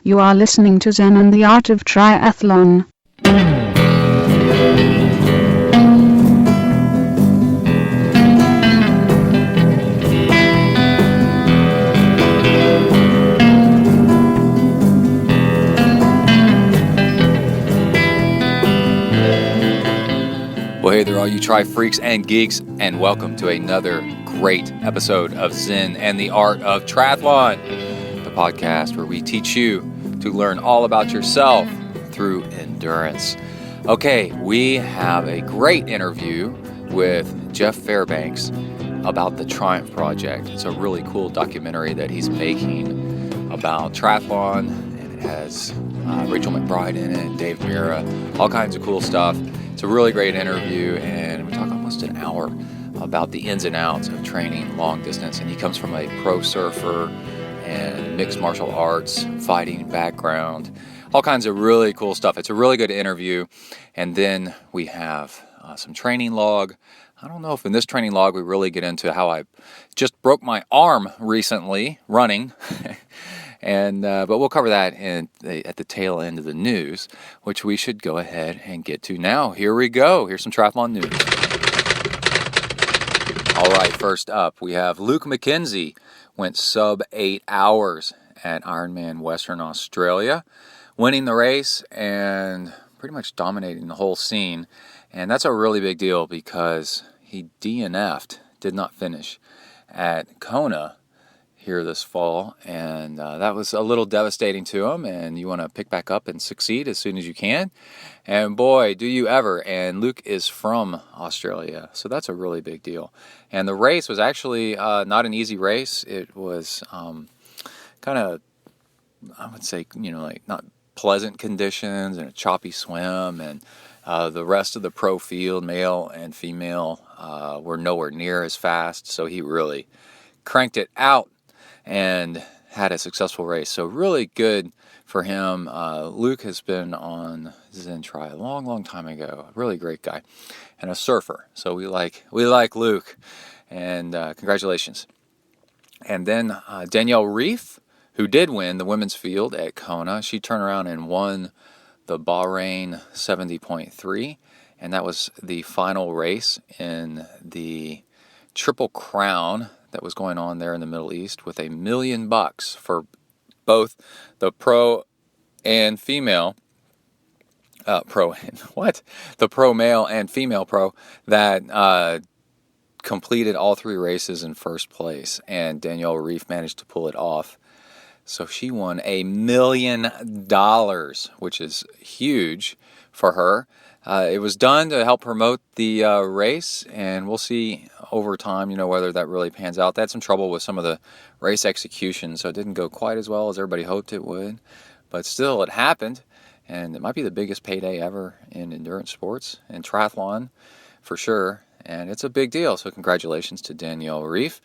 You are listening to Zen and the Art of Triathlon. Well, hey there, all you tri freaks and geeks, and welcome to another great episode of Zen and the Art of Triathlon, the podcast where we teach you to learn all about yourself through endurance. Okay, we have a great interview with Jeff Fairbanks about the Triumph Project. It's a really cool documentary that he's making about triathlon, and it has Rachel McBride in it, Dave Mira, all kinds of cool stuff. It's a really great interview, and we talk almost an hour about the ins and outs of training long distance. And he comes from a pro surfer and mixed martial arts fighting background, all kinds of really cool stuff. It's a really good interview. And then we have some training log. I don't know if in this training log we really get into how I just broke my arm recently running. But we'll cover that at the tail end of the news, which we should go ahead and get to now. Here we go. Here's some triathlon news. All right, first up, we have Luke McKenzie went sub 8 hours at Ironman Western Australia, winning the race and pretty much dominating the whole scene. And that's a really big deal because he DNF'd, did not finish at Kona here this fall, and that was a little devastating to him, and you want to pick back up and succeed as soon as you can, and boy, do you ever. And Luke is from Australia, so that's a really big deal. And the race was actually not an easy race. It was kind of, I would say, like not pleasant conditions and a choppy swim, and the rest of the pro field, male and female, were nowhere near as fast, so he really cranked it out and had a successful race. So really good for him. Luke has been on ZenTri a long time ago. A really great guy and a surfer. So we like Luke, and congratulations. And then Danielle Reef, who did win the women's field at Kona, she turned around and won the Bahrain 70.3, and that was the final race in the Triple Crown that was going on there in the Middle East, with $1 million for both the pro and female the pro male and female pro that completed all three races in first place, and Danielle Reef managed to pull it off. So she won $1 million, which is huge for her. It was done to help promote the race, and we'll see over time, whether that really pans out. They had some trouble with some of the race execution, so it didn't go quite as well as everybody hoped it would. But still, it happened, and it might be the biggest payday ever in endurance sports and triathlon for sure. And it's a big deal, so congratulations to Danielle Reef.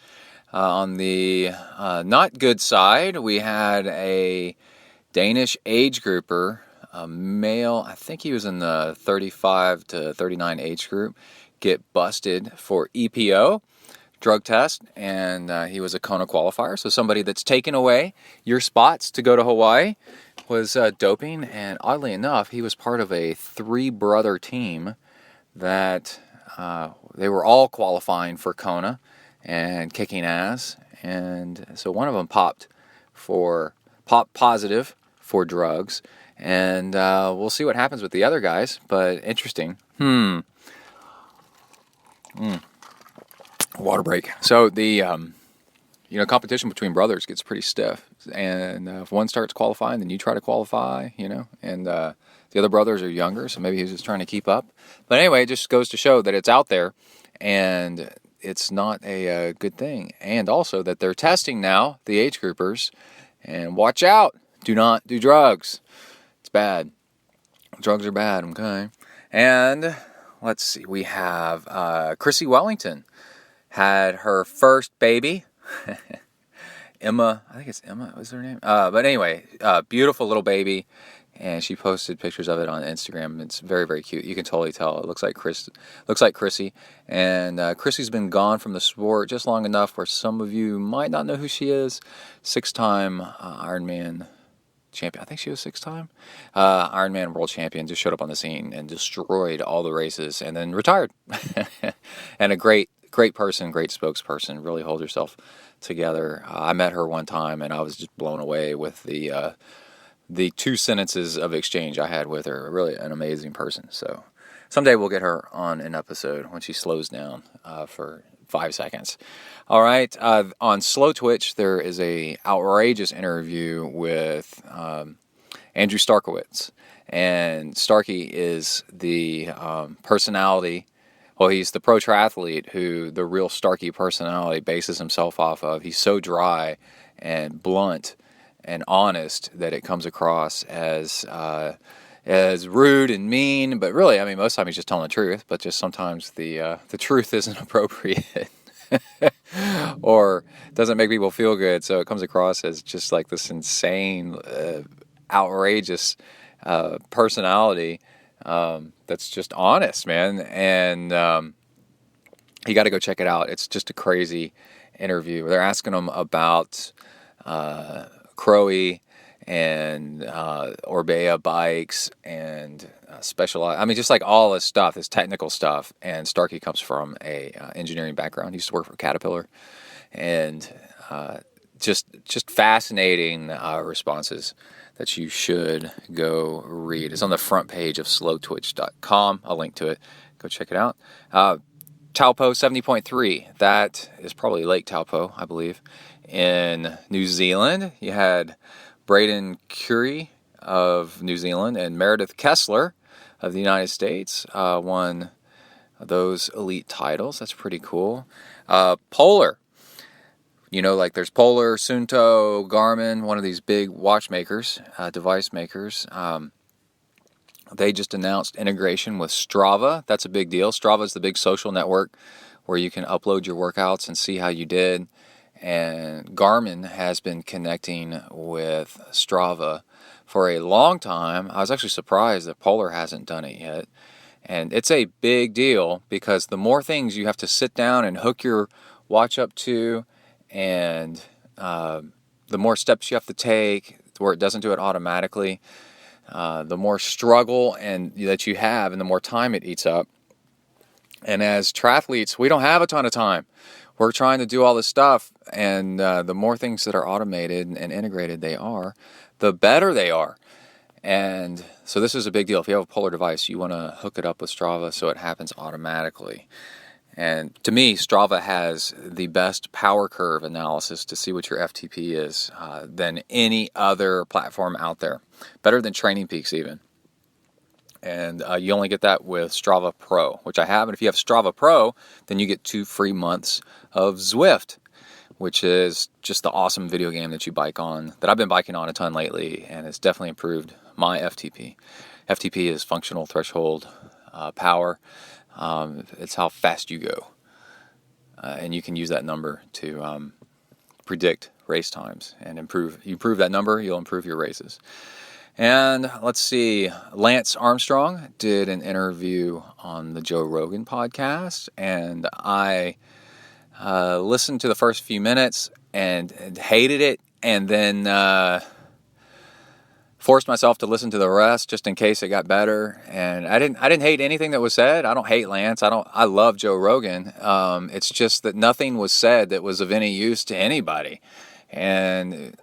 On the not good side, we had a Danish age grouper, a male, I think he was in the 35 to 39 age group, get busted for EPO, drug test, and he was a Kona qualifier. So somebody that's taken away your spots to go to Hawaii was doping, and oddly enough, he was part of a three-brother team that they were all qualifying for Kona and kicking ass, and so one of them popped positive for drugs. And we'll see what happens with the other guys, but interesting. Water break. So the competition between brothers gets pretty stiff, and if one starts qualifying, then you try to qualify, and the other brothers are younger, so maybe he's just trying to keep up. But anyway, it just goes to show that it's out there, and it's not a good thing. And also that they're testing now, the age groupers, and watch out, do not do drugs. It's bad. Drugs are bad, okay? And let's see, we have Chrissy Wellington had her first baby. Emma, I think it's Emma, was her name? But anyway, beautiful little baby, and she posted pictures of it on Instagram. It's very, very cute. You can totally tell. It looks like Chrissy. And Chrissy's been gone from the sport just long enough where some of you might not know who she is. 6-time Ironman champion. I think she was 6-time Ironman world champion. Just showed up on the scene and destroyed all the races, and then retired. And a great person, great spokesperson. Really hold herself together. I met her one time, and I was just blown away with the 2 sentences of exchange I had with her. Really an amazing person. So someday we'll get her on an episode when she slows down for 5 seconds. All right. On Slow Twitch, there is a outrageous interview with Andrew Starkowitz. And Starkey is the personality. Well, he's the pro triathlete who the real Starkey personality bases himself off of. He's so dry and blunt and honest that it comes across as rude and mean. But really, I mean, most of the time he's just telling the truth. But just sometimes the truth isn't appropriate. Or doesn't make people feel good, so it comes across as just like this insane, outrageous personality that's just honest, man. And you got to go check it out. It's just a crazy interview. They're asking him about Crowe and Orbea bikes and specialized. I mean, just like all this stuff, this technical stuff. And Starkey comes from a engineering background. He used to work for Caterpillar, and just fascinating responses that you should go read. It's on the front page of slowtwitch.com. I'll link to it. Go check it out. Taupo 70.3. That is probably Lake Taupo, I believe. In New Zealand, you had Braden Currie of New Zealand and Meredith Kessler of the United States won those elite titles. That's pretty cool. Polar. You know, like there's Polar, Suunto, Garmin, one of these big watchmakers, device makers. They just announced integration with Strava. That's a big deal. Strava is the big social network where you can upload your workouts and see how you did. And Garmin has been connecting with Strava for a long time. I was actually surprised that Polar hasn't done it yet. And it's a big deal because the more things you have to sit down and hook your watch up to, and the more steps you have to take where it doesn't do it automatically, the more struggle and that you have and the more time it eats up. And as triathletes, we don't have a ton of time. We're trying to do all this stuff, and the more things that are automated and integrated they are, the better they are. And so this is a big deal. If you have a Polar device, you want to hook it up with Strava so it happens automatically. And to me, Strava has the best power curve analysis to see what your FTP is than any other platform out there. Better than Training Peaks even. And you only get that with Strava Pro, which I have. And if you have Strava Pro, then you get 2 free months of Zwift, which is just the awesome video game that you bike on, that I've been biking on a ton lately, and it's definitely improved my FTP. FTP is functional threshold power. It's how fast you go. And you can use that number to predict race times and improve. You improve that number, you'll improve your races. And let's see, Lance Armstrong did an interview on the Joe Rogan podcast, and I listened to the first few minutes and hated it, and then forced myself to listen to the rest just in case it got better. And I didn't hate anything that was said. I don't hate Lance. I love Joe Rogan. It's just that nothing was said that was of any use to anybody, and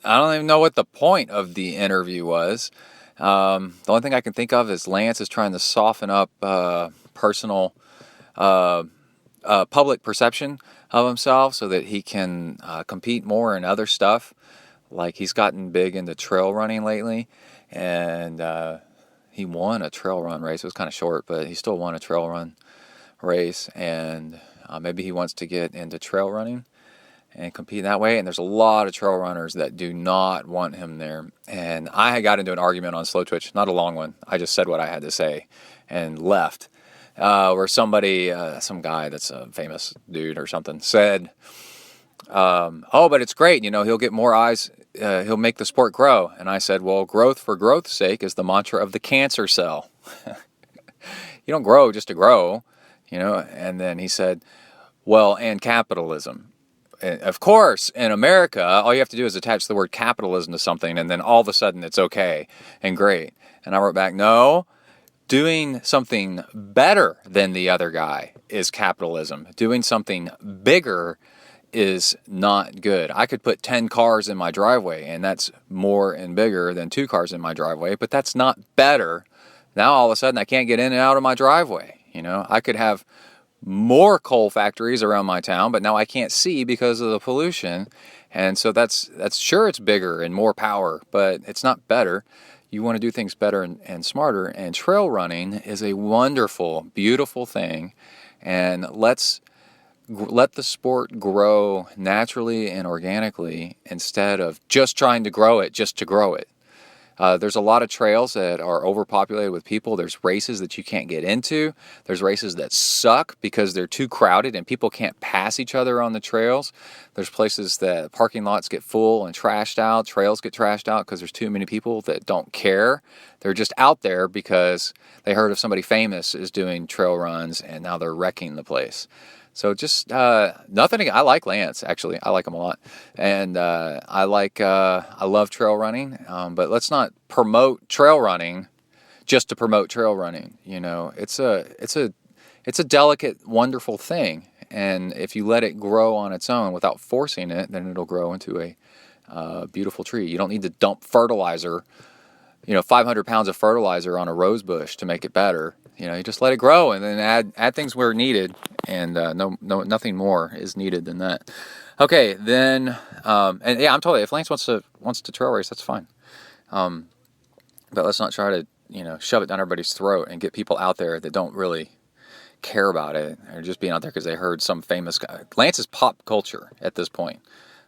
I don't even know what the point of the interview was. The only thing I can think of is Lance is trying to soften up personal, public perception of himself so that he can compete more in other stuff. Like he's gotten big into trail running lately, and he won a trail run race. It was kind of short, but he still won a trail run race, and maybe he wants to get into trail running and compete that way. And there's a lot of trail runners that do not want him there. And I got into an argument on Slow Twitch, not a long one. I just said what I had to say and left. Where somebody, some guy that's a famous dude or something, said, oh, but it's great, he'll get more eyes, he'll make the sport grow. And I said, well, growth for growth's sake is the mantra of the cancer cell. You don't grow just to grow, And then he said, well, and capitalism. of course, in America, all you have to do is attach the word capitalism to something, and then all of a sudden it's okay and great. And I wrote back, no, doing something better than the other guy is capitalism. Doing something bigger is not good. I could put 10 cars in my driveway, and that's more and bigger than 2 cars in my driveway, but that's not better. Now all of a sudden I can't get in and out of my driveway. I could have more coal factories around my town, but now I can't see because of the pollution. And so that's sure, it's bigger and more power, but it's not better. You want to do things better and smarter, and trail running is a wonderful, beautiful thing. And let the sport grow naturally and organically instead of just trying to grow it just to grow it. There's a lot of trails that are overpopulated with people. There's races that you can't get into. There's races that suck because they're too crowded and people can't pass each other on the trails. There's places that parking lots get full and trashed out. Trails get trashed out because there's too many people that don't care. They're just out there because they heard of somebody famous is doing trail runs and now they're wrecking the place. So just nothing. I like Lance, actually. I like him a lot, and I love trail running. But let's not promote trail running just to promote trail running. It's a delicate, wonderful thing, and if you let it grow on its own without forcing it, then it'll grow into a beautiful tree. You don't need to dump fertilizer, 500 pounds of fertilizer on a rose bush to make it better. You just let it grow and then add things where needed, and nothing more is needed than that. Okay, then and yeah, I'm totally, if Lance wants to trail race, that's fine. But let's not try to shove it down everybody's throat and get people out there that don't really care about it, or just being out there because they heard some famous guy. Lance is pop culture at this point,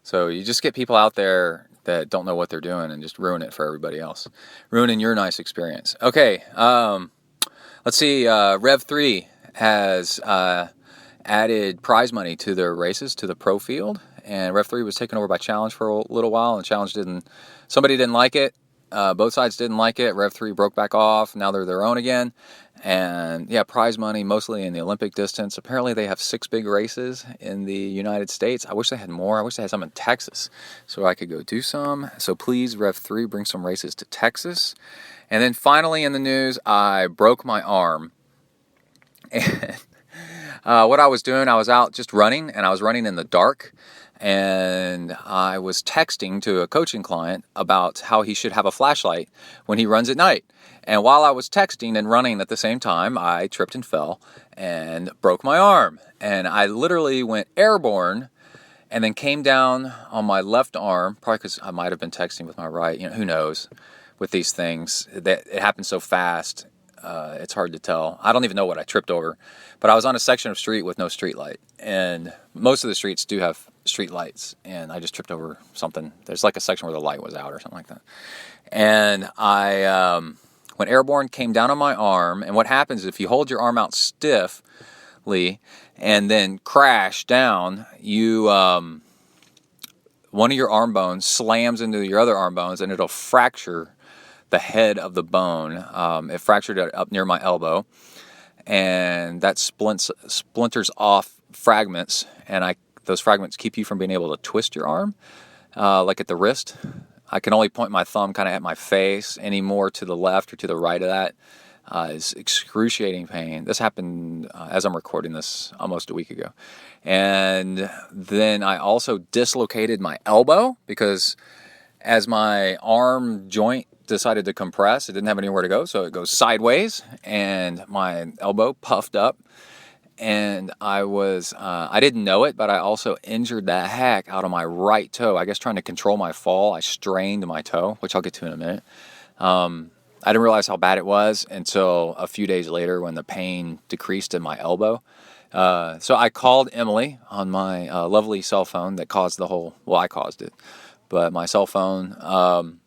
so you just get people out there that don't know what they're doing and just ruin it for everybody else, ruining your nice experience. Okay. Let's see, Rev 3 has added prize money to their races, to the pro field, and Rev 3 was taken over by Challenge for a little while, and Challenge somebody didn't like it, both sides didn't like it. Rev 3 broke back off, now they're their own again, and yeah, prize money mostly in the Olympic distance. Apparently they have 6 big races in the United States. I wish they had more. I wish they had some in Texas so I could go do some. So please, Rev 3, bring some races to Texas. And then finally in the news, I broke my arm. And what I was doing, I was out just running, and I was running in the dark. And I was texting to a coaching client about how he should have a flashlight when he runs at night. And while I was texting and running at the same time, I tripped and fell and broke my arm. And I literally went airborne and then came down on my left arm, probably because I might have been texting with my right. Who knows? With these things, that it happens so fast, it's hard to tell. I don't even know what I tripped over, but I was on a section of street with no street light, and most of the streets do have street lights, and I just tripped over something. There's like a section where the light was out or something like that, and I went airborne, came down on my arm, and what happens is if you hold your arm out stiffly and then crash down, you one of your arm bones slams into your other arm bones, and it'll fracture the head of the bone. It fractured it up near my elbow, and that splinters off fragments, and those fragments keep you from being able to twist your arm, like at the wrist. I can only point my thumb kind of at my face. Any more to the left or to the right of that is excruciating pain. This happened as I'm recording this almost a week ago. And then I also dislocated my elbow because as my arm joint decided to compress, it didn't have anywhere to go, so it goes sideways, and my elbow puffed up, and I didn't know it, but I also injured the heck out of my right toe. I guess trying to control my fall, I strained my toe, which I'll get to in a minute. I didn't realize how bad it was until a few days later when the pain decreased in my elbow. So I called Emily on my lovely cell phone that caused I caused it, but my cell phone,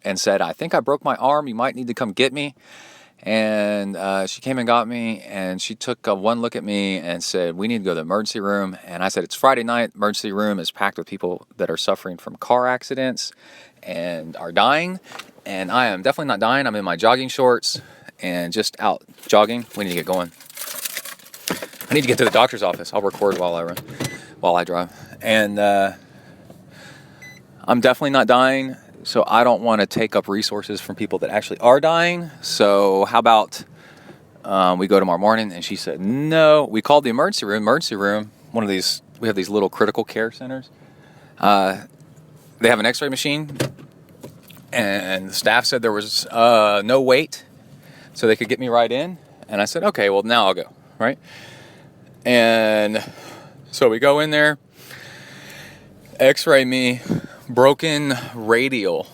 and said, I think I broke my arm, you might need to come get me. And she came and got me, and she took one look at me and said, we need to go to the emergency room. And I said, it's Friday night, emergency room is packed with people that are suffering from car accidents and are dying. And I am definitely not dying. I'm in my jogging shorts and just out jogging. We need to get going. I need to get to the doctor's office. I'll record while I drive. And I'm definitely not dying, so I don't want to take up resources from people that actually are dying. So how about we go tomorrow morning? And she said, no. We called the emergency room, one of these, we have these little critical care centers. They have an x-ray machine, and the staff said there was no wait, so they could get me right in. And I said, okay, well, now I'll go, right? And so we go in there, x-ray me, broken radial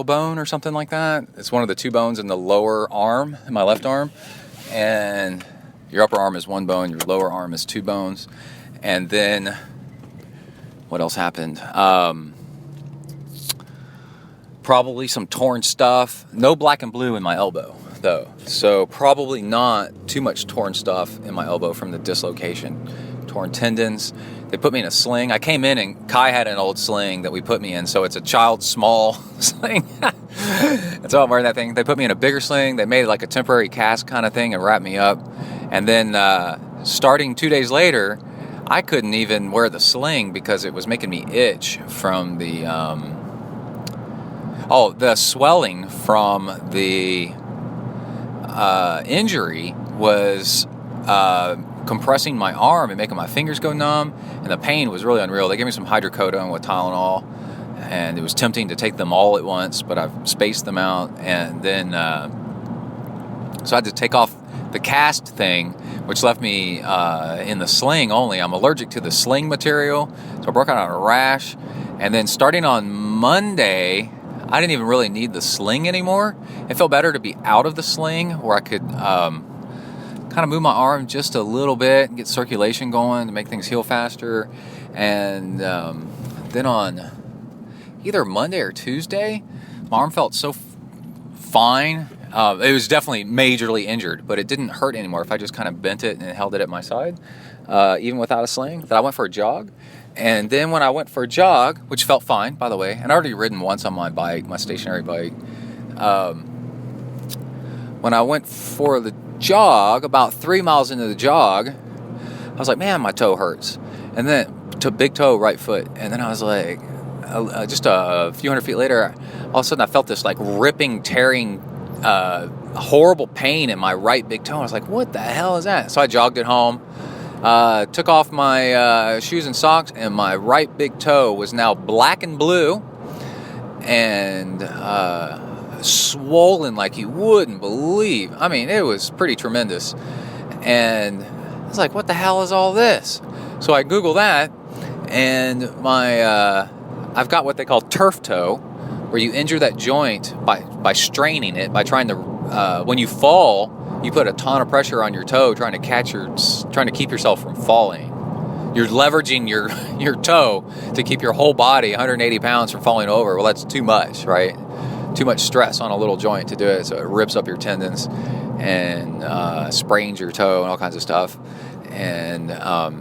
bone or something like that. It's one of the two bones in the lower arm, in my left arm. And your upper arm is one bone, your lower arm is two bones. And then, what else happened? Probably some torn stuff. No black and blue in my elbow, though. So probably not too much torn stuff in my elbow from the dislocation. Torn tendons. They put me in a sling. I came in and Kai had an old sling that we put me in, so it's a child's small sling. And so I'm wearing that thing. They put me in a bigger sling. They made it like a temporary cast kind of thing and wrapped me up. And then starting 2 days later, I couldn't even wear the sling because it was making me itch from the swelling from the injury was compressing my arm and making my fingers go numb, and the pain was really unreal. They gave me some hydrocodone with Tylenol, and it was tempting to take them all at once, but I've spaced them out. And then so I had to take off the cast thing, which left me in the sling only. I'm allergic to the sling material, so I broke out a rash. And then starting on Monday, I didn't even really need the sling anymore. It felt better to be out of the sling, where I could kind of move my arm just a little bit and get circulation going to make things heal faster. And then on either Monday or Tuesday, my arm felt so fine. It was definitely majorly injured, but it didn't hurt anymore if I just kind of bent it and held it at my side, even without a sling. That I went for a jog. And then when I went for a jog, which felt fine, by the way, and I'd already ridden once on my bike, my stationary bike. When I went for the jog, about 3 miles into the jog, I was like, man, my toe hurts. And then to big toe, right foot. And then I was like, just a few hundred feet later, all of a sudden I felt this like ripping, tearing, horrible pain in my right big toe. I was like, what the hell is that? So I jogged it home. Took off my shoes and socks, and my right big toe was now black and blue and swollen like you wouldn't believe. I mean, it was pretty tremendous. And I was like, what the hell is all this? So I Google that, and I've got what they call turf toe, where you injure that joint by straining it, by trying to, when you fall, you put a ton of pressure on your toe trying to keep yourself from falling. You're leveraging your toe to keep your whole body, 180 pounds, from falling over. Well, that's too much, right? Too much stress on a little joint to do it, so it rips up your tendons and sprains your toe and all kinds of stuff. And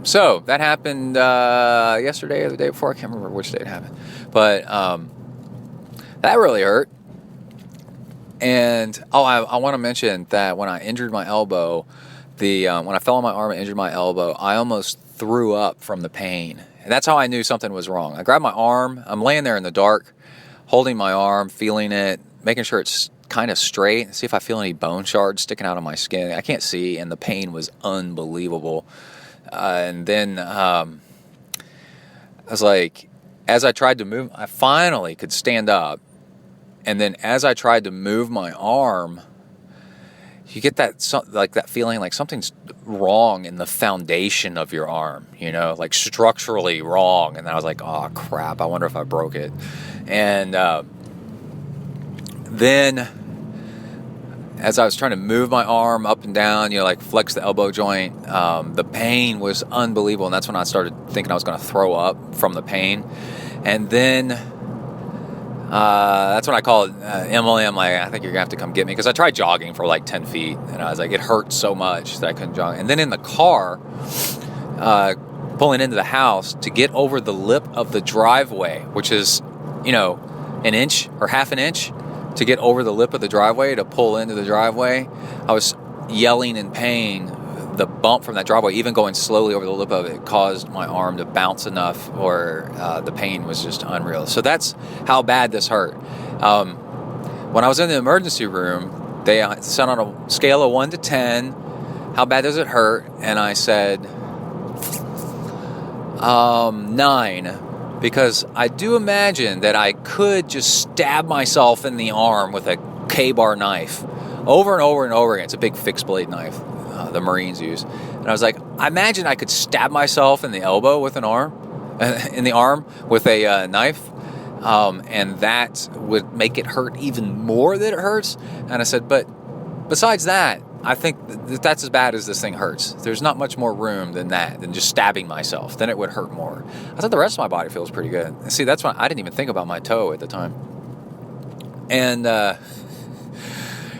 so that happened yesterday or the day before. I can't remember which day it happened. But that really hurt. And I want to mention that when I injured my elbow, when I fell on my arm and injured my elbow, I almost threw up from the pain. And that's how I knew something was wrong. I grabbed my arm. I'm laying there in the dark, holding my arm, feeling it, making sure it's kind of straight, see if I feel any bone shards sticking out of my skin. I can't see, and the pain was unbelievable. And then I was like, as I tried to move, I finally could stand up. And then as I tried to move my arm, you get that feeling like something's wrong in the foundation of your arm, like structurally wrong. And then I was like, oh crap, I wonder if I broke it. And then as I was trying to move my arm up and down, like flex the elbow joint, the pain was unbelievable. And that's when I started thinking I was going to throw up from the pain. And then that's when I called Emily. I'm like, I think you're going to have to come get me. Because I tried jogging for like 10 feet. And I was like, it hurt so much that I couldn't jog. And then in the car, pulling into the house to get over the lip of the driveway, which is, an inch or half an inch to get over the lip of the driveway to pull into the driveway, I was yelling in pain. The bump from that driveway, even going slowly over the lip of it, caused my arm to bounce enough, or the pain was just unreal. So that's how bad this hurt. When I was in the emergency room, they sent on a scale of 1 to 10, how bad does it hurt? And I said 9, because I do imagine that I could just stab myself in the arm with a K-bar knife over and over and over again. It's a big fixed blade knife the Marines use. And I was like, I imagine I could stab myself in the elbow with an arm, in the arm with a knife, and that would make it hurt even more than it hurts. And I said, but besides that, I think that's as bad as this thing hurts. There's not much more room than that, than just stabbing myself. Then it would hurt more. I thought the rest of my body feels pretty good. And see, that's why I didn't even think about my toe at the time. And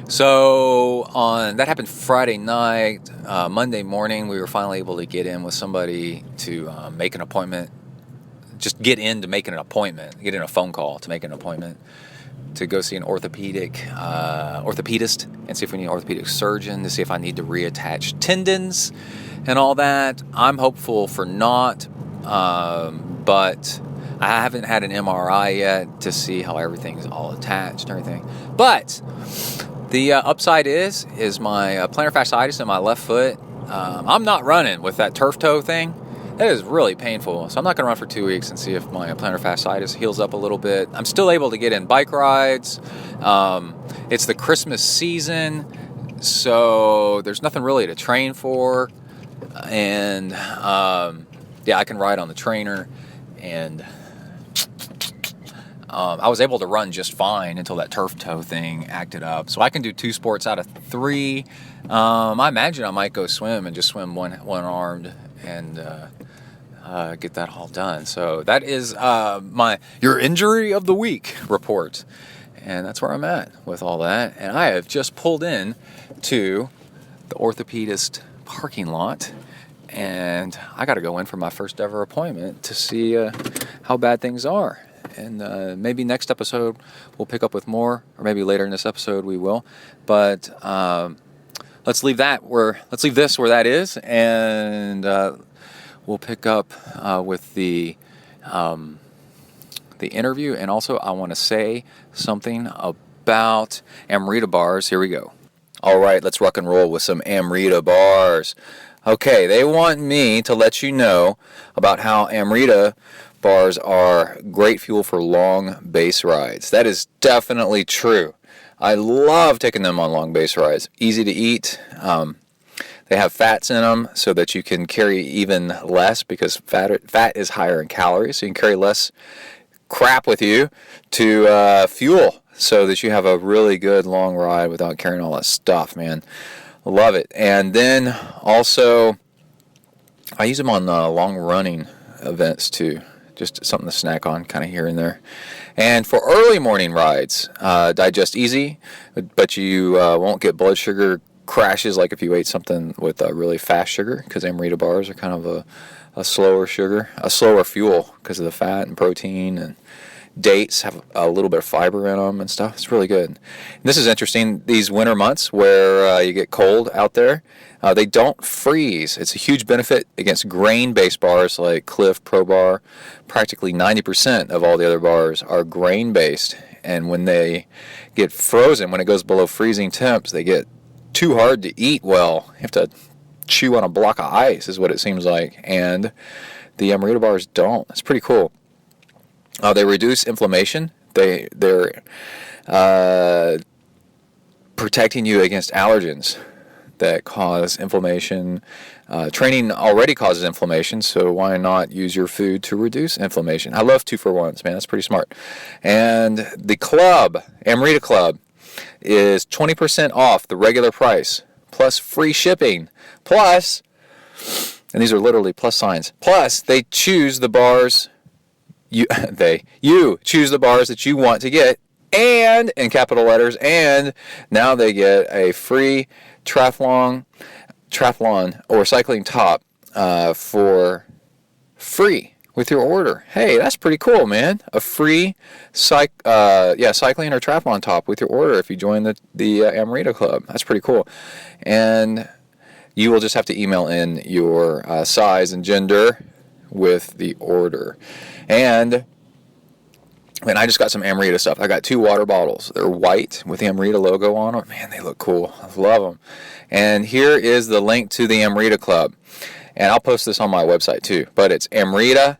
so that happened Friday night. Monday morning, we were finally able to get in with somebody to make an appointment. Just get in to make an appointment. Get in a phone call to make an appointment to go see an orthopedist and see if we need an orthopedic surgeon, to see if I need to reattach tendons and all that. I'm hopeful for not, but I haven't had an MRI yet to see how everything's all attached and everything. But the upside is my plantar fasciitis in my left foot. I'm not running with that turf toe thing. That is really painful. So I'm not going to run for 2 weeks and see if my plantar fasciitis heals up a little bit. I'm still able to get in bike rides. It's the Christmas season, so there's nothing really to train for. And I can ride on the trainer. And I was able to run just fine until that turf toe thing acted up. So I can do 2 sports out of 3. I imagine I might go swim and just swim one-armed and get that all done. So that is your injury of the week report. And that's where I'm at with all that. And I have just pulled in to the orthopedist parking lot. And I got to go in for my first ever appointment to see how bad things are. And maybe next episode we'll pick up with more, or maybe later in this episode we will. But let's leave this where that is, and we'll pick up with the interview. And also, I want to say something about Amrita bars. Here we go. All right, let's rock and roll with some Amrita bars. Okay, they want me to let you know about how Amrita bars are great fuel for long base rides. That is definitely true. I love taking them on long base rides. Easy to eat. They have fats in them so that you can carry even less, because fat is higher in calories, so you can carry less crap with you to fuel, so that you have a really good long ride without carrying all that stuff, man. Love it. And then also, I use them on long running events too. Just something to snack on kind of here and there. And for early morning rides, digest easy, but you won't get blood sugar crashes like if you ate something with really fast sugar, because Amrita bars are kind of a slower sugar, a slower fuel because of the fat and protein, and dates have a little bit of fiber in them and stuff. It's really good. And this is interesting. These winter months where you get cold out there, they don't freeze. It's a huge benefit against grain-based bars like Cliff, Pro Bar. Practically 90% of all the other bars are grain-based. And when they get frozen, when it goes below freezing temps, they get too hard to eat well. You have to chew on a block of ice is what it seems like. And the Amrita bars don't. It's pretty cool. They reduce inflammation. They're protecting you against allergens that cause inflammation. Training already causes inflammation, so why not use your food to reduce inflammation? I love 2-for-1s, man. That's pretty smart. And the club, Amrita Club, is 20% off the regular price, plus free shipping, plus, and these are literally plus signs, plus they choose the bars, you choose the bars that you want to get, and, in capital letters, and now they get a free triathlon or cycling top for free with your order. Hey, that's pretty cool, man. A free cycling or triathlon top with your order if you join the Amrita Club. That's pretty cool. And You will just have to email in your size and gender with the order. And I just got some Amrita stuff. I got 2 water bottles. They're white with the Amrita logo on them. Man, they look cool. I love them. And here is the link to the Amrita Club. And I'll post this on my website too. But it's Amrita,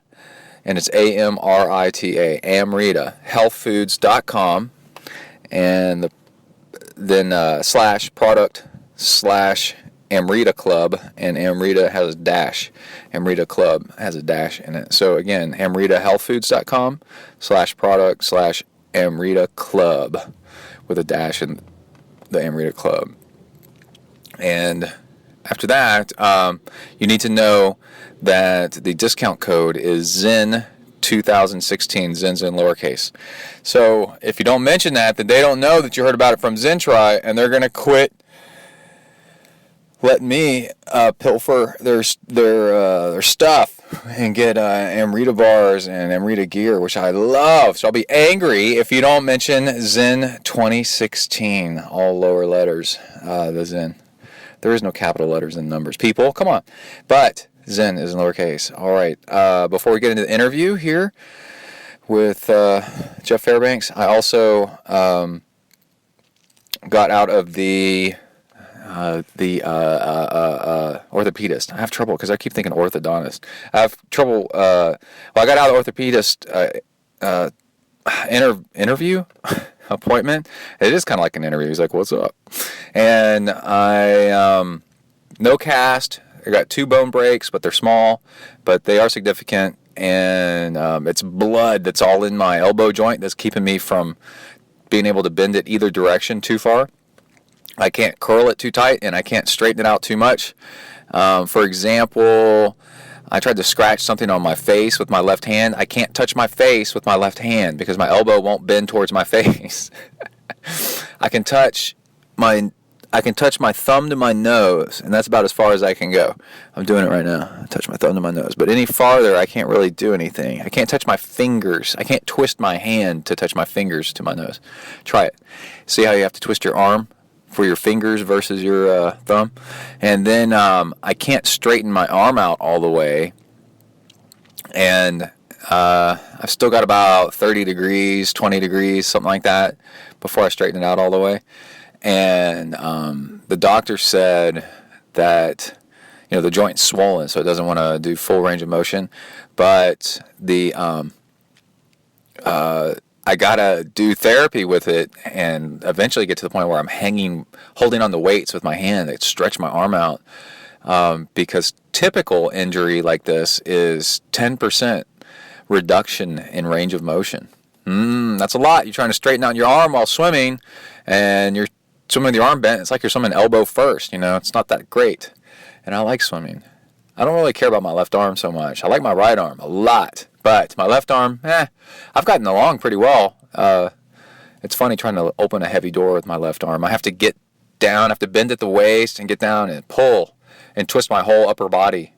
and it's Amrita, Amrita, healthfoods.com. And then slash product slash Amrita Club, and Amrita has a dash. Amrita Club has a dash in it. So again, AmritaHealthFoods.com /product /Amrita Club with a dash in the Amrita Club. And after that, you need to know that the discount code is Zen 2016, Zen's in lowercase. So if you don't mention that, then they don't know that you heard about it from ZenTri, and they're going to quit letting me pilfer their stuff and get Amrita bars and Amrita gear, which I love. So I'll be angry if you don't mention Zen 2016, all lower letters, the Zen. There is no capital letters and numbers. People, come on. But Zen is in lowercase. All right. Before we get into the interview here with Jeff Fairbanks, I also got out of the orthopedist. I have trouble because I keep thinking orthodontist. I have trouble. I got out of the orthopedist interview appointment. It is kind of like an interview. He's like, "What's up?" And I no cast. I got 2 bone breaks, but they're small, but they are significant. And it's blood that's all in my elbow joint that's keeping me from being able to bend it either direction too far. I can't curl it too tight, and I can't straighten it out too much. For example, I tried to scratch something on my face with my left hand. I can't touch my face with my left hand because my elbow won't bend towards my face. I can touch my thumb to my nose, and that's about as far as I can go. I'm doing it right now. I touch my thumb to my nose. But any farther, I can't really do anything. I can't touch my fingers. I can't twist my hand to touch my fingers to my nose. Try it. See how you have to twist your arm for your fingers versus your thumb? And then I can't straighten my arm out all the way. And I've still got about 30 degrees, 20 degrees, something like that, before I straighten it out all the way. And the doctor said that, the joint's swollen, so it doesn't want to do full range of motion. But the I gotta do therapy with it, and eventually get to the point where I'm holding on the weights with my hand that stretch my arm out. Because typical injury like this is 10% reduction in range of motion. That's a lot. You're trying to straighten out your arm while swimming, and you're swimming with your arm bent. It's like you're swimming elbow first. It's not that great. And I like swimming. I don't really care about my left arm so much. I like my right arm a lot, but my left arm, I've gotten along pretty well. It's funny trying to open a heavy door with my left arm. I have to get down, I have to bend at the waist and get down and pull and twist my whole upper body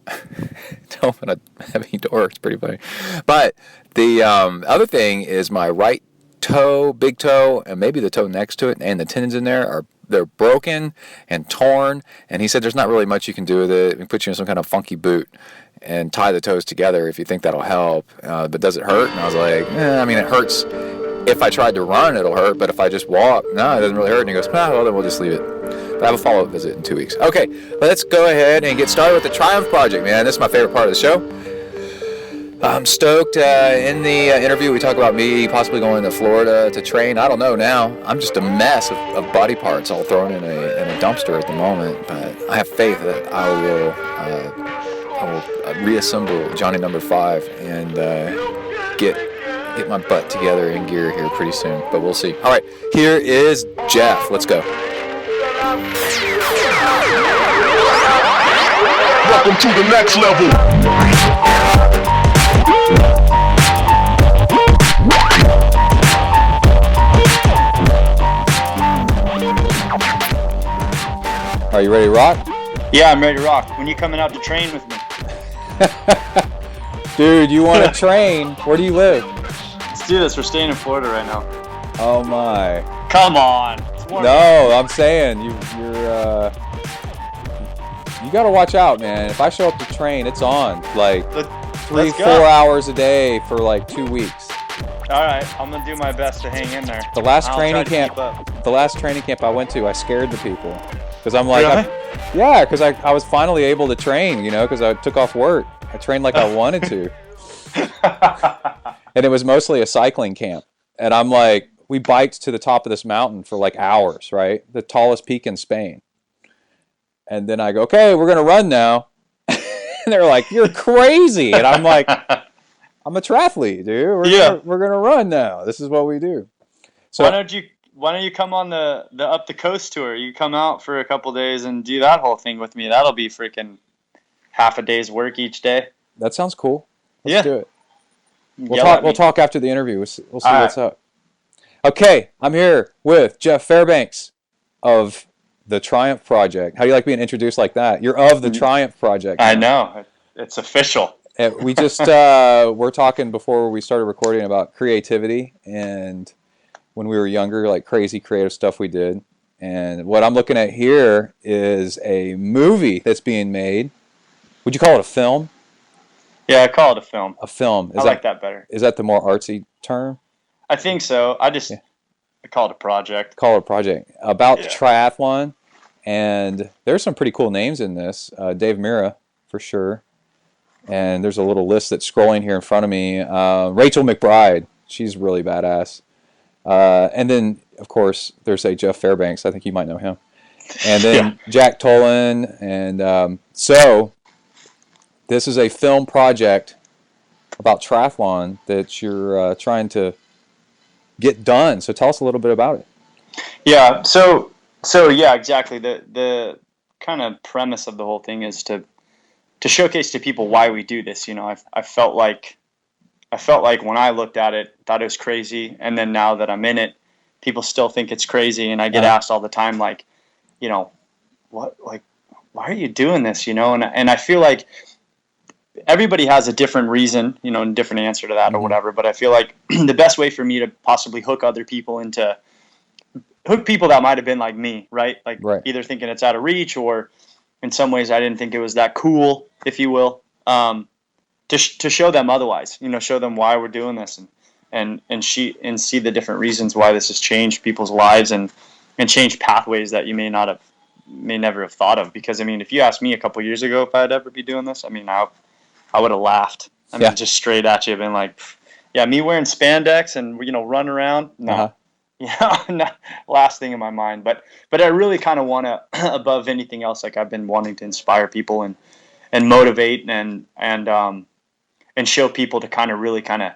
to open a heavy door. It's pretty funny. But the other thing is my right toe, big toe, and maybe the toe next to it, and the tendons in there they're broken and torn. And he said there's not really much you can do with it. We put you in some kind of funky boot and tie the toes together if you think that'll help. But does it hurt? And I was like, it hurts. If I tried to run, it'll hurt. But if I just walk, no, it doesn't really hurt. And he goes, well, then we'll just leave it. But I have a follow-up visit in 2 weeks. Okay, let's go ahead and get started with the Triumph Project, man. This is my favorite part of the show. I'm stoked. In the interview, we talk about me possibly going to Florida to train. I don't know now. I'm just a mess of body parts all thrown in a dumpster at the moment. But I have faith that I will reassemble Johnny Number 5 and get my butt together in gear here pretty soon. But we'll see. All right, here is Jeff. Let's go. Welcome to the next level. Are you ready to rock? Yeah, I'm ready to rock. When are you coming out to train with me? Dude, you want to train? Where do you live? Let's do this. We're staying in Florida right now. Oh my. Come on. No, I'm saying You got to watch out, man. If I show up to train, it's on. Like Let's 4 go. hours a day for like 2 weeks. All right, I'm gonna do my best to hang in there. The last I'll training try to camp, keep up. the last training camp I went to, I scared the people because I'm like, Really? yeah, because I was finally able to train, you know, because I took off work. I trained like I wanted to, and it was mostly a cycling camp. And I'm like, we biked to the top of this mountain for like hours, right? The tallest peak in Spain. And then I go, okay, we're gonna run now. And they're like, you're crazy. And I'm like, I'm a triathlete, dude. We're gonna run now. This is what we do. So why don't you come on the up the coast tour? You come out for a couple days and do that whole thing with me. That'll be freaking half a day's work each day. that sounds cool. Let's do it. Yell at me. We'll talk after the interview. We'll see All what's up. Okay, I'm here with Jeff Fairbanks of the Triumph Project. How do you like being introduced like that? You're of the Triumph Project. I know. It's official. We just we're talking before we started recording about creativity and when we were younger, like crazy creative stuff we did. And what I'm looking at here is a movie that's being made. Would you call it a film? Yeah, I call it a film. A film. I like that better. Is that the more artsy term? I think so. I call it a project. Call it a project. About the triathlon. And there's some pretty cool names in this. Dave Mira, for sure. And there's a little list that's scrolling here in front of me. Rachel McBride. She's really badass. And then, of course, there's a Jeff Fairbanks. I think you might know him. And then Jack Tolan. And so this is a film project about triathlon that you're trying to get done. So tell us a little bit about it. Yeah. So yeah, exactly. The kind of premise of the whole thing is to showcase to people why we do this. You know, I felt like when I looked at it, thought it was crazy, and then now that I'm in it, people still think it's crazy, and I get asked all the time, like, you know, what, like, why are you doing this? You know, and I feel like everybody has a different reason, you know, and different answer to that or whatever. But I feel like the best way for me to possibly hook people that might have been like me, right? Like either thinking it's out of reach or in some ways I didn't think it was that cool, if you will, to show them otherwise, you know, show them why we're doing this and see the different reasons why this has changed people's lives and changed pathways that you may never have thought of. Because I mean, if you asked me a couple years ago if I'd ever be doing this, I mean, I would have laughed. I mean, just straight at you, been like, yeah, me wearing spandex and, you know, run around. No, not last thing in my mind. But I really kind of want to, above anything else, like I've been wanting to inspire people and motivate and show people to kind of really kind of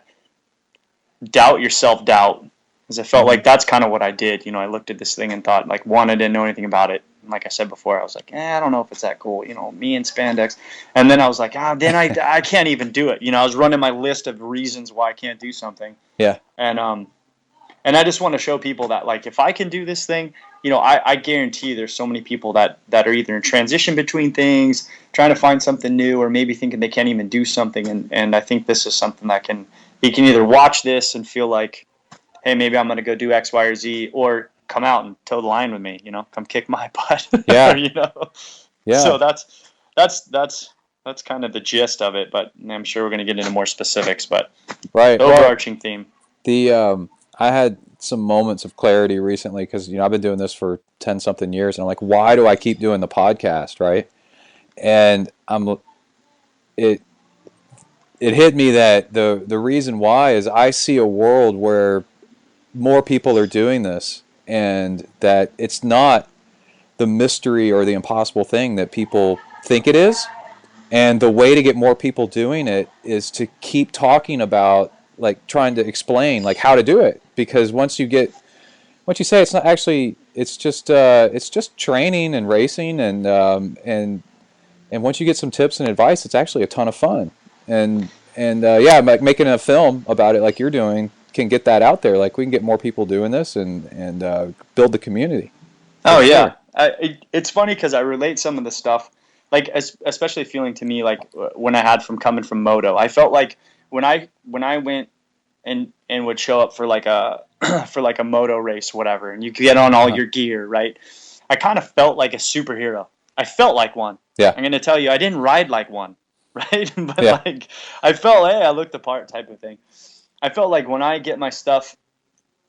doubt your self-doubt. Because I felt like that's kind of what I did. You know, I looked at this thing and thought, like, one, I didn't know anything about it. And like I said before, I was like, I don't know if it's that cool, you know, me and spandex. And then I was like, then I can't even do it. You know, I was running my list of reasons why I can't do something. Yeah. And I just want to show people that, like, if I can do this thing, you know, I guarantee there's so many people that are either in transition between things, trying to find something new, or maybe thinking they can't even do something. And I think this is something that you can either watch this and feel like, hey, maybe I'm going to go do X, Y, or Z, or come out and toe the line with me, you know, come kick my butt. Yeah. You know? Yeah. So that's kind of the gist of it, but I'm sure we're going to get into more specifics, but overarching theme. I had some moments of clarity recently because, you know, I've been doing this for 10 something years and I'm like, why do I keep doing the podcast? Right. And it hit me that the reason why is I see a world where more people are doing this and that it's not the mystery or the impossible thing that people think it is. And the way to get more people doing it is to keep talking about, like, trying to explain, like, how to do it. Because once you say it's not actually, it's just training and racing and once you get some tips and advice, it's actually a ton of fun. And like making a film about it like you're doing can get that out there. Like, we can get more people doing this and build the community. Oh, yeah. It's funny because I relate some of the stuff, like, especially feeling to me like when I had coming from moto. I felt like when I went and would show up for like a moto race, whatever, and you get on all your gear, right? I kind of felt like a superhero. I felt like one. Yeah. I'm going to tell you, I didn't ride like one, right? But Yeah. like, I felt, hey, I looked the part type of thing. I felt like when I get my stuff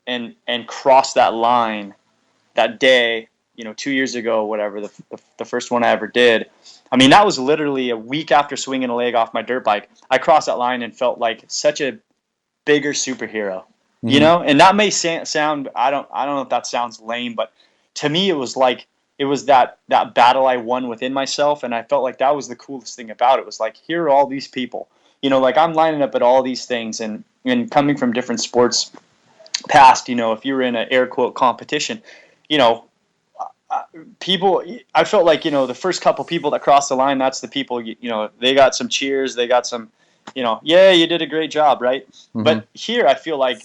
and cross that line that day, 2 years ago, whatever, the first one I ever did. I mean, that was literally a week after swinging a leg off my dirt bike. I crossed that line and felt like such a bigger superhero, and that may sound, I don't know if that sounds lame, but to me, it was like, it was that battle I won within myself. And I felt like that was the coolest thing about it. It was like, here are all these people, like I'm lining up at all these things and coming from different sports past, if you were in an air quote competition, people, I felt like, the first couple people that crossed the line, that's the people, they got some cheers, they got some, yeah, you did a great job, right? But here I feel like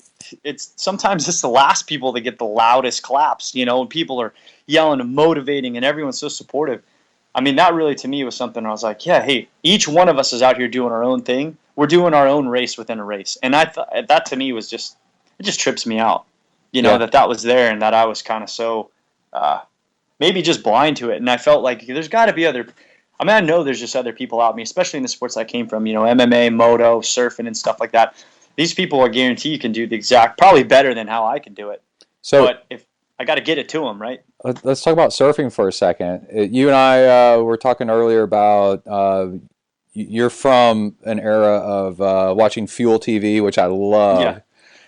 sometimes it's the last people that get the loudest claps, and people are yelling and motivating and everyone's so supportive. I mean, that really to me was something I was like, yeah, hey, each one of us is out here doing our own thing. We're doing our own race within a race. And I thought that to me was just, it just trips me out, that was there and that I was kind of so, maybe just blind to it. And I felt like there's got to be I know there's just other people out me, especially in the sports I came from, MMA, moto, surfing and stuff like that. These people, I guarantee you can do the exact, probably better than how I can do it. So, but if I got to get it to them, right? Let's talk about surfing for a second. You and I were talking earlier about you're from an era of watching Fuel TV, which I love. Yeah.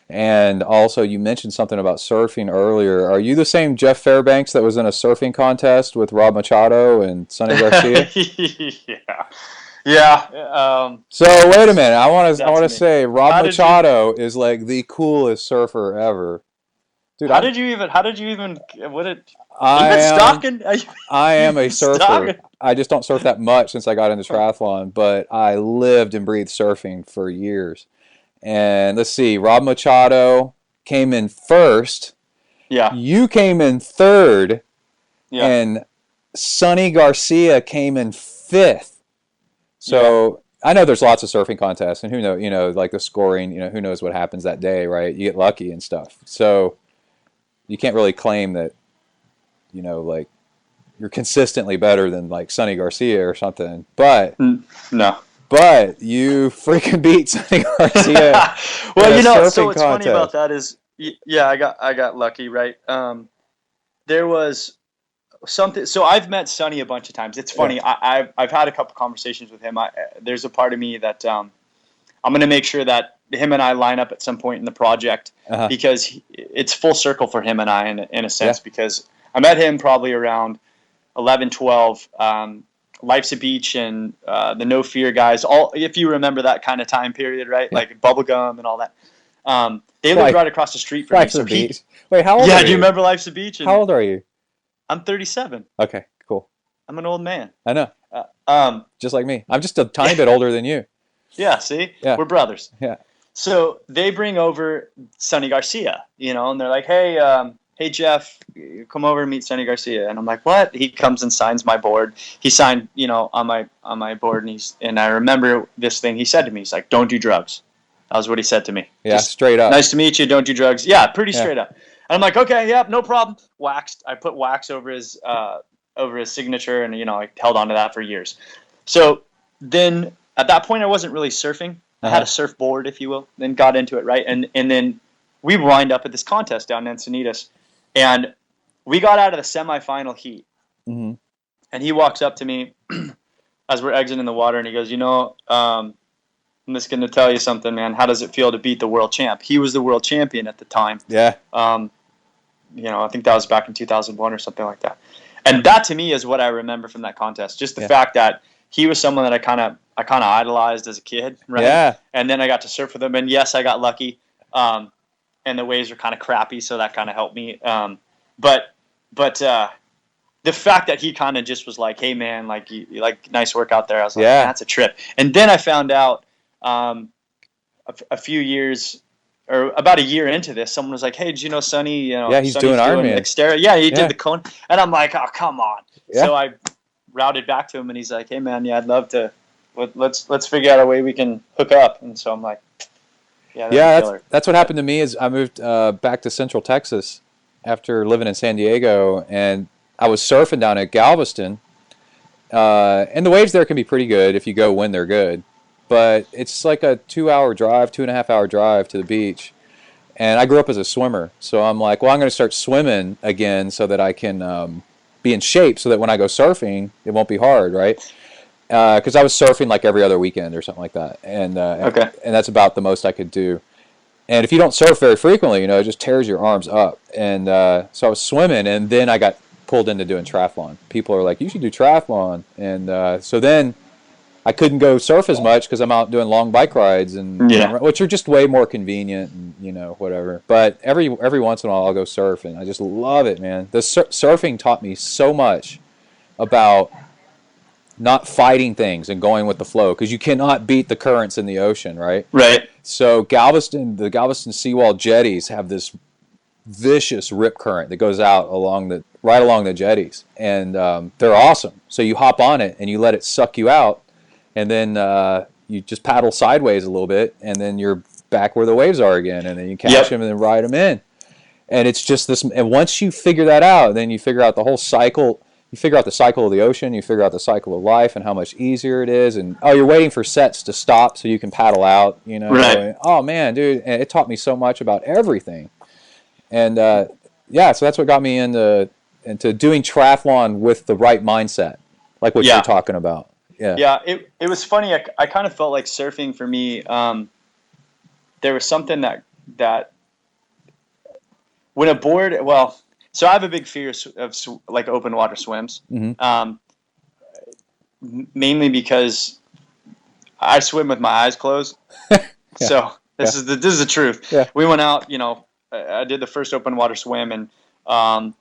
And also, you mentioned something about surfing earlier. Are you the same Jeff Fairbanks that was in a surfing contest with Rob Machado and Sonny Garcia? Yeah. So wait a minute. I want to me. say Rob Machado is like the coolest surfer ever. Dude, How did you even? What did? I am a surfer. Stalking? I just don't surf that much since I got into triathlon, but I lived and breathed surfing for years. And let's see, Rob Machado came in first. Yeah. You came in third. Yeah. And Sonny Garcia came in fifth. So I know there's lots of surfing contests, and who knows, like the scoring, who knows what happens that day, right? You get lucky and stuff. So you can't really claim that, like you're consistently better than like Sonny Garcia or something. But no. But you freaking beat Sonny Garcia. Well, so what's funny about that is, yeah, I got lucky, right? There was something. So I've met Sonny a bunch of times. It's funny. Yeah. I've had a couple conversations with him. There's a part of me that I'm going to make sure that him and I line up at some point in the project because it's full circle for him and I in a sense because I met him probably around 11, 12. Life's a Beach and the No Fear guys, all if you remember that kind of time period, right? Yeah. Like Bubblegum and all that. They lived right across the street from Life's me. a Beach. Wait, how old are you? Yeah, do you remember Life's a Beach? How old are you? I'm 37. Okay, cool. I'm an old man. I know. Just like me. I'm just a tiny bit older than you. Yeah, see? Yeah. We're brothers. Yeah. So they bring over Sonny Garcia, and they're like, hey, Jeff, come over and meet Sonny Garcia. And I'm like, what? He comes and signs my board. He signed, on my board. And I remember this thing he said to me. He's like, don't do drugs. That was what he said to me. Yeah, just straight up. Nice to meet you. Don't do drugs. Yeah, pretty straight up. And I'm like, okay, yeah, no problem. Waxed. I put wax over his signature and, I held on to that for years. So then at that point, I wasn't really surfing. I had a surfboard, if you will, then got into it, right? And then we wind up at this contest down in Encinitas. And we got out of the semifinal heat. Mm-hmm. And he walks up to me as we're exiting the water, and he goes, I'm just going to tell you something, man. How does it feel to beat the world champ? He was the world champion at the time. Yeah. I think that was back in 2001 or something like that. And that, to me, is what I remember from that contest. Just the fact that he was someone that I kind of idolized as a kid, right? Yeah. And then I got to surf with him, and yes, I got lucky. And the waves were kind of crappy, so that kind of helped me. But the fact that he kind of just was like, "Hey, man, like, you like nice work out there," I was like, "That's a trip." And then I found out a few years or about a year into this, someone was like, "Hey, did you know Sonny? He's doing Ironman. Xterra. Yeah, he did the cone." And I'm like, "Oh, come on!" Yeah. So I routed back to him, and he's like, "Hey, man, I'd love to. Let's figure out a way we can hook up." And so I'm like. That's what happened to me. Is I moved back to Central Texas after living in San Diego, and I was surfing down at Galveston, And the waves there can be pretty good if you go when they're good. But it's like a 2-hour drive, 2.5-hour drive to the beach. And I grew up as a swimmer, so I'm like, well, I'm going to start swimming again so that I can be in shape so that when I go surfing, it won't be hard, right? Because I was surfing like every other weekend or something like that. And that's about the most I could do. And if you don't surf very frequently, it just tears your arms up. And so I was swimming, and then I got pulled into doing triathlon. People are like, you should do triathlon. And so then I couldn't go surf as much because I'm out doing long bike rides, which are just way more convenient and, whatever. But every once in a while I'll go surf, and I just love it, man. The surfing taught me so much about not fighting things and going with the flow, because you cannot beat the currents in the ocean, right? Right. So the Galveston seawall jetties have this vicious rip current that goes out right along the jetties, and they're awesome. So you hop on it and you let it suck you out, and then you just paddle sideways a little bit, and then you're back where the waves are again, and then you catch them and then ride them in. And it's just this. And once you figure that out, then you figure out the whole cycle. You figure out the cycle of the ocean. You figure out the cycle of life and how much easier it is. And you're waiting for sets to stop so you can paddle out. Right. And, oh man, dude! And it taught me so much about everything. And so that's what got me into doing triathlon with the right mindset, like what you're talking about. Yeah, it was funny. I kind of felt like surfing for me. There was something that when a board, so I have a big fear of like open water swims, mainly because I swim with my eyes closed. So this is the truth. Yeah. We went out, I did the first open water swim, and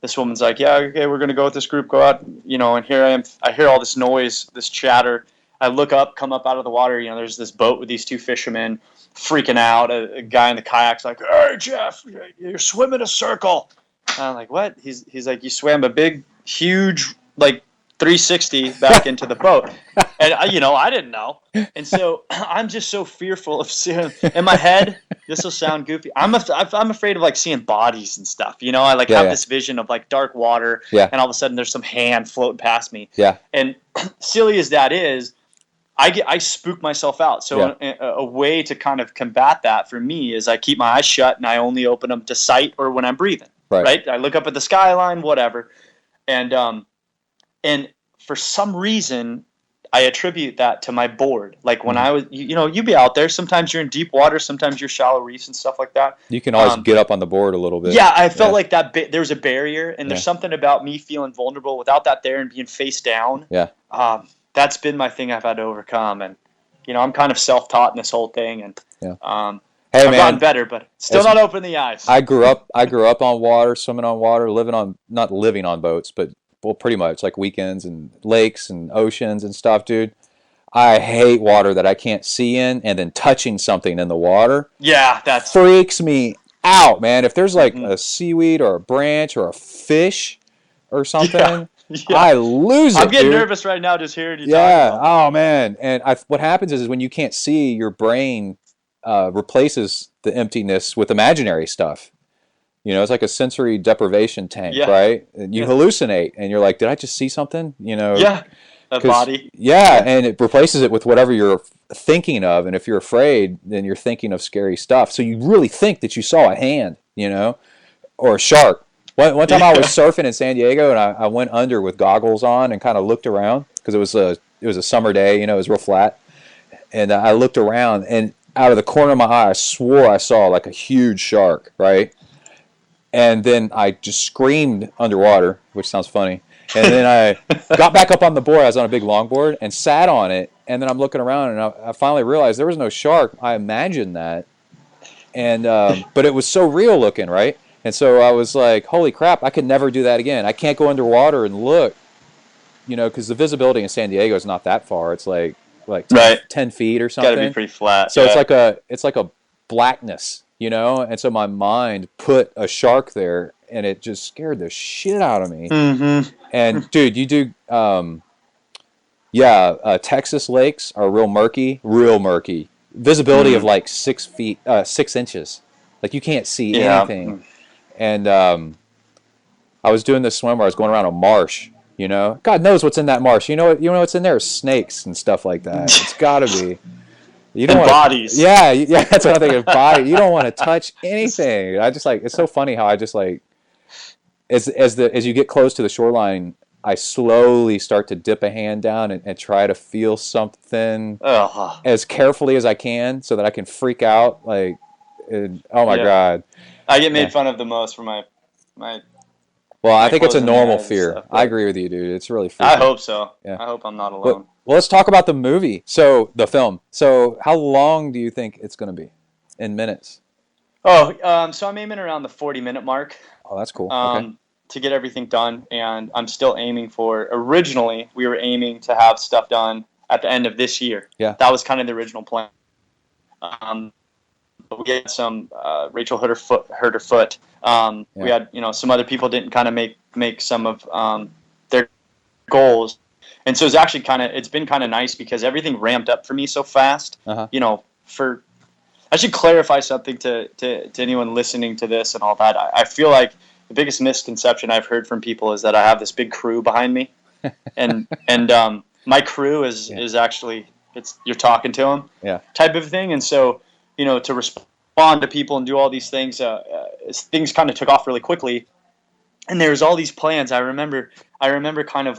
this woman's like, yeah, okay, we're going to go with this group, go out, and here I am. I hear all this noise, this chatter. I look up, come up out of the water. There's this boat with these two fishermen freaking out. A guy in the kayak's like, hey, Jeff, you're swimming a circle. And I'm like, what? He's like, you swam a big, huge, like 360 back into the boat. And, I didn't know. And so I'm just so fearful of seeing, in my head, this will sound goofy. I'm afraid of like seeing bodies and stuff. I have this vision of like dark water, and all of a sudden there's some hand floating past me. Yeah. And silly as that is, I spook myself out. So a way to kind of combat that for me is I keep my eyes shut and I only open them to sight or when I'm breathing. Right? I look up at the skyline, whatever. And for some reason, I attribute that to my board. Like when I was, you be out there. Sometimes you're in deep water. Sometimes you're shallow reefs and stuff like that. You can always get up on the board a little bit. Yeah, I felt like that there's a barrier, and there's something about me feeling vulnerable without that there and being face down. Yeah. That's been my thing I've had to overcome, and I'm kind of self-taught in this whole thing, and I've gotten better, but still not open the eyes. I grew up on water, swimming on water, not living on boats, but pretty much like weekends and lakes and oceans and stuff, dude. I hate water that I can't see in, and then touching something in the water. Yeah, that freaks me out, man. If there's like a seaweed or a branch or a fish or something, I lose it. I'm getting dude. nervous right now just hearing you talk about it. Oh man. And what happens is when you can't see, your brain replaces the emptiness with imaginary stuff. It's like a sensory deprivation tank, right? And you hallucinate, and you're like, did I just see something? A body. Yeah, and it replaces it with whatever you're thinking of. And if you're afraid, then you're thinking of scary stuff. So you really think that you saw a hand, or a shark. One time I was surfing in San Diego, and I went under with goggles on and kind of looked around because it was a summer day, it was real flat. And I looked around, and out of the corner of my eye, I swore I saw like a huge shark, right? And then I just screamed underwater, which sounds funny. And then I got back up on the board. I was on a big longboard and sat on it. And then I'm looking around, and I finally realized there was no shark. I imagined that. And but it was so real looking, right? And so I was like, holy crap, I could never do that again. I can't go underwater and look, because the visibility in San Diego is not that far. It's like 10 feet or something. It's got to be pretty flat. So it's like a blackness, and so my mind put a shark there, and it just scared the shit out of me. Mm-hmm. And dude, you do, Texas lakes are real murky. Visibility of like 6 feet, 6 inches. Like you can't see anything. And I was doing this swim where I was going around a marsh, You know, God knows what's in that marsh. You know what's in there? Snakes and stuff like that. It's got to be. You don't And want bodies. Yeah, that's what I'm thinking. Body. You don't want to touch anything. I just like, it's so funny how I just like, as you get close to the shoreline, I slowly start to dip a hand down and try to feel something as carefully as I can so that I can freak out. Like, oh my God. I get made fun of the most for my Well, I think it's a closing my normal eyes and fear. stuff, I but agree with you, dude. It's really freaky. I hope so. Yeah. I hope I'm not alone. Well, let's talk about the movie. So, the film. So, how long do you think it's going to be in minutes? So I'm aiming around the 40-minute mark. Oh, that's cool. Okay. To get everything done, and I'm still aiming for. Originally, we were aiming to have stuff done at the end of this year. Yeah. That was kind of the original plan. But we had some Rachel hurt her foot. We had some other people didn't kind of make some of their goals, and so it's been kind of nice because everything ramped up for me so fast. I should clarify something to anyone listening to this and all that. I feel like the biggest misconception I've heard from people is that I have this big crew behind me, and my crew is actually you're talking to them, type of thing, and so to respond to people and do all these things, things kind of took off really quickly, and there's all these plans. I remember kind of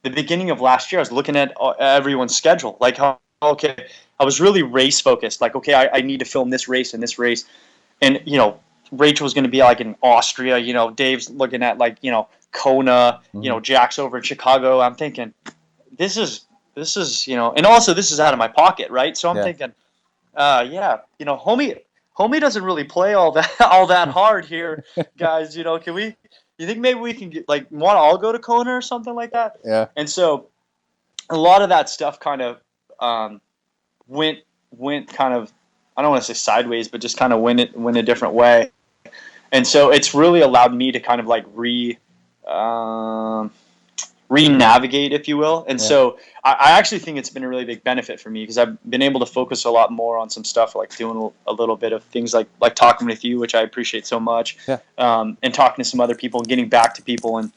the beginning of last year, I was looking at everyone's schedule, like okay, I was really race focused, like okay, I need to film this race and this race, and Rachel's going to be like in Austria, Dave's looking at like Kona, Jack's over in Chicago. I'm thinking this is and also this is out of my pocket, right? So I'm thinking, homie doesn't really play all that hard here, guys. Can we? You think maybe we can want to all go to Kona or something like that? Yeah. And so a lot of that stuff kind of went kind of, I don't want to say sideways, but just kind of went a different way. And so it's really allowed me to kind of like re-navigate, if you will. And so I actually think it's been a really big benefit for me because I've been able to focus a lot more on some stuff, like doing a little bit of things like talking with you, which I appreciate so much, and talking to some other people and getting back to people. And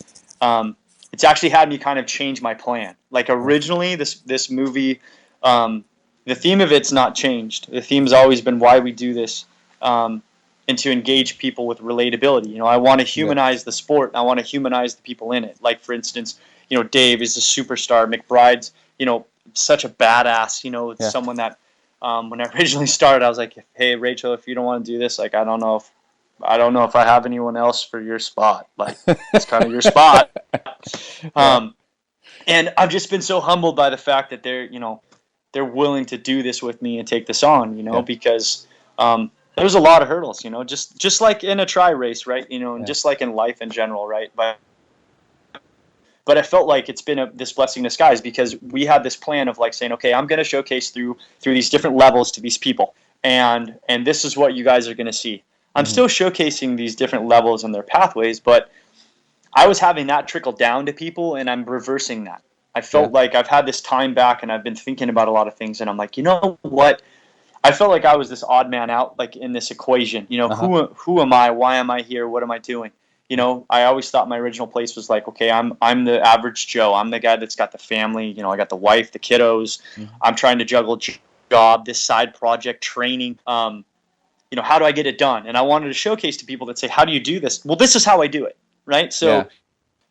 it's actually had me kind of change my plan. Like originally this movie, the theme of it's not changed. The theme's always been why we do this, and to engage people with relatability. I want to humanize the sport. And I want to humanize the people in it. Like, for instance, Dave is a superstar. McBride's, such a badass, someone that when I originally started, I was like, hey, Rachel, if you don't want to do this, like, I don't know if I have anyone else for your spot. Like, it's kind of your spot. And I've just been so humbled by the fact that they're willing to do this with me and take this on, because there's a lot of hurdles, just like in a tri race, right? And just like in life in general, right? But I felt like it's been this blessing in disguise because we had this plan of like saying, okay, I'm going to showcase through these different levels to these people, and this is what you guys are going to see. I'm still showcasing these different levels and their pathways, but I was having that trickle down to people, and I'm reversing that. I felt like I've had this time back, and I've been thinking about a lot of things, and I'm like, you know what? I felt like I was this odd man out, like in this equation. Who am I? Why am I here? What am I doing? I always thought my original place was like, okay, I'm the average Joe. I'm the guy that's got the family. I got the wife, the kiddos. I'm trying to juggle job, this side project, training. How do I get it done? And I wanted to showcase to people that say, how do you do this? Well, this is how I do it, right? So if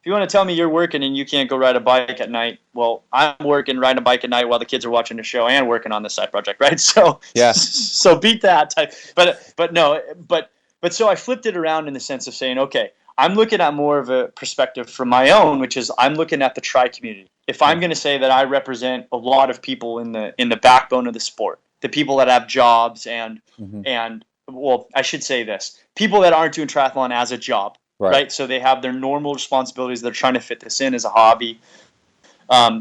you want to tell me you're working and you can't go ride a bike at night, well, I'm working, riding a bike at night while the kids are watching the show and working on this side project, right? So so beat that type. But so I flipped it around in the sense of saying, okay, I'm looking at more of a perspective from my own, which is I'm looking at the tri community. If I'm going to say that I represent a lot of people in the backbone of the sport, the people that have jobs and well, I should say this, people that aren't doing triathlon as a job. Right. So they have their normal responsibilities. They're trying to fit this in as a hobby,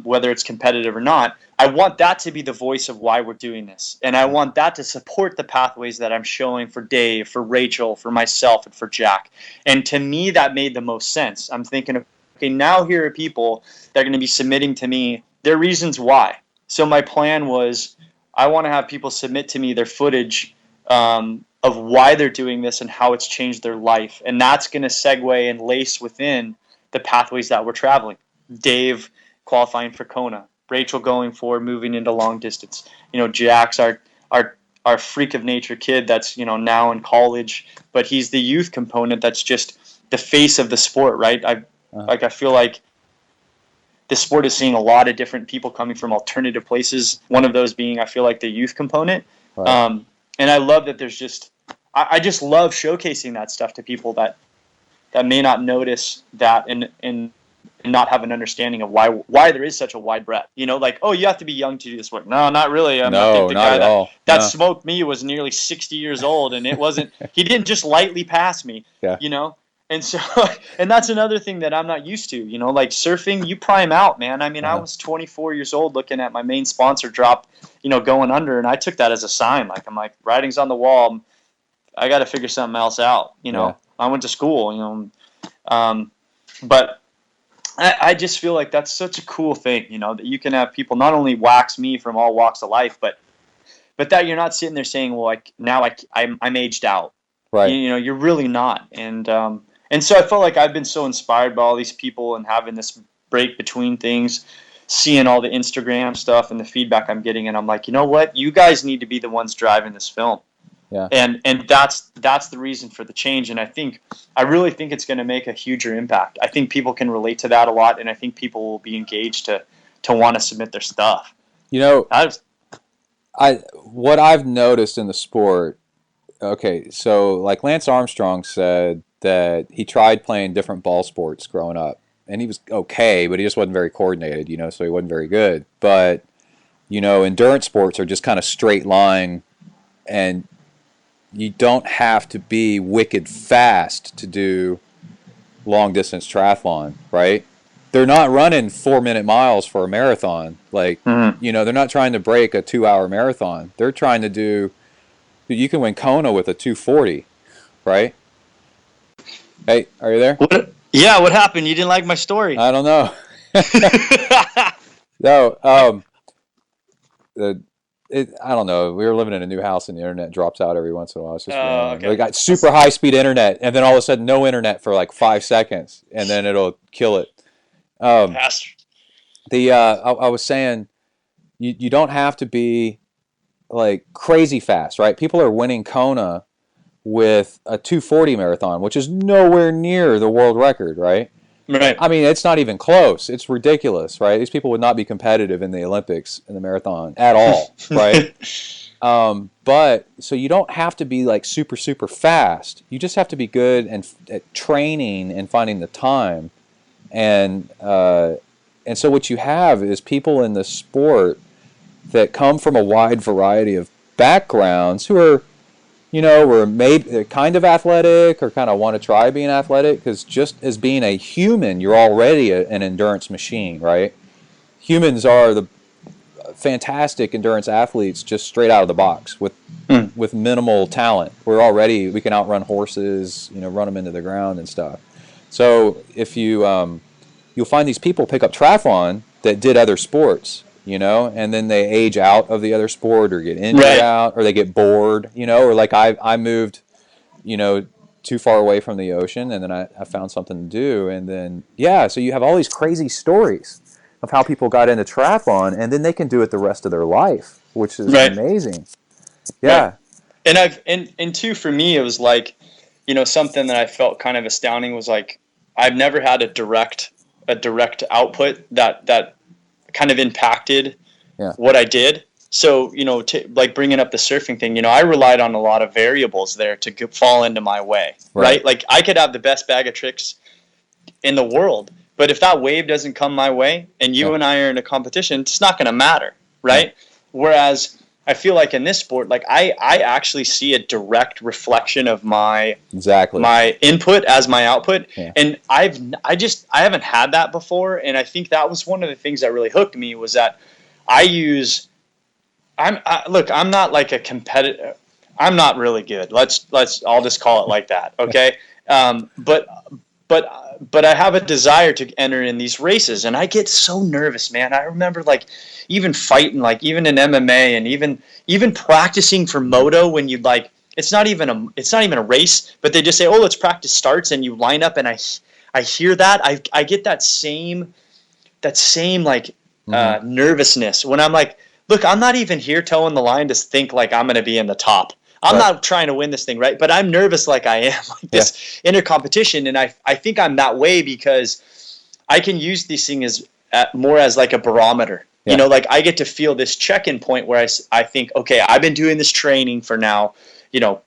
whether it's competitive or not. I want that to be the voice of why we're doing this. And I want that to support the pathways that I'm showing for Dave, for Rachel, for myself, and for Jack. And to me, that made the most sense. I'm thinking, okay, now here are people that are going to be submitting to me their reasons why. So my plan was I want to have people submit to me their footage of why they're doing this and how it's changed their life. And that's going to segue and lace within the pathways that we're traveling. Dave qualifying for Kona, Rachel going for moving into long distance. Jack's our freak of nature kid that's now in college, but he's the youth component that's just the face of the sport, right? I feel like the sport is seeing a lot of different people coming from alternative places. One of those being, I feel like, the youth component. Right. And I love that there's just, I just love showcasing that stuff to people that may not notice that and not have an understanding of why there is such a wide breadth. Like, oh, you have to be young to do this work. No, not really. I think the guy that smoked me was nearly 60 years old, and it wasn't. He didn't just lightly pass me. Yeah. And so, and that's another thing that I'm not used to. Like surfing, you prime out, man. I mean, I was 24 years old looking at my main sponsor drop, going under, and I took that as a sign. Like, I'm like, writing's on the wall. I got to figure something else out. I went to school. But I just feel like that's such a cool thing, that you can have people not only wax me from all walks of life, but that you're not sitting there saying, well, I'm aged out. Right. You're really not. And so I felt like I've been so inspired by all these people and having this break between things, seeing all the Instagram stuff and the feedback I'm getting. And I'm like, you know what? You guys need to be the ones driving this film. Yeah. And that's the reason for the change. And I really think it's going to make a huger impact. I think people can relate to that a lot. And I think people will be engaged to want to submit their stuff. What I've noticed in the sport, okay, so like Lance Armstrong said that he tried playing different ball sports growing up, and he was okay, but he just wasn't very coordinated, so he wasn't very good. But, endurance sports are just kind of straight line, and you don't have to be wicked fast to do long-distance triathlon, right? They're not running 4-minute miles for a marathon. Like, they're not trying to break a 2-hour marathon. They're trying to do... You can win Kona with a 2:40, right? Hey, are you there? Yeah, what happened? You didn't like my story. I don't know. No, I don't know. We were living in a new house and the internet drops out every once in a while. It's just okay. We got super high-speed internet, and then all of a sudden no internet for like 5 seconds, and then it'll kill it. I was saying you don't have to be like crazy fast, right? People are winning Kona with a 2:40 marathon, which is nowhere near the world record, right? Right. I mean, it's not even close. It's ridiculous, right? These people would not be competitive in the Olympics in the marathon at all, right? But so you don't have to be like super, super fast. You just have to be good at training and finding the time. And so what you have is people in the sport that come from a wide variety of backgrounds who are, were maybe they're kind of athletic or kind of want to try being athletic, because just as being a human, you're already an endurance machine, right? Humans are the fantastic endurance athletes just straight out of the box with minimal talent. We can outrun horses, run them into the ground and stuff. So if you'll find these people pick up triathlon that did other sports, and then they age out of the other sport or get injured out, or they get bored, or like I moved, too far away from the ocean, and then I found something to do, and then, so you have all these crazy stories of how people got into triathlon, and then they can do it the rest of their life, which is amazing. Yeah. Right. And two, for me, it was like, something that I felt kind of astounding was like, I've never had a direct output that kind of impacted what I did. So, like bringing up the surfing thing, I relied on a lot of variables there to fall into my way, right? Like I could have the best bag of tricks in the world, but if that wave doesn't come my way and you and I are in a competition, it's not going to matter, right? Whereas I feel like in this sport, like I actually see a direct reflection of my input as my output. Yeah. And I haven't had that before. And I think that was one of the things that really hooked me, was that I'm not like a competitor. I'm not really good. I'll just call it like that. Okay. But I have a desire to enter in these races, and I get so nervous, man. I remember like even fighting, like even in MMA, and even practicing for moto, when you like, it's not even a race, but they just say, oh, let's practice starts, and you line up, and I hear that, I get that same like nervousness when I'm like, look, I'm not even here towing the line to think like I'm going to be in the top. I'm not trying to win this thing, right? But I'm nervous like I am, like this inner competition. And I think I'm that way because I can use these things more as like a barometer. You know, like I get to feel this check-in point where I think, okay, I've been doing this training for now, you know,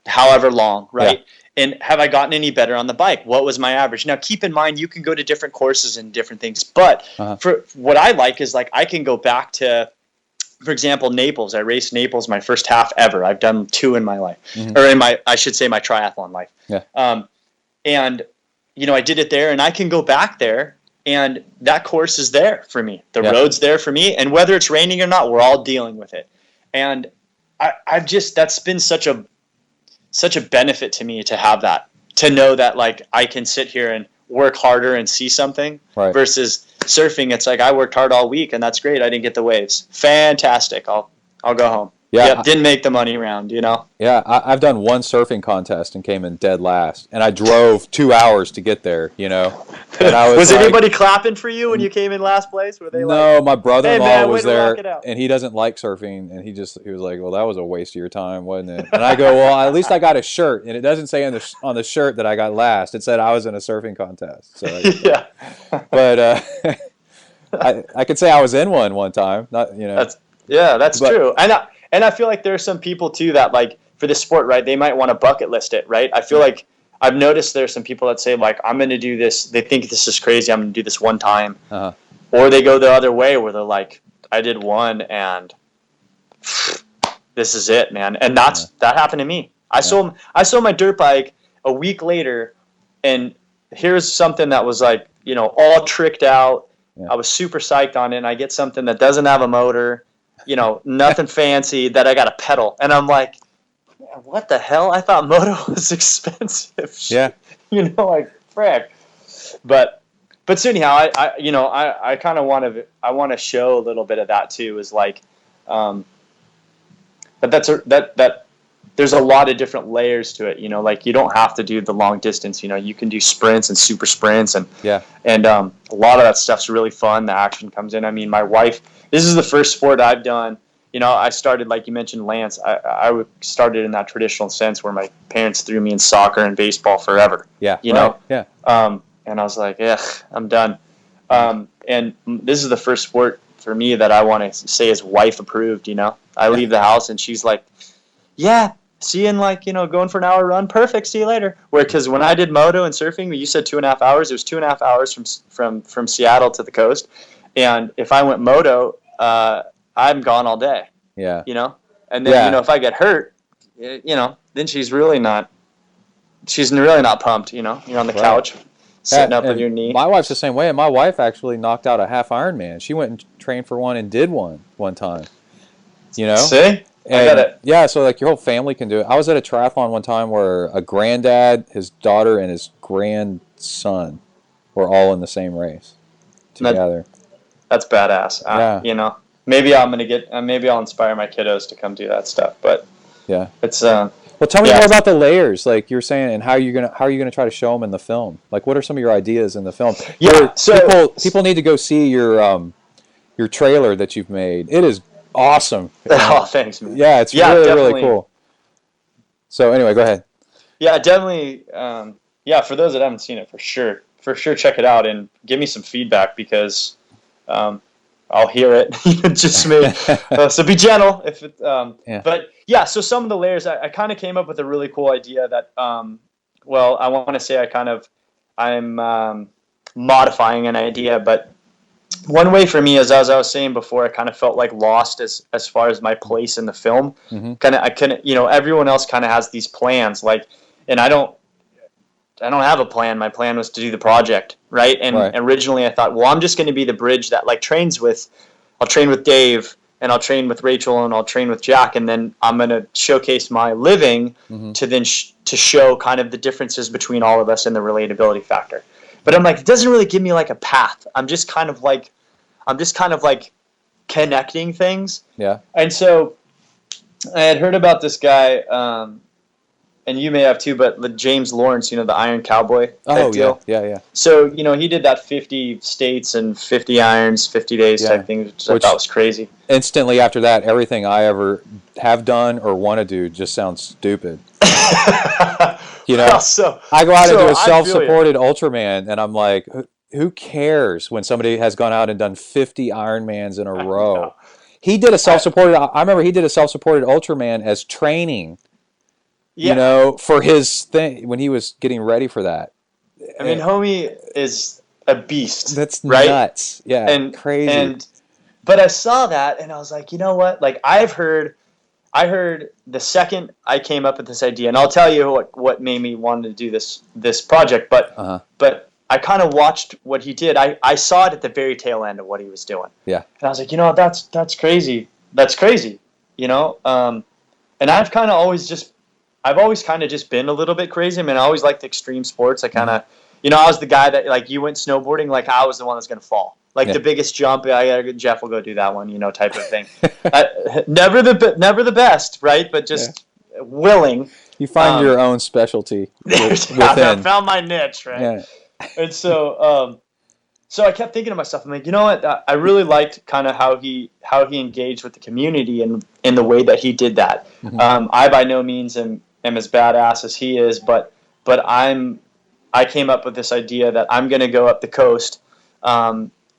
however long, right? Yeah. And have I gotten any better on the bike? What was my average? Now, keep in mind, you can go to different courses and different things. But for what I like is like I can go back to, for example, Naples. I raced Naples my first half ever. I've done 2 in my life, or in my, I should say, my triathlon life. Yeah. And you know, I did it there, and I can go back there, and that course is there for me. The road's there for me, and whether it's raining or not, we're all dealing with it. And I've just, that's been such a benefit to me to have that, to know that like I can sit here and work harder and see something versus surfing. It's like I worked hard all week and that's great. I didn't get the waves. Fantastic. I'll go home. Yeah. Yep, didn't make the money round, you know? Yeah. I've done one surfing contest and came in dead last, and I drove 2 hours to get there, you know? And I was like, anybody clapping for you when you came in last place? Were they no, like, my brother-in-law was there, and he doesn't like surfing, and he was like, well, that was a waste of your time, wasn't it? And I go, well, at least I got a shirt, and it doesn't say on the shirt that I got last. It said I was in a surfing contest. So yeah. But I could say I was in one time. Not, you know. That's true. And I feel like there are some people too that like for this sport, right? They might want to bucket list it, right? I feel like I've noticed there's some people that say like, I'm going to do this. They think this is crazy. I'm going to do this one time. Or they go the other way where they're like, I did one and this is it, man. And that happened to me. I sold my dirt bike a week later, and here's something that was like, you know, all tricked out. I was super psyched on it, and I get something that doesn't have a motor, you know, nothing fancy, that I got to pedal. And I'm like, man, what the hell? I thought moto was expensive. Yeah. You know, like, frick. But so anyhow, I kind of want to show a little bit of that too, is like, that there's a lot of different layers to it, you know, like you don't have to do the long distance, you know, you can do sprints and super sprints and a lot of that stuff's really fun. The action comes in. I mean, my wife, this is the first sport I've done. You know, I started, like you mentioned, Lance, I started in that traditional sense where my parents threw me in soccer and baseball forever. Yeah. You know? Yeah. And I was like, yeah, I'm done. And this is the first sport for me that I want to say is wife approved, you know? I leave the house and she's like, yeah, see you in like, you know, going for an hour run. Perfect. See you later. Because when I did moto and surfing, you said 2.5 hours. It was 2.5 hours from Seattle to the coast. And if I went moto, I'm gone all day. Yeah. You know? And then, you know, if I get hurt, you know, then she's really not pumped, you know? You're on the couch sitting up with your knee. My wife's the same way. And my wife actually knocked out a half Ironman. She went and trained for one and did one time. You know? See? I got it. Yeah, so like your whole family can do it. I was at a triathlon one time where a granddad, his daughter, and his grandson were all in the same race together. That's badass. Yeah. You know, maybe I'll inspire my kiddos to come do that stuff. But yeah, it's well, tell me more about the layers, like you're saying, and how are you gonna try to show them in the film? Like, what are some of your ideas in the film? Yeah, so people need to go see your trailer that you've made. It is awesome. Oh, thanks, man. Yeah, it's really cool. So anyway, go ahead. Yeah, definitely. For those that haven't seen it, for sure check it out and give me some feedback, because I'll hear it. Just me. So be gentle. If it, But yeah, so some of the layers, I kind of came up with a really cool idea that, I want to say I'm modifying an idea, but one way for me is, as I was saying before, I kind of felt like lost as far as my place in the film. I couldn't, you know, everyone else kind of has these plans, like, and I don't have a plan. My plan was to do the project, right? And originally I thought, well, I'm just going to be the bridge that like I'll train with Dave, and I'll train with Rachel, and I'll train with Jack, and then I'm going to showcase my living to then to show kind of the differences between all of us and the relatability factor. But I'm like, it doesn't really give me like a path. I'm just kind of like connecting things. Yeah. And so I had heard about this guy, and you may have too, but James Lawrence, the Iron Cowboy type Oh, deal. yeah. So, he did that 50 states and 50 irons, 50 days type thing, which I thought was crazy. Instantly after that, everything I ever have done or want to do just sounds stupid. I go out and do a self-supported Ultraman, and I'm like, who cares when somebody has gone out and done 50 Ironmans in a row? He did a self-supported. I remember he did a self-supported Ultraman as training. For his thing when he was getting ready for that. I mean, homie is a beast. That's right? Nuts. Yeah, and crazy. But I saw that, and I was like, you know what? Like, I heard the second I came up with this idea, and I'll tell you what made me want to do this project. But I kind of watched what he did. I saw it at the very tail end of what he was doing. Yeah. And I was like, that's crazy. That's crazy. And I've always kind of just been a little bit crazy. I mean, I always liked extreme sports. I kind of, I was the guy that, like, you went snowboarding, like, I was the one that's going to fall. Like, the biggest jump, Jeff will go do that one, type of thing. Never the best, right? But just willing. You find your own specialty within. I found my niche, right? Yeah. And so I kept thinking to myself, I'm like, you know what? I really liked kind of how he engaged with the community and in the way that he did that. Mm-hmm. I by no means am as badass as he is, but I came up with this idea that I'm going to go up the coast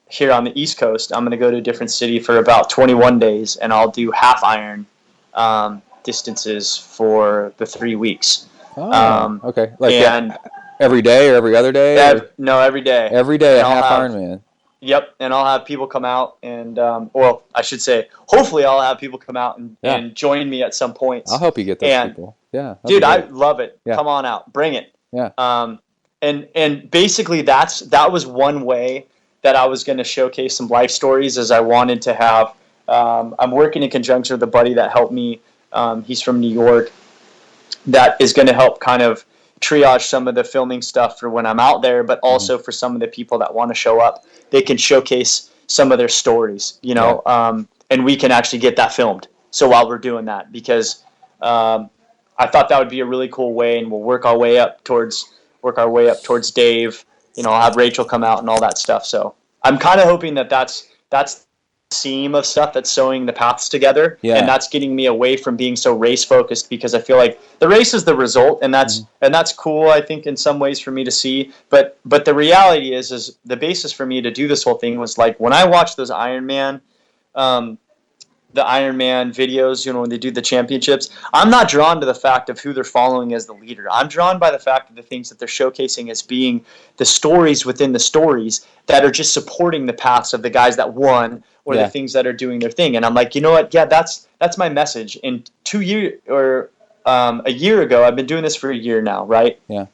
here on the East Coast. I'm going to go to a different city for about 21 days, and I'll do half iron distances for the 3 weeks. Oh, okay. Every day or every other day? No, every day. Every day, a half Ironman. Yep, and I'll have people come out and, I should say, hopefully I'll have people come out and join me at some points. I'll help you get those people. Yeah, dude, I love it. Yeah. Come on out, bring it. Yeah. And basically that was one way that I was going to showcase some life stories, as I wanted to have. I'm working in conjunction with a buddy that helped me. He's from New York. That is going to help kind of triage some of the filming stuff for when I'm out there, but also for some of the people that want to show up, they can showcase some of their stories, and we can actually get that filmed. So while we're doing that, because I thought that would be a really cool way, and we'll work our way up towards Dave. I'll have Rachel come out and all that stuff. So I'm kind of hoping that's seam of stuff that's sewing the paths together, and that's getting me away from being so race focused, because I feel like the race is the result, and that's cool, I think, in some ways for me to see, but the reality is the basis for me to do this whole thing was, like, when I watched those the Ironman videos, when they do the championships, I'm not drawn to the fact of who they're following as the leader. I'm drawn by the fact of the things that they're showcasing as being the stories within the stories that are just supporting the paths of the guys that won, or the things that are doing their thing. And I'm like, you know what? Yeah, that's my message. And a year ago, I've been doing this for a year now, right? Yeah.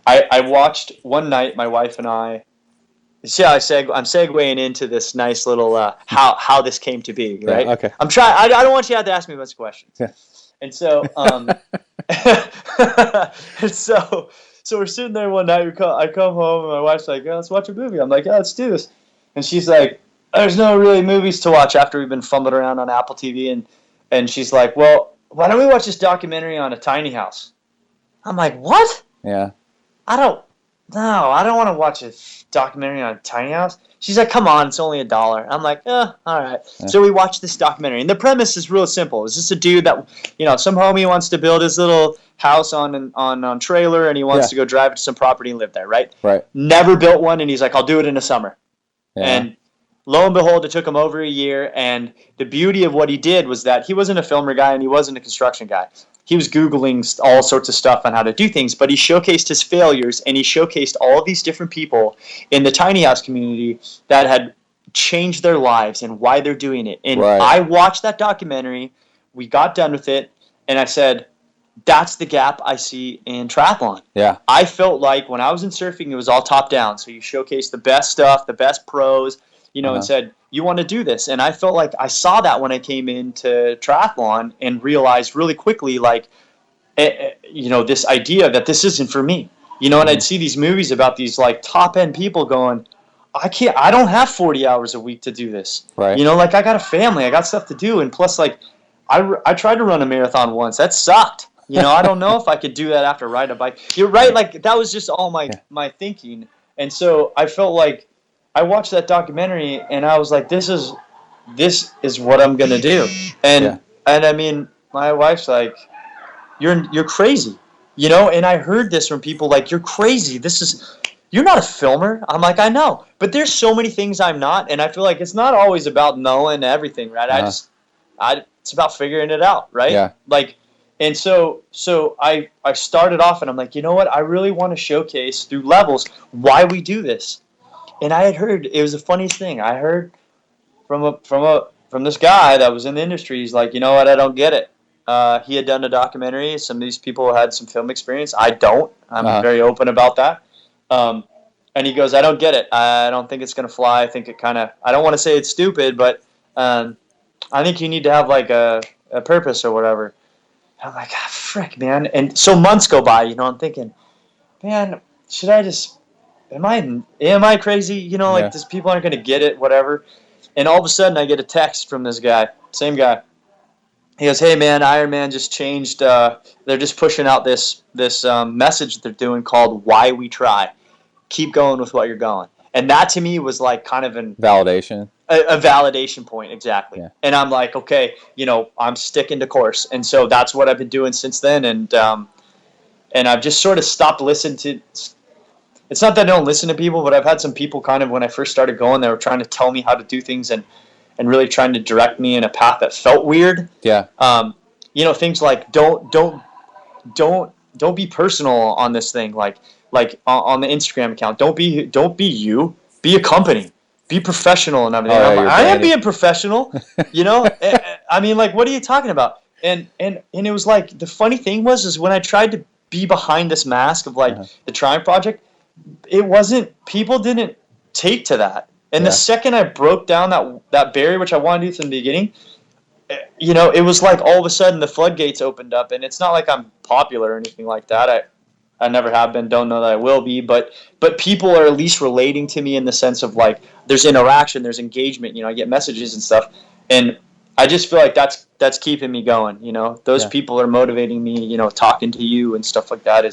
I watched one night, my wife and I. See how I'm segueing into this nice little how this came to be, right? Yeah, okay. I'm trying. I don't want you to have to ask me a bunch of questions. Yeah. And so, so we're sitting there one night. I come home and my wife's like, "Yeah, let's watch a movie." I'm like, "Yeah, let's do this." And she's like, "There's no really movies to watch after we've been fumbling around on Apple TV." And she's like, "Well, why don't we watch this documentary on a tiny house?" I'm like, "What?" Yeah. I don't want to watch a documentary on a tiny house. She's like, "Come on, it's only $1." I'm like, all right. Yeah. So we watched this documentary, and the premise is real simple. It's just a dude that, some homie wants to build his little house on trailer, and he wants to go drive it to some property and live there, right? Right. Never built one, and he's like, "I'll do it in the summer." Yeah. And lo and behold, it took him over a year, and the beauty of what he did was that he wasn't a filmer guy, and he wasn't a construction guy. He was Googling all sorts of stuff on how to do things, but he showcased his failures, and he showcased all of these different people in the tiny house community that had changed their lives and why they're doing it. And I watched that documentary, we got done with it, and I said, that's the gap I see in triathlon. Yeah. I felt like when I was in surfing, it was all top down. So you showcase the best stuff, the best pros, and said, you want to do this. And I felt like I saw that when I came into triathlon and realized really quickly, like, this idea that this isn't for me. And I'd see these movies about these, like, top-end people going, I don't have 40 hours a week to do this. Right. I got a family, I got stuff to do. And plus, like, I tried to run a marathon once. That sucked. I don't know if I could do that after riding a bike. You're right. Like that was just all my thinking. And so I felt like I watched that documentary and I was like, this is what I'm going to do. And I mean, my wife's like, you're crazy, and I heard this from people like, you're crazy. You're not a filmer. I'm like, I know, but there's so many things I'm not. And I feel like it's not always about knowing everything, right? It's about figuring it out, right? Yeah. Like, and so I started off and I'm like, you know what? I really want to showcase through levels why we do this. And I had heard, it was the funniest thing. I heard from this guy that was in the industry. He's like, you know what? I don't get it. He had done a documentary. Some of these people had some film experience. I don't. I'm very open about that. And he goes, I don't get it. I don't think it's going to fly. I think I don't want to say it's stupid, but I think you need to have like a purpose or whatever. And I'm like, frick, man. And so months go by, I'm thinking, man, should I just, am I crazy? Like these people aren't going to get it, whatever. And all of a sudden I get a text from this guy, same guy. He goes, hey man, Iron Man just changed, they're just pushing out this message that they're doing called Why We Try. Keep going with what you're going. And that to me was like kind of an validation. A validation point, exactly. Yeah. And I'm like, okay, I'm sticking to course. And so that's what I've been doing since then. And I've just sort of stopped listening to, it's not that I don't listen to people, but I've had some people kind of, when I first started going, they were trying to tell me how to do things and really trying to direct me in a path that felt weird. Yeah. Things like don't be personal on this thing. Like on the Instagram account, don't be you, be a company, be professional and everything. I'm like, I am being professional, I mean, like, what are you talking about? And it was like, the funny thing was when I tried to be behind this mask of like the Triumph Project, people didn't take to that. And the second I broke down that barrier, which I wanted to do from the beginning, it was like all of a sudden the floodgates opened up. And it's not like I'm popular or anything like that. I never have been, don't know that I will be, but people are at least relating to me in the sense of like there's interaction, there's engagement, I get messages and stuff. And I just feel like that's keeping me going, Those people are motivating me, talking to you and stuff like that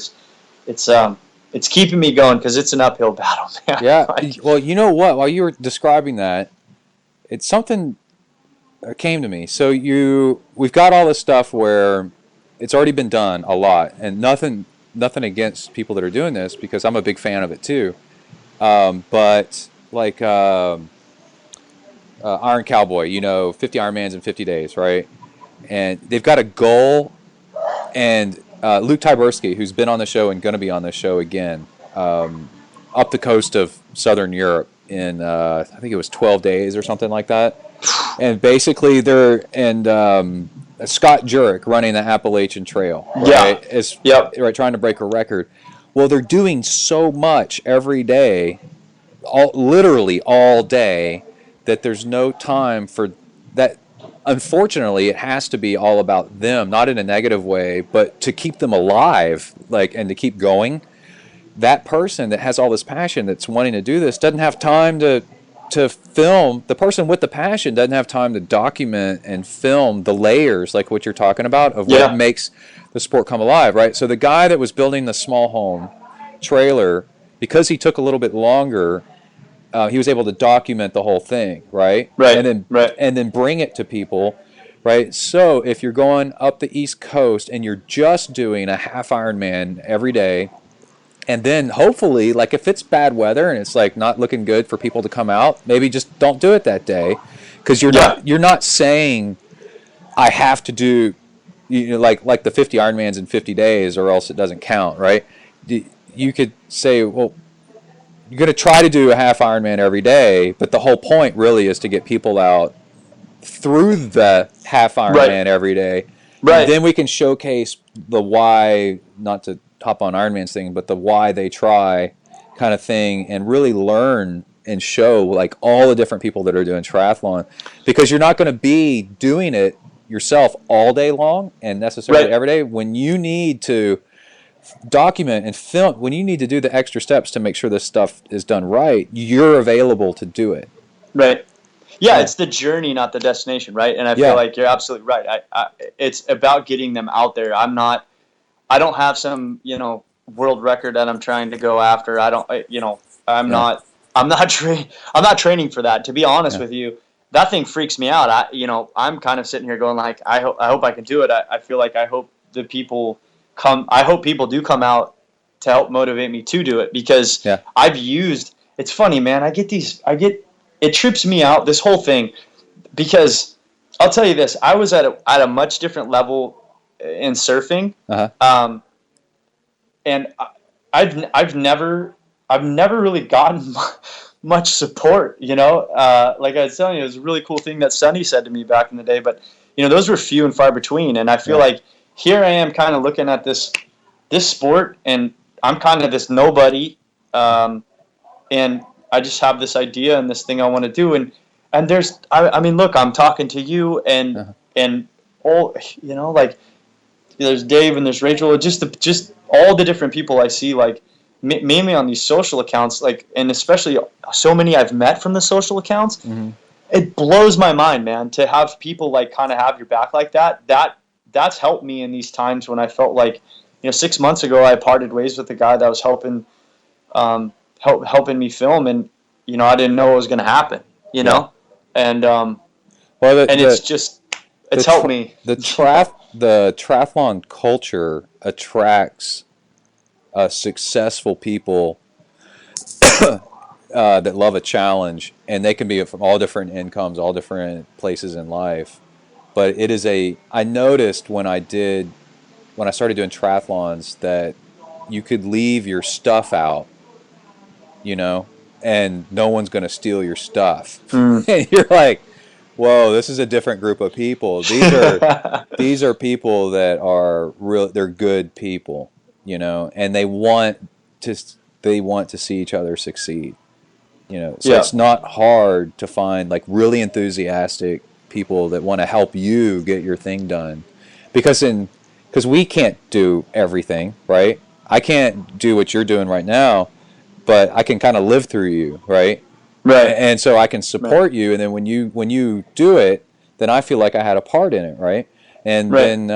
it's keeping me going because it's an uphill battle, man. Yeah. Well, you know what? While you were describing that, it's something that came to me. So we've got all this stuff where it's already been done a lot, and nothing against people that are doing this because I'm a big fan of it too. But like Iron Cowboy, 50 Ironmans in 50 days, right? And they've got a goal, and Luke Tyberski, who's been on the show and going to be on the show again, up the coast of Southern Europe in I think it was 12 days or something like that. And basically Scott Jurek running the Appalachian Trail, right? Right, trying to break a record. Well, they're doing so much every day, literally all day, that there's no time for that. Unfortunately, it has to be all about them, not in a negative way, but to keep them alive, and to keep going. That person that has all this passion that's wanting to do this doesn't have time to film. The person with the passion doesn't have time to document and film the layers, like what you're talking about, of what makes the sport come alive, right? So the guy that was building the small home trailer, because he took a little bit longer, he was able to document the whole thing, right? Right. And then bring it to people, right? So if you're going up the East Coast and you're just doing a half Ironman every day, and then hopefully, like if it's bad weather and it's like not looking good for people to come out, maybe just don't do it that day, because you're not saying I have to do like the 50 Ironmans in 50 days or else it doesn't count, right? You could say, well, you're going to try to do a half Ironman every day, but the whole point really is to get people out through the half Ironman every day. Right. And then we can showcase the why, not to hop on Ironman's thing, but the why they try kind of thing, and really learn and show like all the different people that are doing triathlon, because you're not going to be doing it yourself all day long and necessarily every day. When you need to document and film, when you need to do the extra steps to make sure this stuff is done right, you're available to do it. Right. Yeah, it's the journey, not the destination, right? And I feel like you're absolutely right. It's about getting them out there. I'm not I don't have some, world record that I'm trying to go after. I don't, I'm Yeah. I'm not training for that. To be honest Yeah. with you, that thing freaks me out. I'm kind of sitting here going like, I hope I can do it. I feel like I hope people do come out to help motivate me to do it, because Yeah. it's funny, man. It trips me out, this whole thing, because I'll tell you this, I was at a much different level in surfing. Uh-huh. And I've never really gotten much support, like I was telling you, it was a really cool thing that Sonny said to me back in the day, but those were few and far between. And I feel like here I am kind of looking at this sport, and I'm kind of this nobody, and I just have this idea and this thing I want to do, and there's I mean, look, I'm talking to you and and all, like, there's Dave and there's Rachel, just all the different people I see, like, mainly on these social accounts, like, and especially so many I've met from the social accounts. Mm-hmm. It blows my mind, man, to have people like kind of have your back like that. That's helped me in these times when I felt like, 6 months ago I parted ways with the guy that was helping me film, and I didn't know what was going to happen, and it's helped me. The triathlon culture attracts successful people that love a challenge, and they can be from all different incomes, all different places in life. But I noticed when I started doing triathlons that you could leave your stuff out, and no one's going to steal your stuff. And you're like, whoa, this is a different group of people. These are people that are real. They're good people, and they want to see each other succeed. So it's not hard to find like really enthusiastic people that want to help you get your thing done, because we can't do everything, right? I can't do what you're doing right now, but I can kind of live through you, right? Right. And so I can support you, and then when you do it, then I feel like I had a part in it, right? And then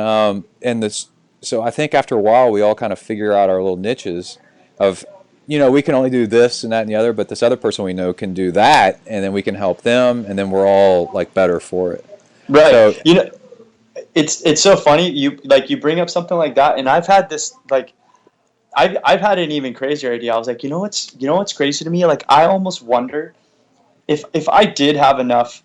so I think after a while we all kind of figure out our little niches of, we can only do this and that and the other, but this other person we know can do that, and then we can help them, and then we're all like better for it. Right. So, it's so funny you bring up something like that, and I've had this, like, I've had an even crazier idea. I was like, what's crazy to me? Like, I almost wonder if I did have enough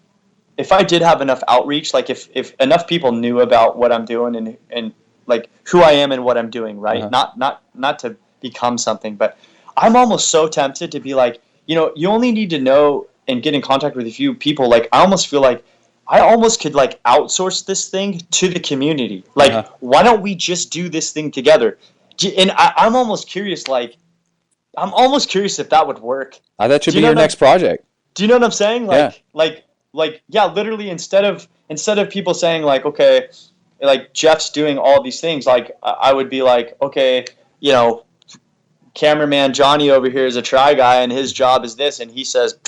outreach, like if enough people knew about what I'm doing and like who I am and what I'm doing, right? Uh-huh. Not to become something, but I'm almost so tempted to be like, you only need to know and get in contact with a few people. Like, I almost feel like I almost could like outsource this thing to the community. Like, why don't we just do this thing together? And I'm almost curious, if that would work. That should be your next project. Do you know what I'm saying? Literally, instead of people saying like, okay, like Jeff's doing all these things, like I would be like, okay, cameraman Johnny over here is a try guy and his job is this, and he says,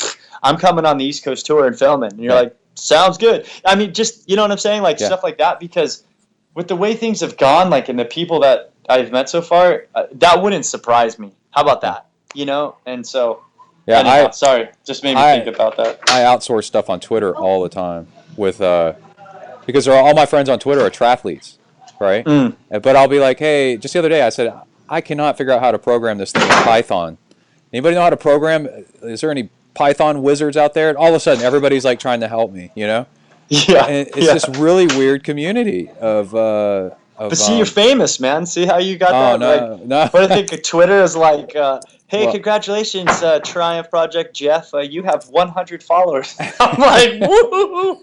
I'm coming on the East Coast tour and filming, and you're like, sounds good. I mean, just, you know what I'm saying? Like, stuff like that, because with the way things have gone, like, and the people that I've met so far, that wouldn't surprise me. How about that? And so, anyhow, sorry, just made me think about that. I outsource stuff on Twitter all the time with because all my friends on Twitter are triathletes, right? But I'll be like, hey, just the other day I said, I cannot figure out how to program this thing in Python. Anybody know how to program? Is there any Python wizards out there? And all of a sudden, everybody's like trying to help me, Yeah. And it's this really weird community of. But see, you're famous, man. See how you got that? No. But I think Twitter is like, hey, congratulations, Triumph Project Jeff. You have 100 followers. I'm like, woo!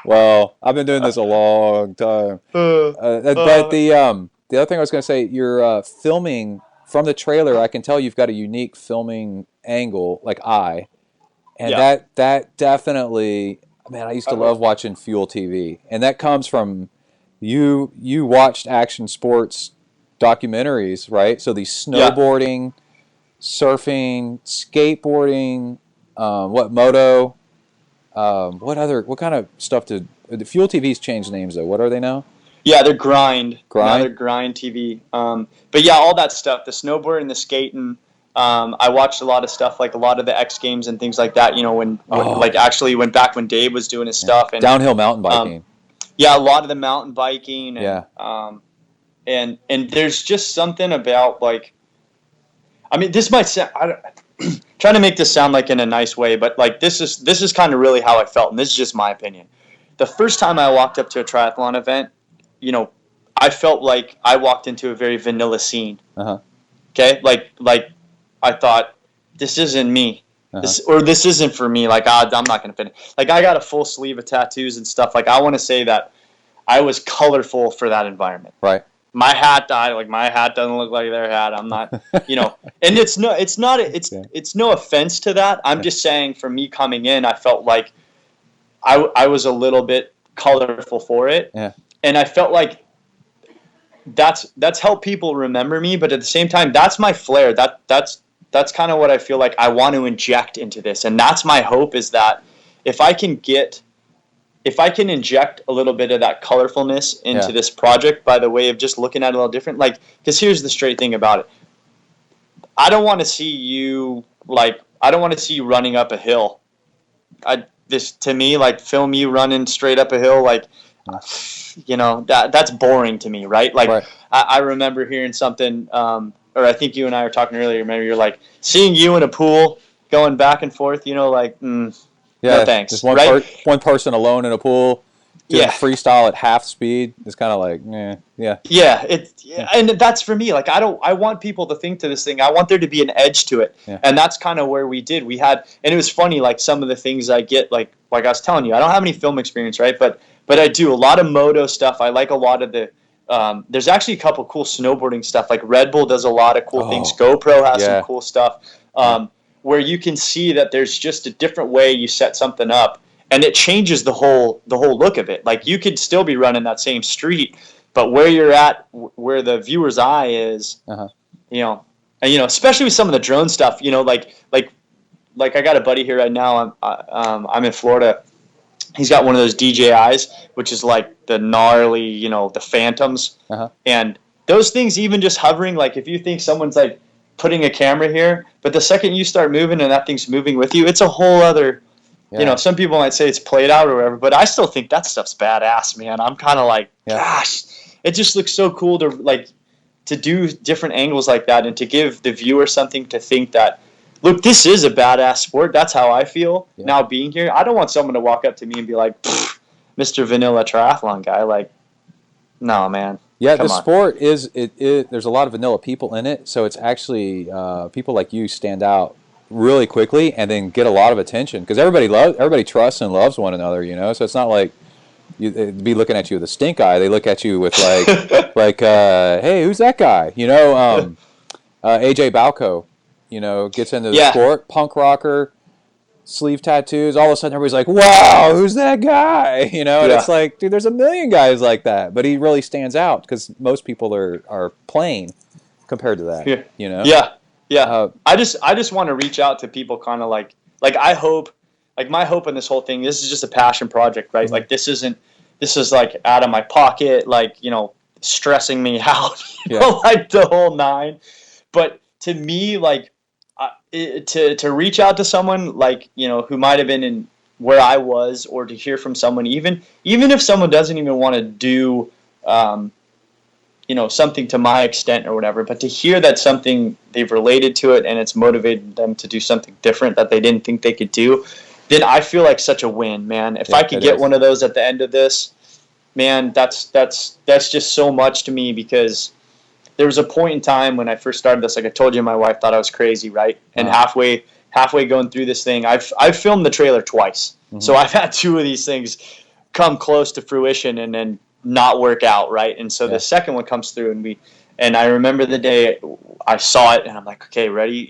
Well, I've been doing this a long time. But the other thing I was going to say, you're filming from the trailer. I can tell you've got a unique filming angle, and that definitely. Man, I used to love watching Fuel TV, and that comes from you watched action sports documentaries, right? So these snowboarding, surfing, skateboarding, what kind of stuff did the Fuel TV's changed names though? What are they now? Yeah, they're grind. Grind? Now they're grind TV. But yeah, all that stuff, the snowboarding, the skating. I watched a lot of stuff, like a lot of the X Games and things like that, when like actually went back when Dave was doing his stuff. And downhill mountain biking. Yeah, a lot of the mountain biking. And, yeah. And there's just something about, like, I mean, this might sound, trying to make this sound like in a nice way, but like this is kind of really how I felt, and this is just my opinion. The first time I walked up to a triathlon event, I felt like I walked into a very vanilla scene. Okay, like I thought, this isn't me. This isn't for me. Like, I'm not gonna fit in. Like, I got a full sleeve of tattoos and stuff. Like, I want to say that I was colorful for that environment. Right. My hat doesn't look like their hat. I'm not, and it's no offense to that. I'm just saying, for me coming in, I felt like I was a little bit colorful for it. Yeah. And I felt like that's helped people remember me, but at the same time, that's my flair. That's kind of what I feel like I want to inject into this. And that's my hope, is that if I can inject a little bit of that colorfulness into this project by the way of just looking at it a little different, like, because here's the straight thing about it. I don't want to see you running up a hill. To me, like, film you running straight up a hill, like, that's boring to me, right? Like, right. I remember hearing something, or I think you and I were talking earlier, maybe you're like, seeing you in a pool going back and forth, like, no thanks. Just one person alone in a pool doing freestyle at half speed is kind of like, and that's for me. Like, I want people to think to this thing. I want there to be an edge to it, and that's kind of where we did. We had, and it was funny. Like, some of the things I get, like I was telling you, I don't have any film experience, right? But I do a lot of moto stuff. I like a lot of the. There's actually a couple cool snowboarding stuff. Like, Red Bull does a lot of cool things. GoPro has some cool stuff. Where you can see that there's just a different way you set something up, and it changes the whole look of it. Like, you could still be running that same street, but where you're at, where the viewer's eye is, and especially with some of the drone stuff, like I got a buddy here right now. I'm in Florida. He's got one of those DJIs, which is like the gnarly, the Phantoms, and those things, even just hovering. Like, if you think someone's like putting a camera here, but the second you start moving and that thing's moving with you, it's a whole other, some people might say it's played out or whatever, but I still think that stuff's badass, man. I'm kind of like, gosh, it just looks so cool to do different angles like that, and to give the viewer something to think that, look, this is a badass sport. That's how I feel now being here. I don't want someone to walk up to me and be like, Mr. Vanilla Triathlon guy. Like, no, man. Yeah, the sport is there's a lot of vanilla people in it, so it's actually people like you stand out really quickly and then get a lot of attention, because everybody trusts and loves one another, so it's not like you'd be looking at you with a stink eye. They look at you with like hey, who's that guy? AJ Balco, gets into the sport, punk rocker, sleeve tattoos. All of a sudden, everybody's like, "Wow, who's that guy?" And it's like, dude, there's a million guys like that, but he really stands out because most people are plain compared to that. I just want to reach out to people, kind of like I hope, like, my hope in this whole thing. This is just a passion project, right? Like, this is like out of my pocket, like, stressing me out, like the whole nine. But to me, like, to reach out to someone, like, who might have been in where I was, or to hear from someone, even if someone doesn't even want to do something to my extent or whatever, but to hear that something they've related to it and it's motivated them to do something different that they didn't think they could do, then I feel like such a win, man. If I could get one of those at the end of this, man, that's just so much to me, because there was a point in time when I first started this, like I told you, my wife thought I was crazy, right? And halfway going through this thing, I've filmed the trailer twice. So I've had two of these things come close to fruition and then not work out, right? And so the second one comes through, and I remember the day I saw it, and I'm like, okay, ready?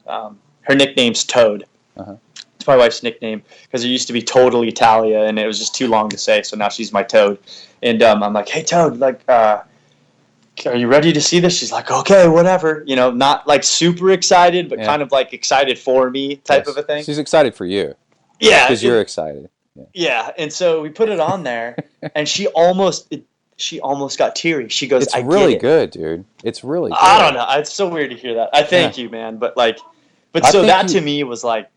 Her nickname's Toad. It's my wife's nickname, because it used to be Totally Talia, and it was just too long to say, so now she's my Toad. And I'm like, hey, Toad, like, are you ready to see this? She's like, okay, whatever. Not like super excited, but kind of like excited for me type of a thing. She's excited for you. Yeah. Because you're excited. Yeah. And so we put it on there, and she almost, she almost got teary. She goes, It's I really get it. good, dude. It's really good. I don't know. It's so weird to hear that. I thank you, man. But so that to me was like,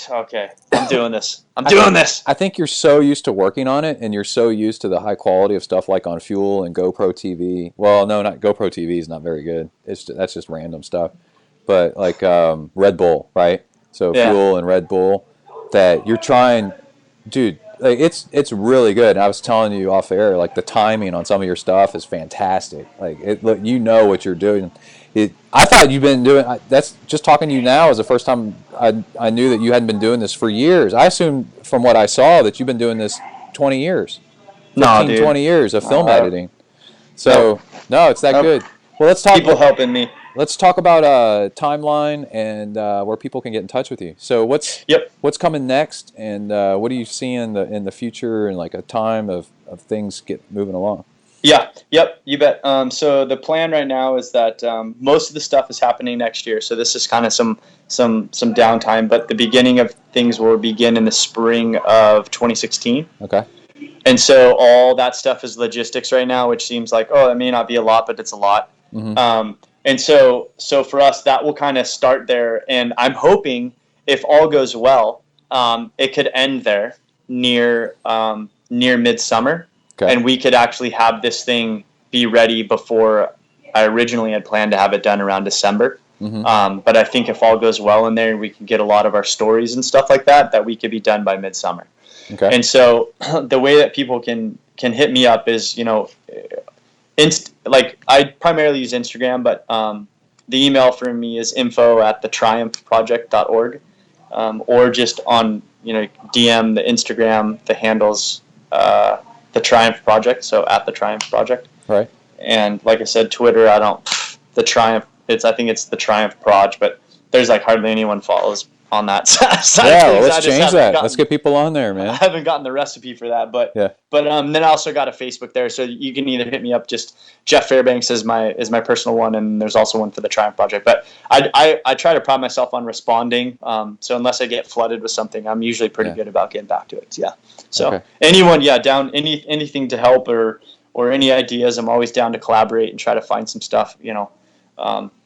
okay, I'm doing this. I'm doing this. I think you're so used to working on it, and you're so used to the high quality of stuff like on Fuel and GoPro TV. Well, no, not GoPro TV is not very good. That's just random stuff. But like Red Bull, right? So Fuel and Red Bull, that you're trying, dude. Like it's really good. And I was telling you off air, like the timing on some of your stuff is fantastic. Like look, you know what you're doing. I thought you've been doing. That's just talking to you now is the first time I knew that you hadn't been doing this for years. I assumed from what I saw that you've been doing this 20 years, 20 years of film editing. So no, it's that good. Well, let's talk. People helping me. Let's talk about timeline and where people can get in touch with you. So what's coming next, and what do you see in the future, and like a time of things get moving along? Yeah, yep, you bet. So the plan right now is that most of the stuff is happening next year. So this is kind of some downtime, but the beginning of things will begin in the spring of 2016. Okay. And so all that stuff is logistics right now, which seems like, oh, it may not be a lot, but it's a lot. Mm-hmm. And so for us, that will kind of start there. And I'm hoping, if all goes well, it could end there near midsummer. Okay. And we could actually have this thing be ready before I originally had planned to have it done around December. Mm-hmm. But I think if all goes well in there, we can get a lot of our stories and stuff like that we could be done by midsummer. Okay. And so the way that people can hit me up is, I primarily use Instagram, but the email for me is info@thetriumphproject.org, or just on, DM the Instagram, the handles, The Triumph Project, so @The Triumph Project. Right. And like I said, Twitter, I think it's The Triumph Proj, but there's like hardly anyone follows on that side. Yeah, well, let's change that. Let's get people on there, man. I haven't gotten the recipe for that, but then I also got a Facebook there, so you can either hit me up, just Jeff Fairbanks is my personal one, and there's also one for the Triumph Project. But I try to pride myself on responding, so unless I get flooded with something, I'm usually pretty good about getting back to it. Yeah. So anyone, down anything to help or any ideas, I'm always down to collaborate and try to find some stuff.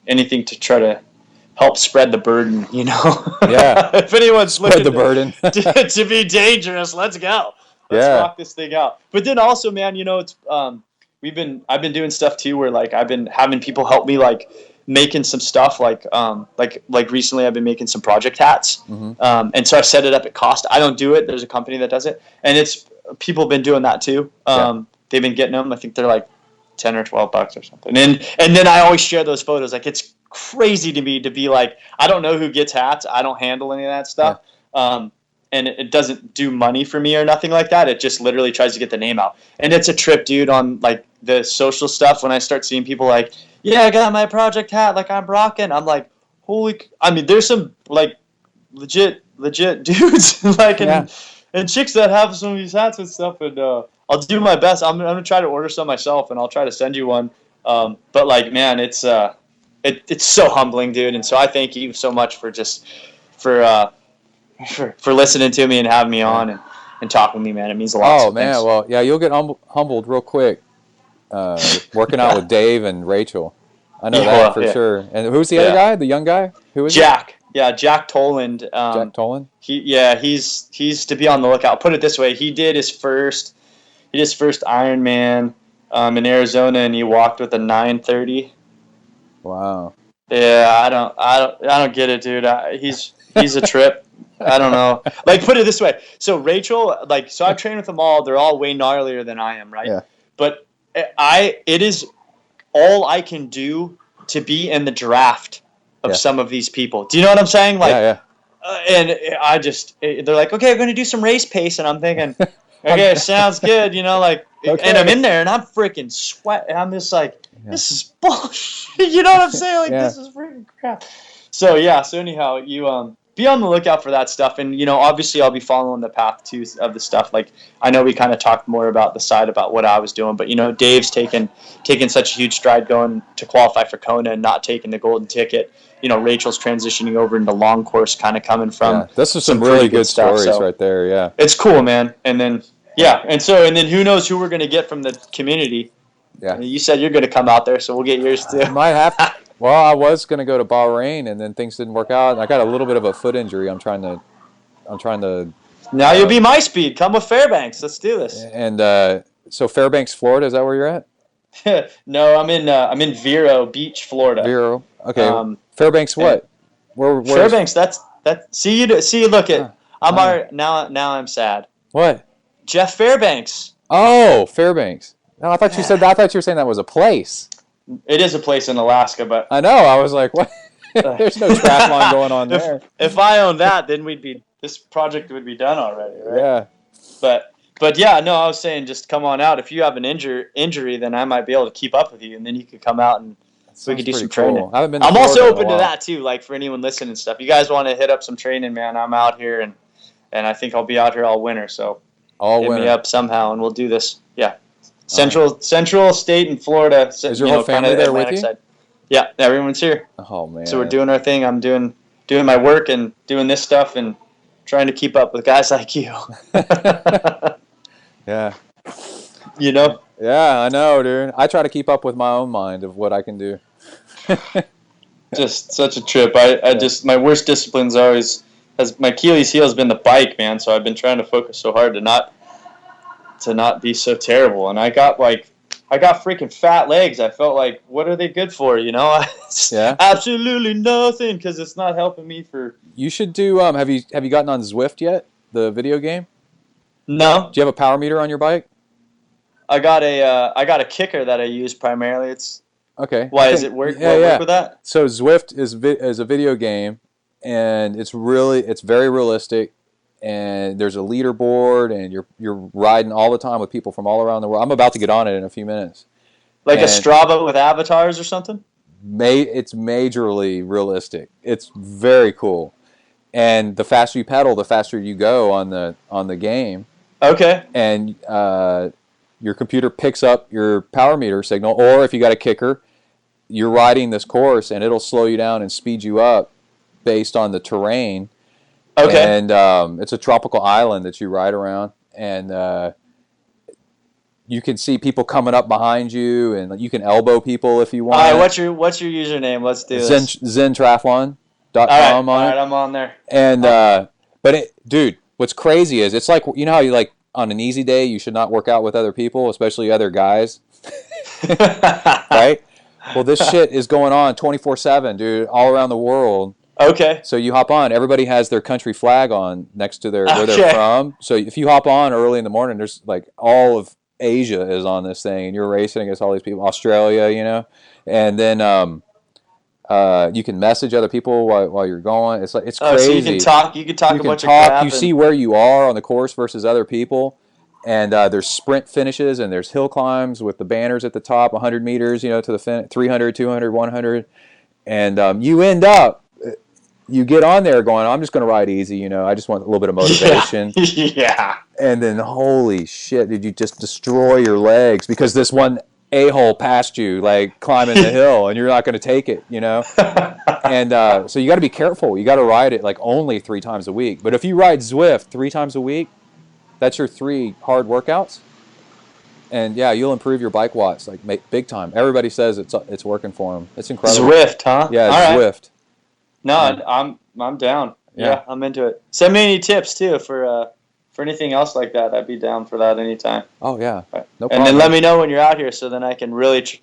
Anything to try to help spread the burden, Yeah. If anyone's looking the burden to be dangerous, let's go. Let's rock this thing out. But then also, man, it's I've been doing stuff too where like I've been having people help me like making some stuff like recently I've been making some project hats. Mm-hmm. And so I set it up at cost. I don't do it. There's a company that does it, and it's people have been doing that too. They've been getting them. I think they're like $10 or $12 or something. And then I always share those photos. Like it's crazy to me to be like, I don't know who gets hats. I don't handle any of that stuff. Yeah. And it doesn't do money for me or nothing like that. It just literally tries to get the name out. And it's a trip, dude, on like the social stuff. When I start seeing people like, yeah, I got my project hat, like I'm rocking. I'm like, there's some like legit dudes like and chicks that have some of these hats and stuff. And I'll do my best. I'm gonna try to order some myself, and I'll try to send you one. But like, man, it's so humbling, dude. And so I thank you so much for listening to me and having me on and talking with me, man. It means a lot. Oh, man. Thanks. Well, yeah, you'll get humbled real quick working out with Dave and Rachel. I know that for sure. And who's the other guy, the young guy? Who is Jack. It? Yeah, Jack Toland. Jack Toland? He's to be on the lookout. Put it this way, he did his first Ironman in Arizona, and he walked with a 9:30. Wow. Yeah, I don't get it, dude. He's a trip. I don't know. Like, put it this way. So Rachel, so I've trained with them all. They're all way gnarlier than I am, right? Yeah. But it is all I can do to be in the draft of some of these people. Do you know what I'm saying? Like, and I just, they're like, okay, we're going to do some race pace. And I'm thinking, okay, sounds good. And I'm in there and I'm freaking sweating. I'm just like, this is bullshit. You know what I'm saying? Like, this is freaking crap. So anyhow, you be on the lookout for that stuff. And, obviously I'll be following the path too of the stuff. Like, I know we kind of talked more about the side about what I was doing, but, Dave's taken such a huge stride going to qualify for Kona and not taking the golden ticket. Rachel's transitioning over into long course, kind of coming from. Yeah, this is some really good stories right there. Yeah. It's cool, man. And then Yeah, and then who knows who we're going to get from the community. Yeah. You said you're going to come out there, so we'll get yours too. I might have to. Well, I was going to go to Bahrain, and then things didn't work out. I got a little bit of a foot injury. I'm trying to. Now you'll be my speed. Come with Fairbanks. Let's do this. And so Fairbanks, Florida, is that where you're at? No, I'm in Vero Beach, Florida. Vero. Okay. Fairbanks, what? Where's Fairbanks. That's. See you. Look at. I'm already, now. I'm sad. What? Jeff Fairbanks. Oh, Fairbanks. No, I thought you said. I thought you were saying that was a place. It is a place in Alaska, but I know. I was like, what? There's no triathlon going on there. If I owned that, then this project would be done already, right? Yeah. But yeah, no, I was saying just come on out. If you have an injury, then I might be able to keep up with you, and then you could come out and we could do some training. I haven't been. I'm also open to that too, like for anyone listening and stuff. You guys want to hit up some training, man? I'm out here, and I think I'll be out here all winter. So hit me up somehow, and we'll do this. Yeah, Central State in Florida. Is your whole family there with you? Side. Yeah, everyone's here. Oh man! So we're doing our thing. I'm doing my work and doing this stuff and trying to keep up with guys like you. Yeah. You know? Yeah, I know, dude. I try to keep up with my own mind of what I can do. Just such a trip. My worst discipline's always my Achilles heel has been the bike, man. So I've been trying to focus so hard to not be so terrible. And I got freaking fat legs. I felt like, what are they good for? You know? Yeah. Absolutely nothing, because it's not helping me for. You should do. Have you gotten on Zwift yet? The video game. No. Do you have a power meter on your bike? I got a kicker that I use primarily. It's okay. Why is it work? Yeah, work with that? So Zwift is a video game, and it's very realistic. And there's a leaderboard, and you're riding all the time with people from all around the world. I'm about to get on it in a few minutes. Like a Strava with avatars or something? It's majorly realistic. It's very cool. And the faster you pedal, the faster you go on the game. Okay. And your computer picks up your power meter signal, or if you got a kicker, you're riding this course, and it'll slow you down and speed you up based on the terrain. Okay. And it's a tropical island that you ride around, and you can see people coming up behind you, and you can elbow people if you want. All right, what's your username? Let's do this. ZenTriathlon.com all right, I'm on there. And dude, what's crazy is it's like, you know how you like on an easy day you should not work out with other people, especially other guys, right? Well, this shit is going on 24/7, dude, all around the world. Okay. So you hop on. Everybody has their country flag on next to where they're from. So if you hop on early in the morning, there's like all of Asia is on this thing, and you're racing against all these people, Australia, you know, and then you can message other people while you're going. It's crazy. So you can talk. You can talk a bunch of crap. You see where you are on the course versus other people. And there's sprint finishes, and there's hill climbs with the banners at the top, 100 meters, you know, to the 300, 200, 100. And you get on there going, I'm just going to ride easy, you know. I just want a little bit of motivation. Yeah. And then, holy shit, did you just destroy your legs because this one a-hole passed you, like, climbing the hill, and you're not going to take it, you know. And so you got to be careful. You got to ride it, like, only 3 times a week. But if you ride Zwift 3 times a week, that's your 3 hard workouts. And, yeah, you'll improve your bike watts, like, big time. Everybody says it's working for them. It's incredible. Zwift, huh? Yeah, all Zwift. Right. No, I'm down. Yeah, I'm into it. Send me any tips, too, for anything else like that. I'd be down for that anytime. Oh, yeah. No problem. And then let me know when you're out here so then I can really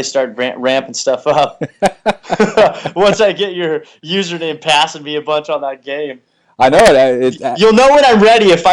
start ramping stuff up. Once I get your username passing me a bunch on that game. I know it. You'll know when I'm ready if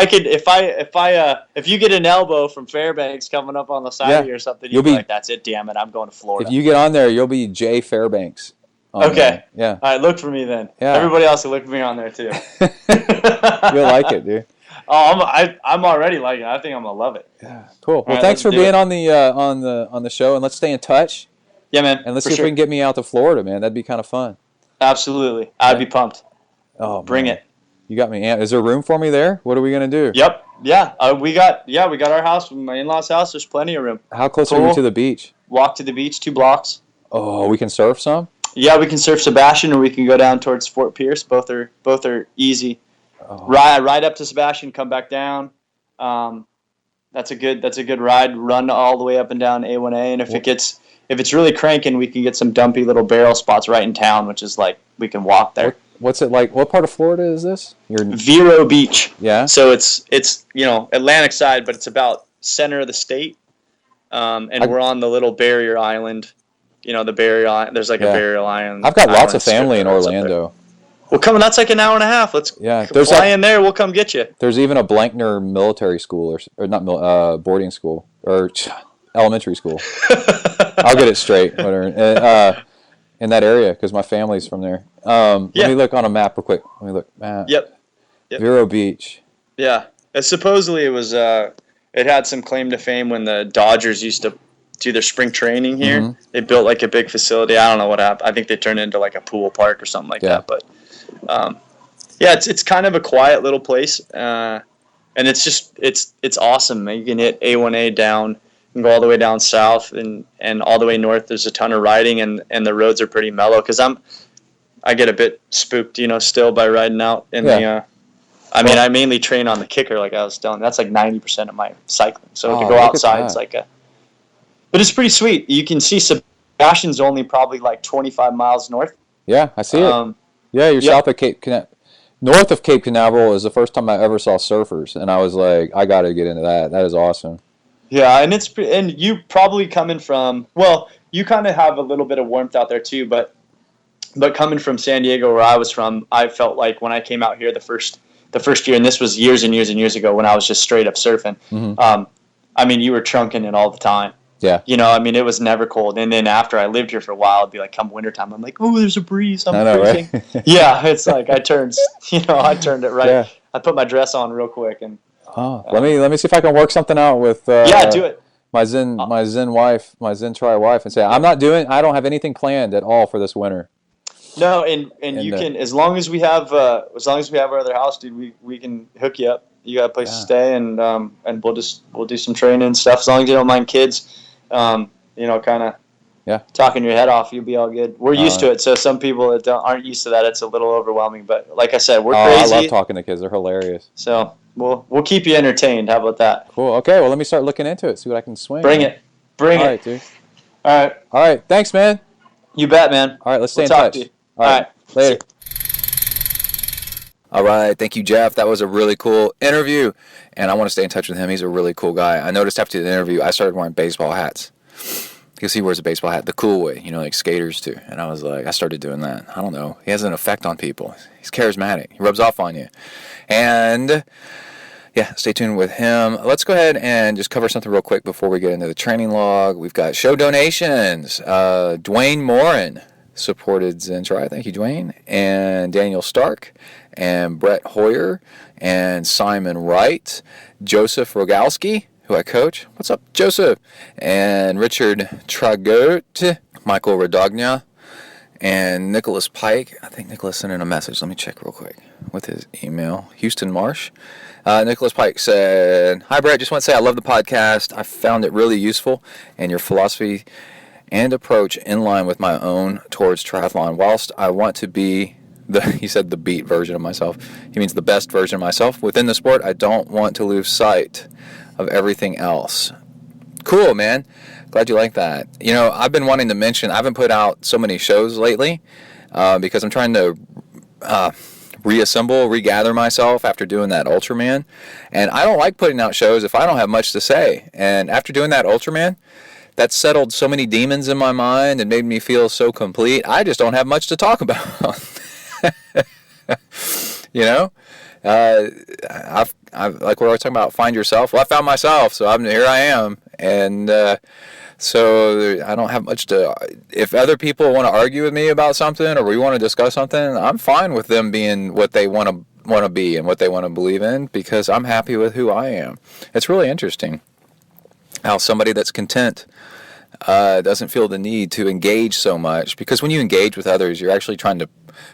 you get an elbow from Fairbanks coming up on the side of you or something. You'll be like, that's it. Damn it, I'm going to Florida. If you get on there, you'll be Jay Fairbanks. Okay. There. Yeah. All right, look for me then. Yeah. Everybody else will look for me on there too. You'll like it, dude. Oh, I'm already liking it. I think I'm gonna love it. Yeah. Cool. Well, thanks for being on the show, and let's stay in touch. Yeah, man. And let's see if we can get me out to Florida, man. That'd be kind of fun. Absolutely. I'd be pumped. Oh, bring it. You got me. Is there room for me there? What are we gonna do? Yep. Yeah. We got our house, my in-laws' house. There's plenty of room. How close are you to the beach? Walk to the beach, 2 blocks. Oh, we can surf some. Yeah, we can surf Sebastian, or we can go down towards Fort Pierce. Both are easy. Oh. Ride up to Sebastian, come back down. That's a good ride. Run all the way up and down A1A, and if it's really cranking, we can get some dumpy little barrel spots right in town, which is like we can walk there. What's it like? What part of Florida is this? Vero Beach. Yeah. So it's Atlantic side, but it's about center of the state, and we're on the little barrier island. The barrier island. There's like a barrier island. I've got lots of family in Orlando. Well, that's like an hour and a half. Let's fly in there. We'll come get you. There's even a Blankner military school or not boarding school or elementary school. I'll get it straight. Whatever. In that area because my family's from there. Let me look on a map real quick. Let me look. Yep. Vero Beach. Yeah. Supposedly it was. It had some claim to fame when the Dodgers used to do their spring training here. Mm-hmm. They built like a big facility. I don't know what happened. I think they turned it into like a pool park or something like that. But it's kind of a quiet little place, and it's just it's awesome. You can hit A1A down and go all the way down south and all the way north. There's a ton of riding, and the roads are pretty mellow because I get a bit spooked, still by riding out in the. I mainly train on the kicker, like I was telling. That's like 90% of my cycling. So to go outside, it's like but it's pretty sweet. You can see Sebastian's only probably like 25 miles north. Yeah, I see it. Yeah, you're south of Cape Canaveral. North of Cape Canaveral is the first time I ever saw surfers, and I was like, I got to get into that. That is awesome. Yeah, and you probably coming from, well, you kind of have a little bit of warmth out there too, but coming from San Diego where I was from, I felt like when I came out here the first year, and this was years and years and years ago when I was just straight up surfing. Mm-hmm. You were trunking it all the time. Yeah. It was never cold. And then after I lived here for a while, it'd be like come wintertime, I'm like, oh, there's a breeze. I'm freezing. Right? Yeah, it's like I turned it right. Yeah. I put my dress on real quick and let me see if I can work something out with do it. My ZenTri wife and say I don't have anything planned at all for this winter. No, and you can as long as we have our other house, dude, we can hook you up. You got a place to stay, and we'll do some training and stuff. As long as you don't mind kids, kind of talking your head off, you'll be all good. We're used to it, so some people that aren't used to that, it's a little overwhelming. But like I said, we're crazy. I love talking to kids; they're hilarious. So we'll keep you entertained. How about that? Cool. Okay. Well, let me start looking into it. See what I can swing. Bring it. All right, dude. All right. Thanks, man. You bet, man. All right. Let's stay in touch. All right. Later. All right. Thank you, Jeff. That was a really cool interview, and I want to stay in touch with him. He's a really cool guy. I noticed after the interview, I started wearing baseball hats because he wears a baseball hat the cool way, like skaters do. And I was like, I started doing that. I don't know. He has an effect on people. He's charismatic. He rubs off on you. And stay tuned with him. Let's go ahead and just cover something real quick before we get into the training log. We've got show donations. Dwayne Morin supported ZenTri. Thank you, Dwayne. And Daniel Stark. And Brett Hoyer. And Simon Wright. Joseph Rogalski, who I coach. What's up, Joseph? And Richard Tragot. Michael Radogna. And Nicholas Pike. I think Nicholas sent in a message. Let me check real quick with his email. Houston Marsh. Nicholas Pike said, "Hi, Brett. Just want to say I love the podcast. I found it really useful, and your philosophy and approach in line with my own towards triathlon. Whilst I want to be he said the beat version of myself. He means the best version of myself. Within the sport, I don't want to lose sight of everything else." Cool, man. Glad you like that. I've been wanting to mention, I haven't put out so many shows lately because I'm trying to regather myself after doing that Ultraman. And I don't like putting out shows if I don't have much to say. And after doing that Ultraman, that settled so many demons in my mind and made me feel so complete. I just don't have much to talk about. I've like we're always talking about find yourself. Well, I found myself, so here I am. And so I don't have much to. If other people want to argue with me about something or we want to discuss something, I'm fine with them being what they want to be and what they want to believe in because I'm happy with who I am. It's really interesting how somebody that's content doesn't feel the need to engage so much because when you engage with others, you're actually trying to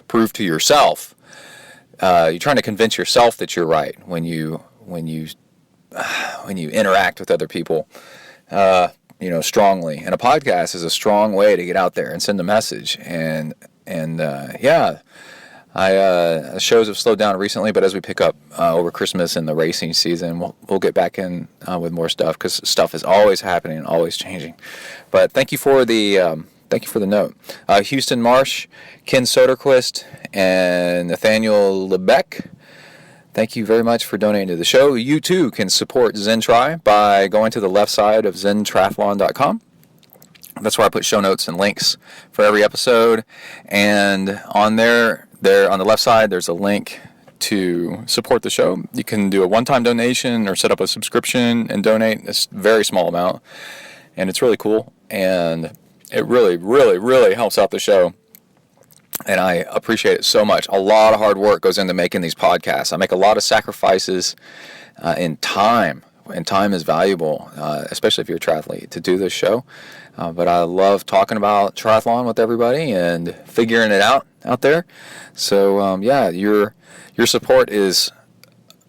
prove to yourself. You're trying to convince yourself that you're right when you interact with other people. Strongly. And a podcast is a strong way to get out there and send a message. And Shows have slowed down recently, but as we pick up over Christmas and the racing season, we'll get back in with more stuff, because stuff is always happening and always changing. But thank you for the note. Houston Marsh, Ken Soderquist, and Nathaniel Lebeck, thank you very much for donating to the show. You too can support ZenTri by going to the left side of zentriathlon.com. That's where I put show notes and links for every episode. And on there on the left side, there's a link to support the show. You can do a one-time donation or set up a subscription and donate. It's a very small amount, and it's really cool. And it really, really, really helps out the show. And I appreciate it so much. A lot of hard work goes into making these podcasts. I make a lot of sacrifices in time. And time is valuable, especially if you're a triathlete, to do this show. But I love talking about triathlon with everybody and figuring it out there. So, your support is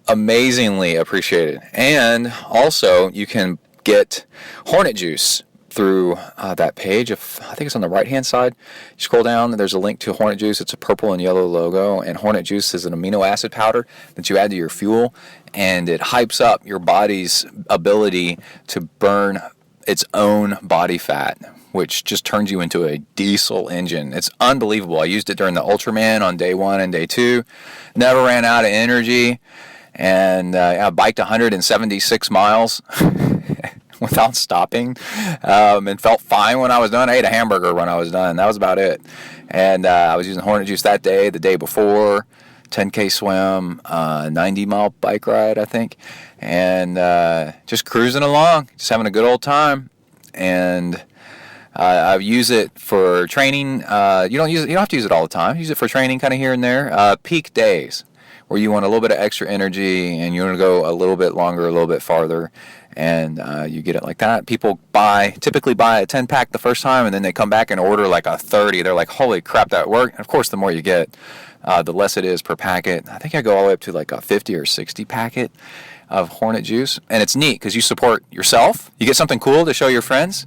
amazingly appreciated. And also, you can get Hornet Juice through that page. I think it's on the right-hand side. You scroll down, and there's a link to Hornet Juice. It's a purple and yellow logo, and Hornet Juice is an amino acid powder that you add to your fuel, and it hypes up your body's ability to burn its own body fat, which just turns you into a diesel engine. It's unbelievable. I used it during the Ultraman on day 1 and day 2. Never ran out of energy, and I biked 176 miles without stopping, and felt fine when I was done. I ate a hamburger when I was done. That was about it. And I was using Hornet Juice that day, the day before, 10K swim, 90-mile bike ride, I think, and just cruising along, just having a good old time. And I use it for training. You don't have to use it all the time. Use it for training, kind of here and there. Peak days, where you want a little bit of extra energy and you want to go a little bit longer, a little bit farther, and you get it like that. People typically buy a 10-pack the first time, and then they come back and order like a 30. They're like, holy crap, that worked. And of course, the more you get, the less it is per packet. I think I go all the way up to like a 50 or 60 packet of Hornet Juice. And it's neat because you support yourself. You get something cool to show your friends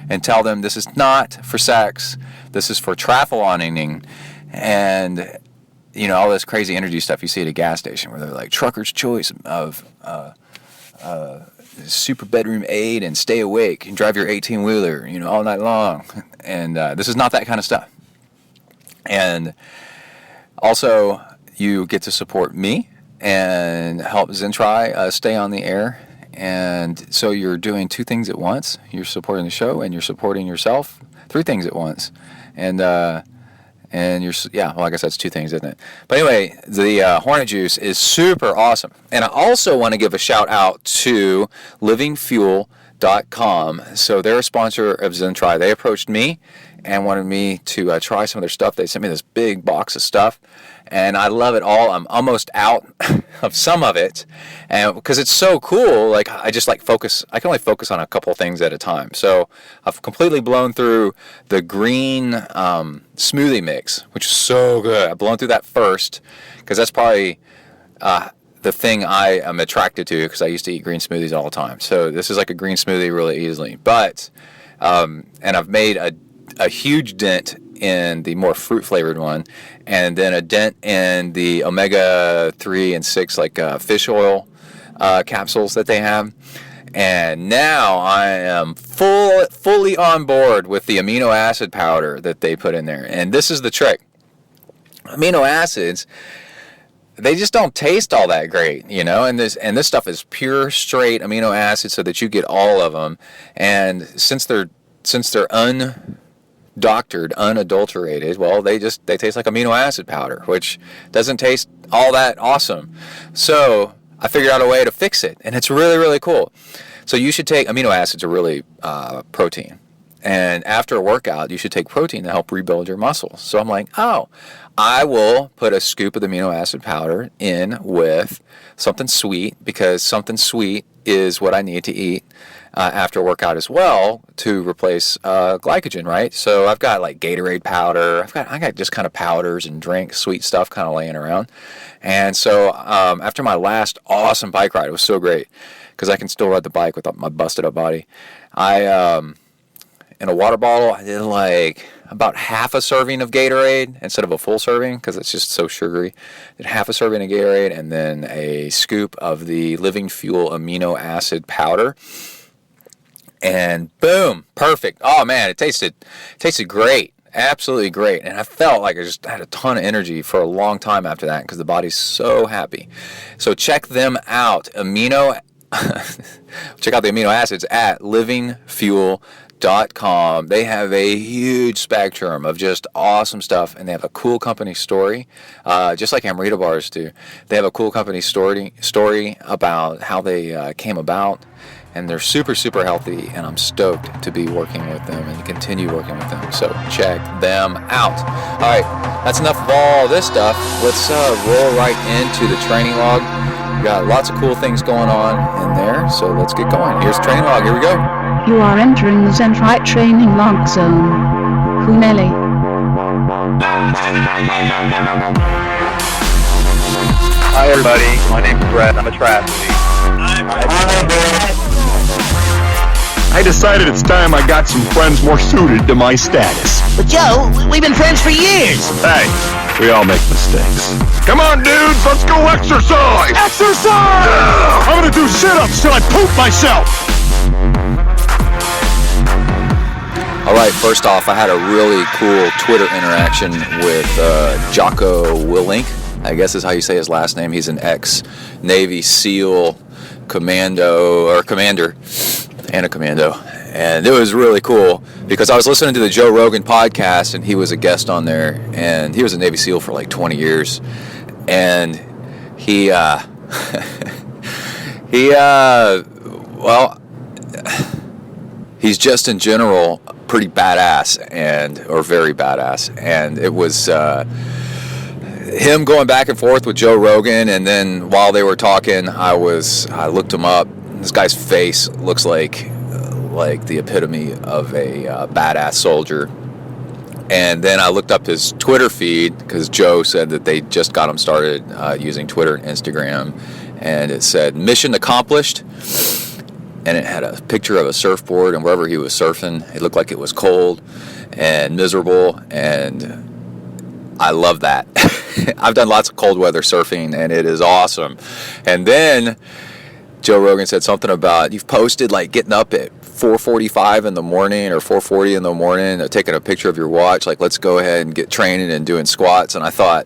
and tell them this is not for sex. This is for triathloning. And all this crazy energy stuff you see at a gas station where they're like, trucker's choice of super bedroom aid and stay awake and drive your 18-wheeler, all night long. And this is not that kind of stuff. And also, you get to support me and help ZenTri stay on the air. And so you're doing two things at once. You're supporting the show and you're supporting yourself. 3 things at once. And I guess that's 2 things, isn't it? But anyway, the Hornet Juice is super awesome. And I also want to give a shout out to livingfuel.com. So they're a sponsor of ZenTri. They approached me and wanted me to try some of their stuff. They sent me this big box of stuff, and I love it all. I'm almost out of some of it, and because it's so cool, like I can only focus on a couple things at a time. So I've completely blown through the green smoothie mix, which is so good. I've blown through that first because that's probably the thing I am attracted to, because I used to eat green smoothies all the time. So this is like a green smoothie really easily. But and I've made a huge dent in the more fruit flavored one, and then a dent in the omega 3 and 6 fish oil capsules that they have. And now I am fully on board with the amino acid powder that they put in there. And this is the trick. Amino acids, they just don't taste all that great, and this stuff is pure straight amino acids, so that you get all of them. And since they're undoctored, unadulterated, well, they taste like amino acid powder, which doesn't taste all that awesome. So I figured out a way to fix it, and it's really, really cool. So you should take amino acids are really protein. And after a workout, you should take protein to help rebuild your muscles. So I'm like, I will put a scoop of the amino acid powder in with something sweet, because something sweet is what I need to eat after a workout as well to replace glycogen, right? So I've got like Gatorade powder. I got just kind of powders and drinks, sweet stuff kind of laying around. And so after my last awesome bike ride, it was so great because I can still ride the bike without my busted up body. in a water bottle, I did like about half a serving of Gatorade instead of a full serving because it's just so sugary. Did half a serving of Gatorade and then a scoop of the Living Fuel amino acid powder. And boom, perfect. Oh man, it tasted great. Absolutely great. And I felt like I just had a ton of energy for a long time after that because the body's so happy. So check them out. Check out the amino acids at livingfuel.com. They have a huge spectrum of just awesome stuff, and they have a cool company story, just like Amrita bars do. They have a cool company story about how they came about, and they're super, super healthy, and I'm stoked to be working with them and continue working with them. So check them out. All right, that's enough of all this stuff. Let's roll right into the training log. We got lots of cool things going on in there, so let's get going. Here's the training log. Here we go. You are entering the ZenTri training log zone. Huneli. Hi everybody, my name's Brett. I'm a triathlete. I decided it's time I got some friends more suited to my status. But Joe, we've been friends for years. Hey, we all make mistakes. Come on, dudes, let's go exercise! Exercise! Yeah! I'm gonna do sit-ups till I poop myself! All right, first off, I had a really cool Twitter interaction with Jocko Willink. I guess is how you say his last name. He's an ex-Navy SEAL commander, and it was really cool because I was listening to the Joe Rogan podcast, and he was a guest on there, and he was a Navy SEAL for like 20 years, and he he's just in general pretty badass or very badass, and it was him going back and forth with Joe Rogan, and then while they were talking, I looked him up. This guy's face looks like the epitome of a badass soldier. And then I looked up his Twitter feed because Joe said that they just got him started using Twitter and Instagram, and it said mission accomplished, and it had a picture of a surfboard, and wherever he was surfing, it looked like it was cold and miserable, and I love that. I've done lots of cold weather surfing, and it is awesome. And then Joe Rogan said something about you've posted like getting up at 4:45 in the morning or 4:40 in the morning, taking a picture of your watch, like let's go ahead and get training and doing squats. And I thought,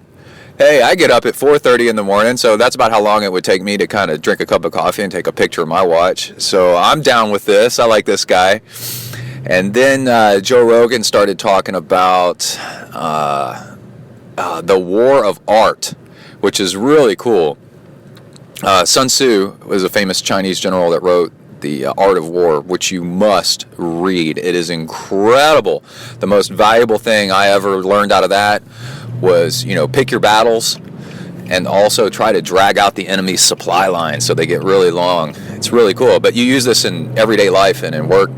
hey, I get up at 4:30 in the morning, so that's about how long it would take me to kind of drink a cup of coffee and take a picture of my watch. So I'm down with this. I like this guy. And then Joe Rogan started talking about the war of art, which is really cool. Sun Tzu was a famous Chinese general that wrote The Art of War, which you must read. It is incredible. The most valuable thing I ever learned out of that was, pick your battles and also try to drag out the enemy's supply line so they get really long. It's really cool, but you use this in everyday life and in work.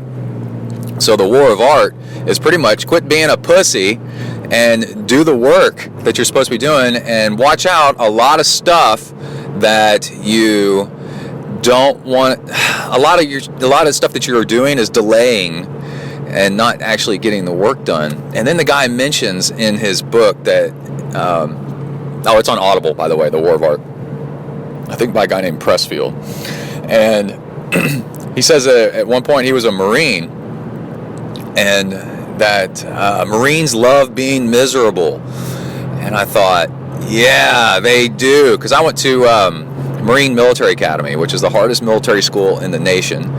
So the war of art is pretty much quit being a pussy and do the work that you're supposed to be doing, and watch out a lot of stuff that you don't want. A lot of stuff that you're doing is delaying and not actually getting the work done. And then the guy mentions in his book that it's on Audible, by the way, The War of Art, I think by a guy named Pressfield, and he says that at one point he was a Marine, and that Marines love being miserable. And I thought, yeah, they do, because I went to Marine Military Academy, which is the hardest military school in the nation.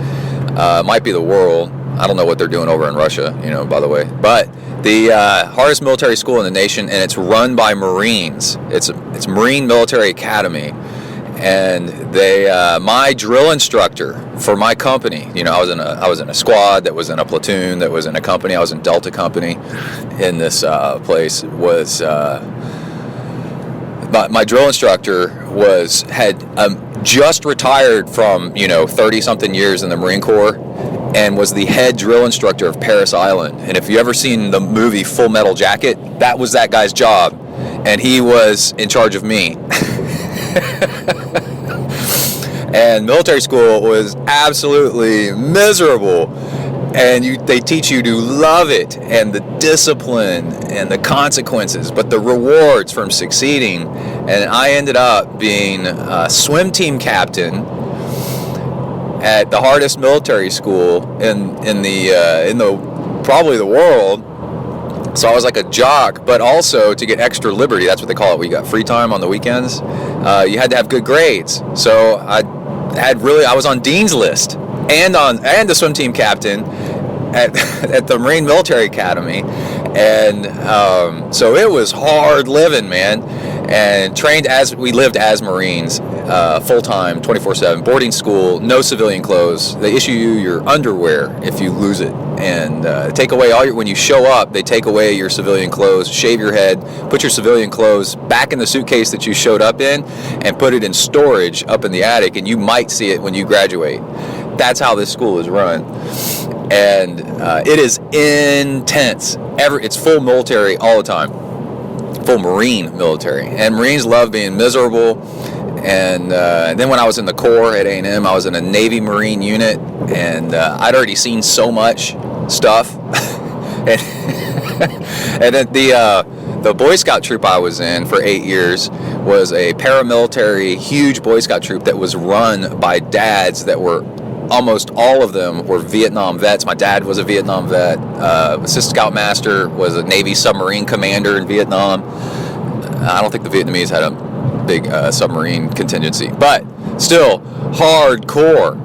Might be the world. I don't know what they're doing over in Russia, by the way. But the hardest military school in the nation, and it's run by Marines. It's Marine Military Academy. And they, my drill instructor for my company, I was in a squad that was in a platoon that was in a company. I was in Delta Company in this place. Was my drill instructor had just retired from 30-something years in the Marine Corps, and was the head drill instructor of Paris Island. And if you ever seen the movie Full Metal Jacket, that was that guy's job, and he was in charge of me. And military school was absolutely miserable, and they teach you to love it, and the discipline and the consequences, but the rewards from succeeding. And I ended up being a swim team captain at the hardest military school in the probably the world. So I was like a jock, but also to get extra liberty, that's what they call it. We got free time on the weekends. You had to have good grades. So I was on Dean's list and the swim team captain at the Marine Military Academy. And so it was hard living, man. And we lived as Marines, full-time, 24/7, boarding school, no civilian clothes. They issue you your underwear if you lose it. And take away when you show up, they take away your civilian clothes, shave your head, put your civilian clothes back in the suitcase that you showed up in, and put it in storage up in the attic, and you might see it when you graduate. That's how this school is run. And it is intense. It's full military all the time. Full Marine military. And Marines love being miserable. And then when I was in the Corps at A&M, I was in a Navy Marine unit, and I'd already seen so much stuff. And then the Boy Scout troop I was in for 8 years was a paramilitary, huge Boy Scout troop that was run by dads that were, almost all of them were Vietnam vets. My dad was a Vietnam vet. Assistant Scoutmaster was a Navy submarine commander in Vietnam. I don't think the Vietnamese had a big submarine contingency, but still hardcore.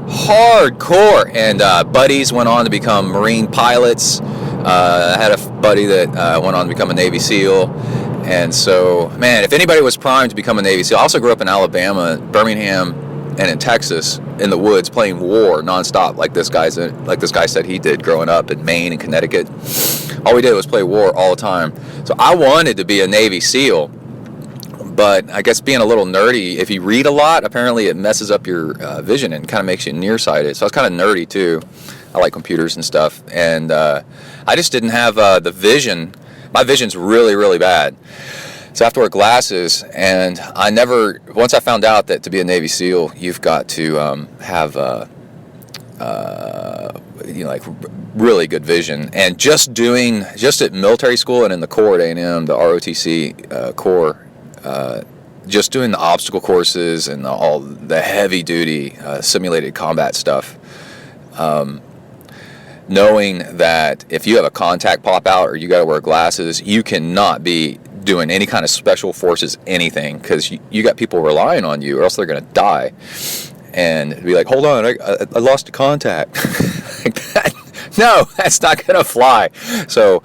And buddies went on to become Marine pilots. I had a buddy that went on to become a Navy SEAL. And so, man, if anybody was primed to become a Navy SEAL, I also grew up in Alabama, Birmingham, and in Texas, in the woods, playing war nonstop, like this guy said he did growing up in Maine and Connecticut. All we did was play war all the time. So I wanted to be a Navy SEAL, but I guess being a little nerdy, if you read a lot, apparently it messes up your vision and kind of makes you nearsighted. So I was kind of nerdy too. I like computers and stuff, and I just didn't have the vision. My vision's really, really bad. So I have to wear glasses, and once I found out that to be a Navy SEAL, you've got to have like really good vision. And just at military school and in the Corps at A&M, the ROTC Corps, just doing the obstacle courses and all the heavy duty simulated combat stuff, knowing that if you have a contact pop out or you got to wear glasses, you cannot be doing any kind of special forces anything, because you got people relying on you, or else they're going to die. And be like, hold on, I lost a contact. Like that. No, that's not going to fly. So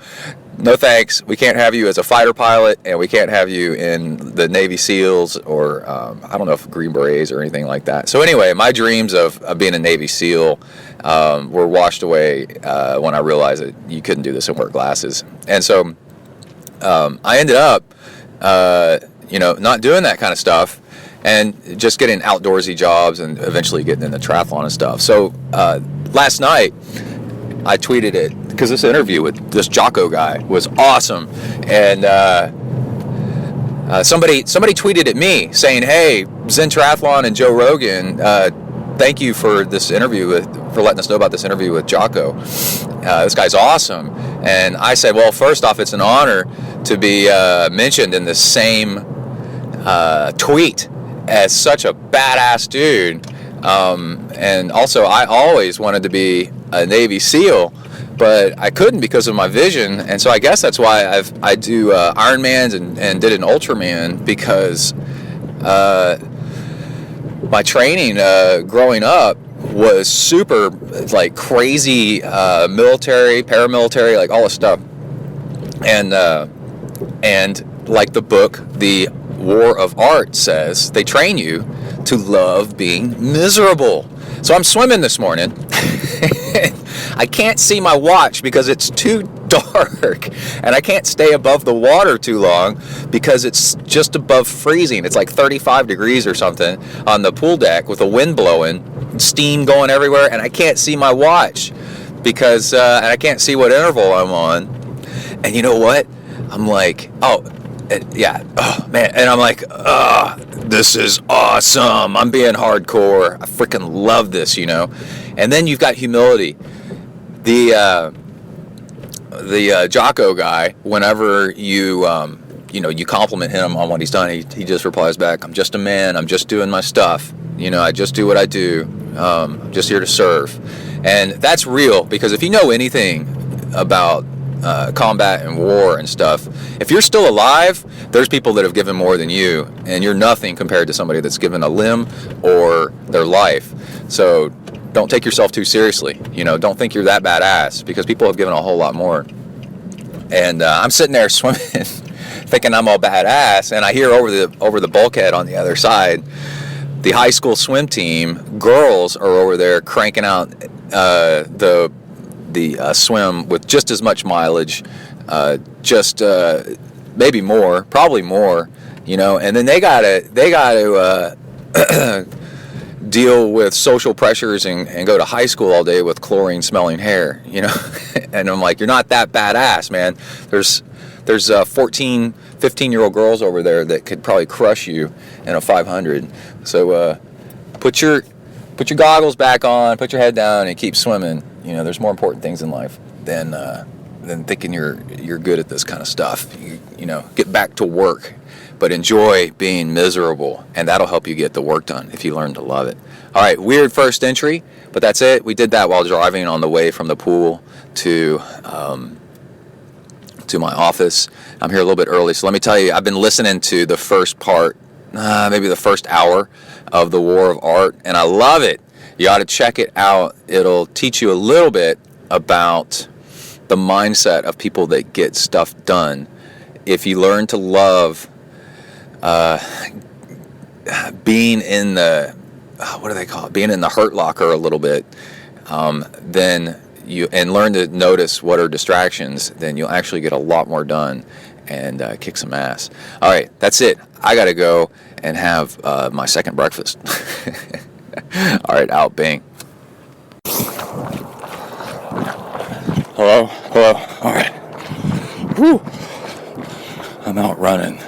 no thanks. We can't have you as a fighter pilot, and we can't have you in the Navy SEALs or I don't know if Green Berets or anything like that. So anyway, my dreams of being a Navy SEAL were washed away when I realized that you couldn't do this and wear glasses. And so I ended up, not doing that kind of stuff, and just getting outdoorsy jobs and eventually getting into triathlon and stuff. So last night I tweeted it because this interview with this Jocko guy was awesome, and somebody tweeted at me saying, "Hey, Zen Triathlon and Joe Rogan, thank you for this interview for letting us know about this interview with Jocko. This guy's awesome." And I said, well, first off, it's an honor to be mentioned in the same tweet as such a badass dude. And also, I always wanted to be a Navy SEAL, but I couldn't because of my vision. And so I guess that's why I do Ironmans and did an Ultraman, because my training growing up was super, like, crazy, military, paramilitary, like all this stuff. And like the book, The War of Art says, they train you to love being miserable. So I'm swimming this morning. I can't see my watch because it's too dark, and I can't stay above the water too long because it's just above freezing. It's like 35 degrees or something on the pool deck with the wind blowing, steam going everywhere, and I can't see my watch because and I can't see what interval I'm on. And you know what? I'm like, oh man, and I'm like, this is awesome. I'm being hardcore. I freaking love this, And then you've got humility. the Jocko guy, whenever you you compliment him on what he's done, he just replies back, "I'm just a man. I'm just doing my stuff. I just do what I do. I'm just here to serve." And that's real, because if you know anything about combat and war and stuff, if you're still alive, there's people that have given more than you, and you're nothing compared to somebody that's given a limb or their life. So don't take yourself too seriously. Don't think you're that badass, because people have given a whole lot more. And I'm sitting there swimming, thinking I'm all badass, and I hear over the bulkhead on the other side, the high school swim team girls are over there cranking out the swim with just as much mileage, maybe more, probably more, and then they gotta deal with social pressures and go to high school all day with chlorine smelling hair, and I'm like, you're not that badass, man. There's 14, 15-year-old girls over there that could probably crush you in a 500. So put your goggles back on, put your head down, and keep swimming. There's more important things in life than thinking you're good at this kind of stuff. Get back to work, but enjoy being miserable, and that'll help you get the work done if you learn to love it. All right, weird first entry, but that's it. We did that while driving on the way from the pool to my office. I'm here a little bit early, so let me tell you, I've been listening to the first part, maybe the first hour of The War of Art, and I love it. You ought to check it out. It'll teach you a little bit about the mindset of people that get stuff done. If you learn to love being in the, what do they call it? Being in the hurt locker a little bit, then and learn to notice what are distractions, then you'll actually get a lot more done and kick some ass. All right, that's it. I got to go and have my second breakfast. All right, out, bang. Hello. All right. Whew. I'm out running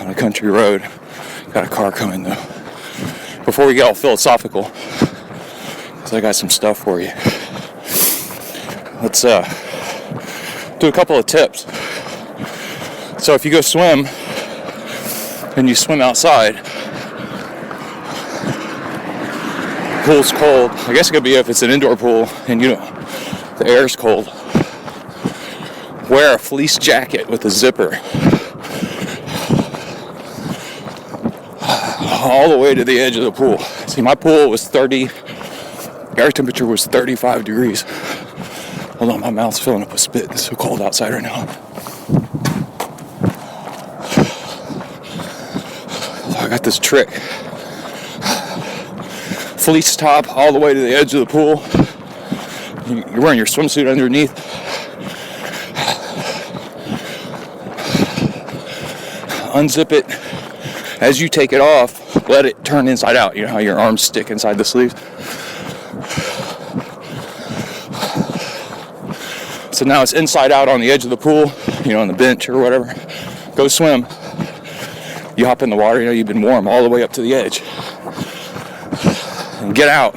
on a country road. Got a car coming though. Before we get all philosophical, because I got some stuff for you. Let's do a couple of tips. So if you go swim and you swim outside, pool's cold. I guess it could be if it's an indoor pool and the air's cold. Wear a fleece jacket with a zipper all the way to the edge of the pool. See, my pool was air temperature was 35 degrees. Hold on, my mouth's filling up with spit. It's so cold outside right now. So I got this trick. Fleece top all the way to the edge of the pool. You're wearing your swimsuit underneath. Unzip it. As you take it off, let it turn inside out. You know how your arms stick inside the sleeves? So now it's inside out on the edge of the pool, on the bench or whatever. Go swim. You hop in the water, you've been warm all the way up to the edge. And get out.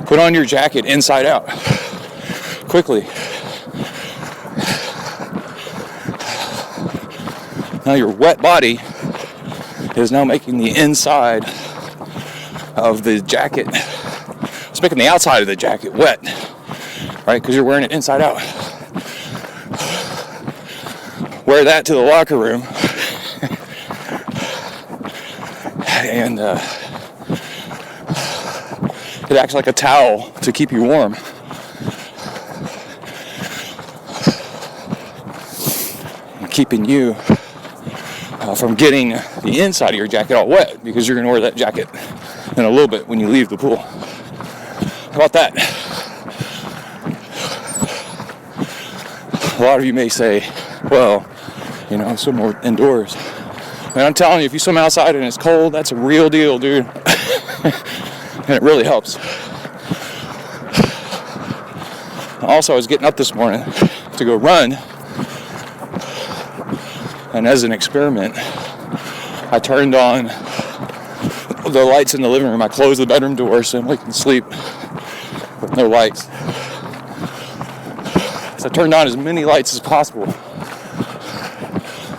Put on your jacket inside out. Quickly. Now your wet body is now making the inside of the jacket. It's making the outside of the jacket wet, right? Because you're wearing it inside out. Wear that to the locker room. And it acts like a towel to keep you warm. And keeping you from getting the inside of your jacket all wet, because you're going to wear that jacket in a little bit when you leave the pool. How about that? A lot of you may say, well, I swim more indoors. And I'm telling you, if you swim outside and it's cold, that's a real deal, dude. And it really helps. Also, I was getting up this morning to go run. And as an experiment, I turned on the lights in the living room. I closed the bedroom door so I can sleep. No lights. So I turned on as many lights as possible.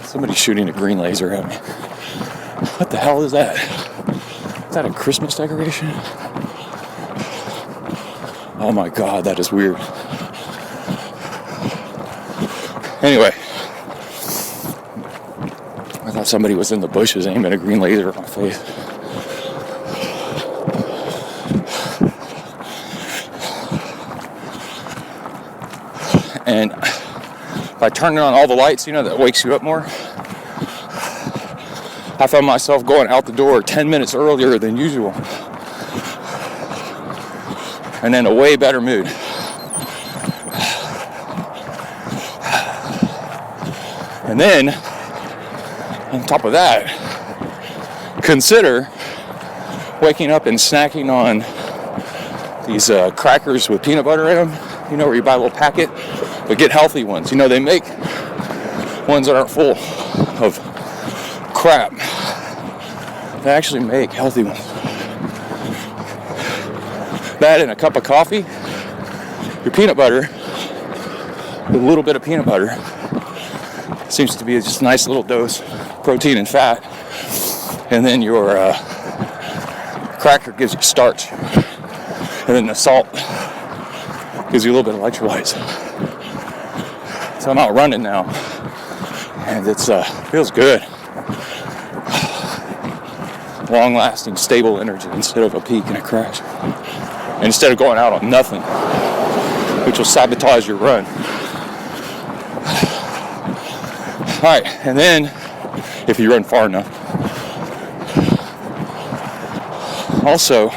Somebody's shooting a green laser at me. What the hell is that? Is that a Christmas decoration? Oh my God, that is weird. Anyway, I thought somebody was in the bushes aiming a green laser at my face. And by turning on all the lights, that wakes you up more. I found myself going out the door 10 minutes earlier than usual. And in a way better mood. And then, on top of that, consider waking up and snacking on these crackers with peanut butter in them. Where you buy a little packet, but get healthy ones. They make ones that aren't full of crap. They actually make healthy ones. That and a cup of coffee, your peanut butter, a little bit of peanut butter, seems to be just a nice little dose of protein and fat. And then your cracker gives you starch. And then the salt gives you a little bit of electrolytes. So I'm out running now, and it's feels good. Long-lasting, stable energy instead of a peak and a crash. And instead of going out on nothing, which will sabotage your run. All right, and then if you run far enough, also.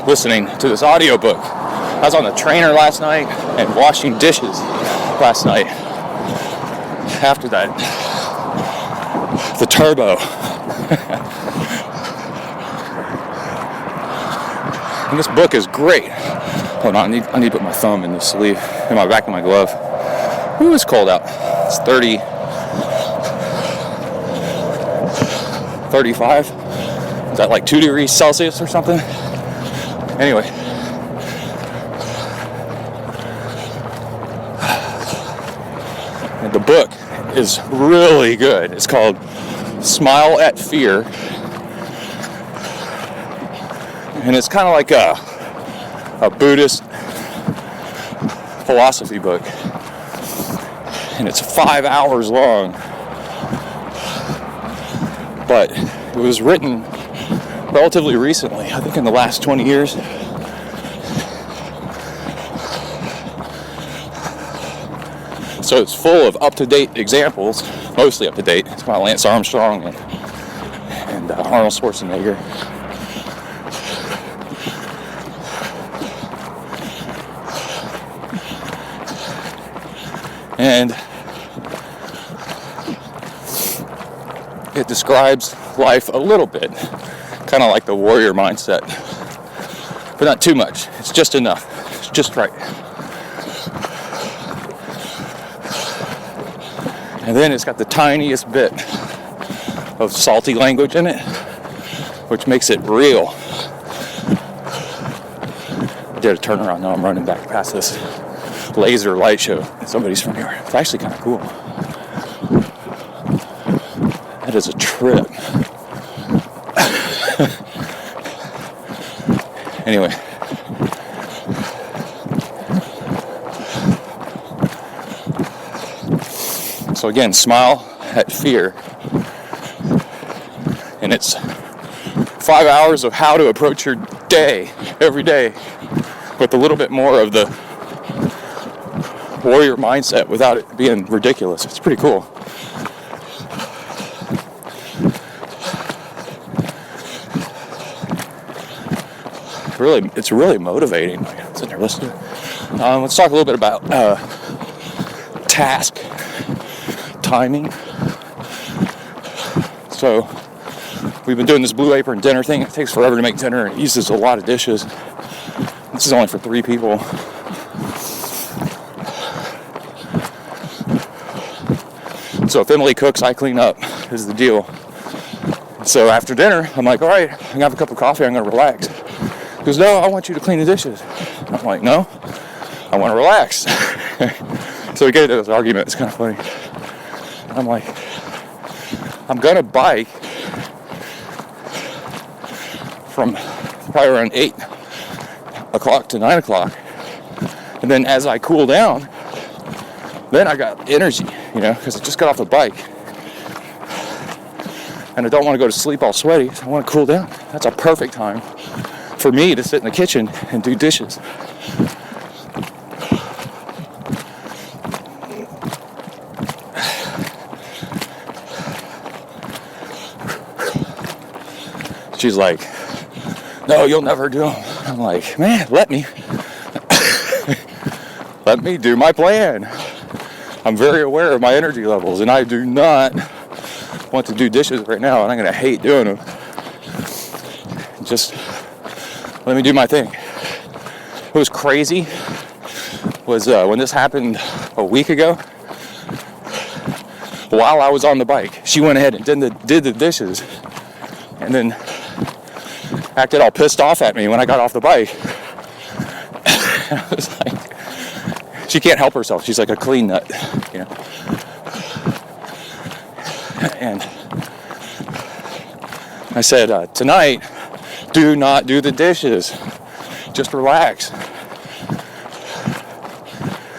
Listening to this audiobook. I was on the trainer last night and washing dishes last night. After that, the turbo. And this book is great. Hold on, I need to put my thumb in the sleeve, in my back of my glove. Ooh, it's cold out. It's 35. Is that like 2 degrees Celsius or something? Anyway. And the book is really good. It's called Smile at Fear. And it's kind of like a Buddhist philosophy book. And it's 5 hours long. But it was written relatively recently, I think in the last 20 years. So it's full of up-to-date examples, mostly up-to-date. It's by Lance Armstrong and Arnold Schwarzenegger. And it describes life a little bit, kind of like the warrior mindset, but not too much. It's just enough. It's just right. And then it's got the tiniest bit of salty language in it, which makes it real. I did a turnaround now. I'm running back past this laser light show in somebody's front yard. It's actually kind of cool. That is a trip. Anyway. So again, Smile at Fear. And it's 5 hours of how to approach your day, every day, with a little bit more of the warrior mindset without it being ridiculous. It's pretty cool. It's really motivating. I'm sitting there listening. Let's talk a little bit about task timing. So we've been doing this Blue Apron dinner thing. It takes forever to make dinner and it uses a lot of dishes. This is only for 3 people. So if Emily cooks, I clean up, is the deal. So after dinner, I'm like, all right, I'm gonna have a cup of coffee, I'm gonna relax. He goes, no, I want you to clean the dishes. I'm like, no, I want to relax. So we get into this argument, it's kind of funny. I'm like, I'm gonna bike from probably around 8 o'clock to 9 o'clock. And then as I cool down, then I got energy, because I just got off the bike. And I don't want to go to sleep all sweaty, so I want to cool down. That's a perfect time for me to sit in the kitchen and do dishes. She's like, no, you'll never do them. I'm like, man, let me do my plan. I'm very aware of my energy levels, and I do not want to do dishes right now, and I'm going to hate doing them. Just let me do my thing. What was crazy was when this happened a week ago, while I was on the bike, she went ahead and did the dishes, and then acted all pissed off at me when I got off the bike. I was like, she can't help herself. She's like a clean nut, And I said, tonight, do not do the dishes. Just relax.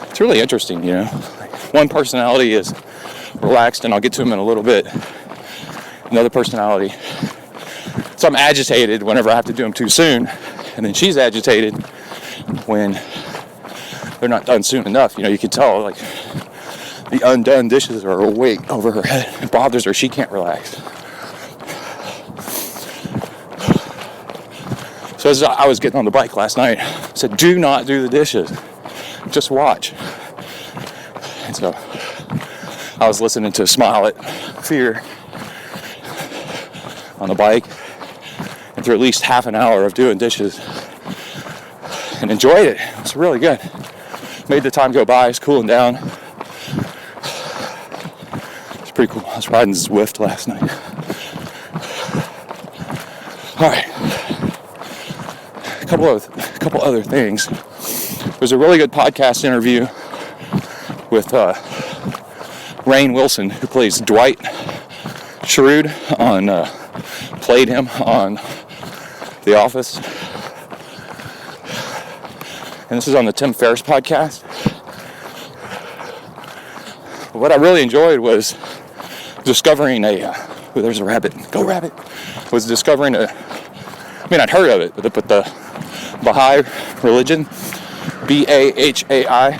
It's really interesting, One personality is relaxed, and I'll get to him in a little bit. Another personality. So I'm agitated whenever I have to do them too soon, and then she's agitated when they're not done soon enough. You can tell, like, the undone dishes are a weight over her head. It bothers her. She can't relax. So as I was getting on the bike last night, I said, do not do the dishes. Just watch. And so I was listening to Smile at Fear on the bike, and through at least half an hour of doing dishes, and enjoyed it. It was really good. Made the time go by. It's cooling down. It's pretty cool. I was riding Zwift last night. All right. A couple other things. There's a really good podcast interview with Rainn Wilson, who plays Dwight Schrute played him on The Office. And this is on the Tim Ferriss podcast. What I really enjoyed was discovering there's a rabbit. Go rabbit. Was discovering I'd heard of it, but the Baha'i religion, Bahai,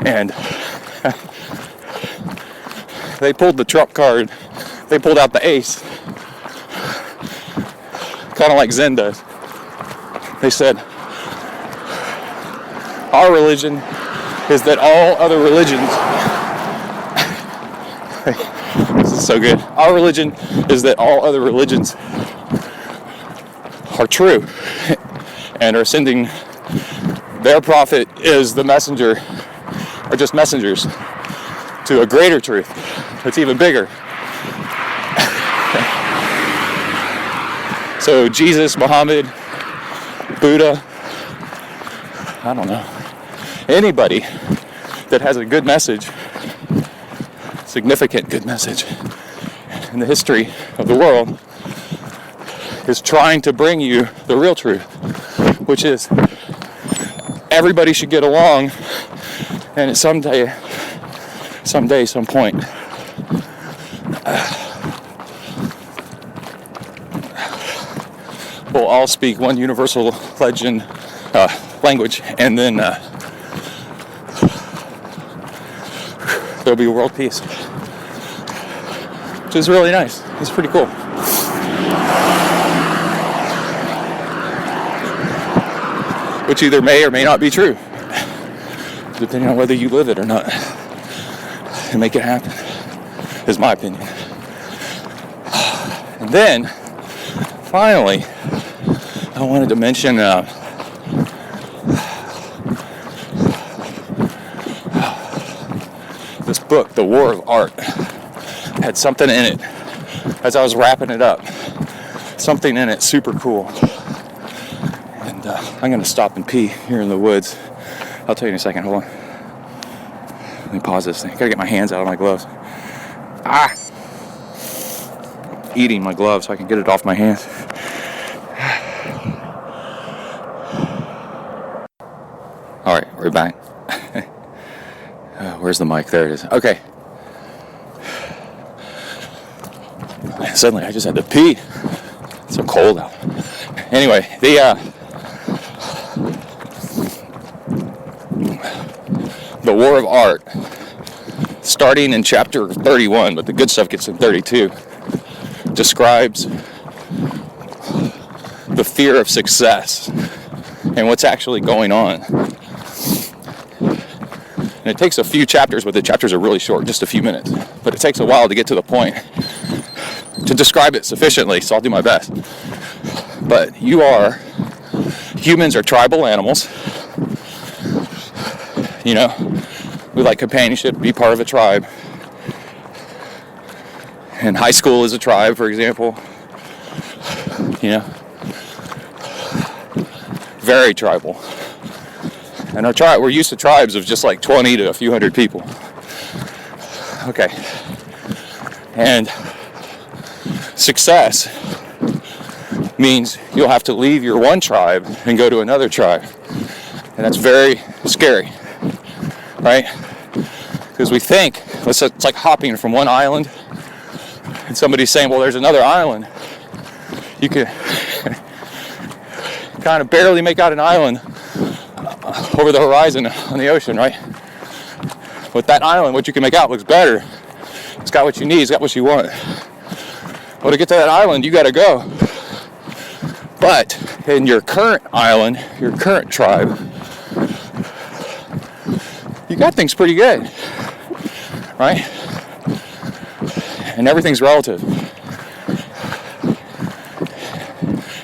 and they pulled the trump card. They pulled out the ace, kind of like Zen does. They said, our religion is that all other religions, this is so good, our religion is that all other religions are true and are sending their prophet is the messenger, are just messengers to a greater truth that's even bigger. So Jesus, Muhammad, Buddha, I don't know, anybody that has a good message, significant good message in the history of the world is trying to bring you the real truth, which is everybody should get along, and at some point, we'll all speak one universal language, and then there'll be world peace, which is really nice. It's pretty cool. Which either may or may not be true, depending on whether you live it or not, and make it happen, is my opinion. And then, finally, I wanted to mention book, The War of Art, had something in it as I was wrapping it up. Something in it super cool. And I'm going to stop and pee here in the woods. I'll tell you in a second. Hold on. Let me pause this thing. Gotta get my hands out of my gloves. Eating my gloves so I can get it off my hands. All right, we're back. Where's the mic? There it is. Okay. Suddenly I just had to pee. It's so cold out. Anyway, the War of Art, starting in chapter 31, but the good stuff gets in 32, describes the fear of success and what's actually going on. And it takes a few chapters, but the chapters are really short, just a few minutes. But it takes a while to get to the point to describe it sufficiently, so I'll do my best. But humans are tribal animals. You know, we like companionship, be part of a tribe. And high school is a tribe, for example. You know, very tribal. And we're used to tribes of just like 20 to a few hundred people. Okay. And success means you'll have to leave your one tribe and go to another tribe. And that's very scary, right? Because we think, it's like hopping from one island, and somebody's saying, well, there's another island. You can kind of barely make out an island over the horizon on the ocean, right? With that island, what you can make out looks better. It's got what you need, it's got what you want. Well, to get to that island, you gotta go. But in your current island, your current tribe, you got things pretty good, right? And everything's relative.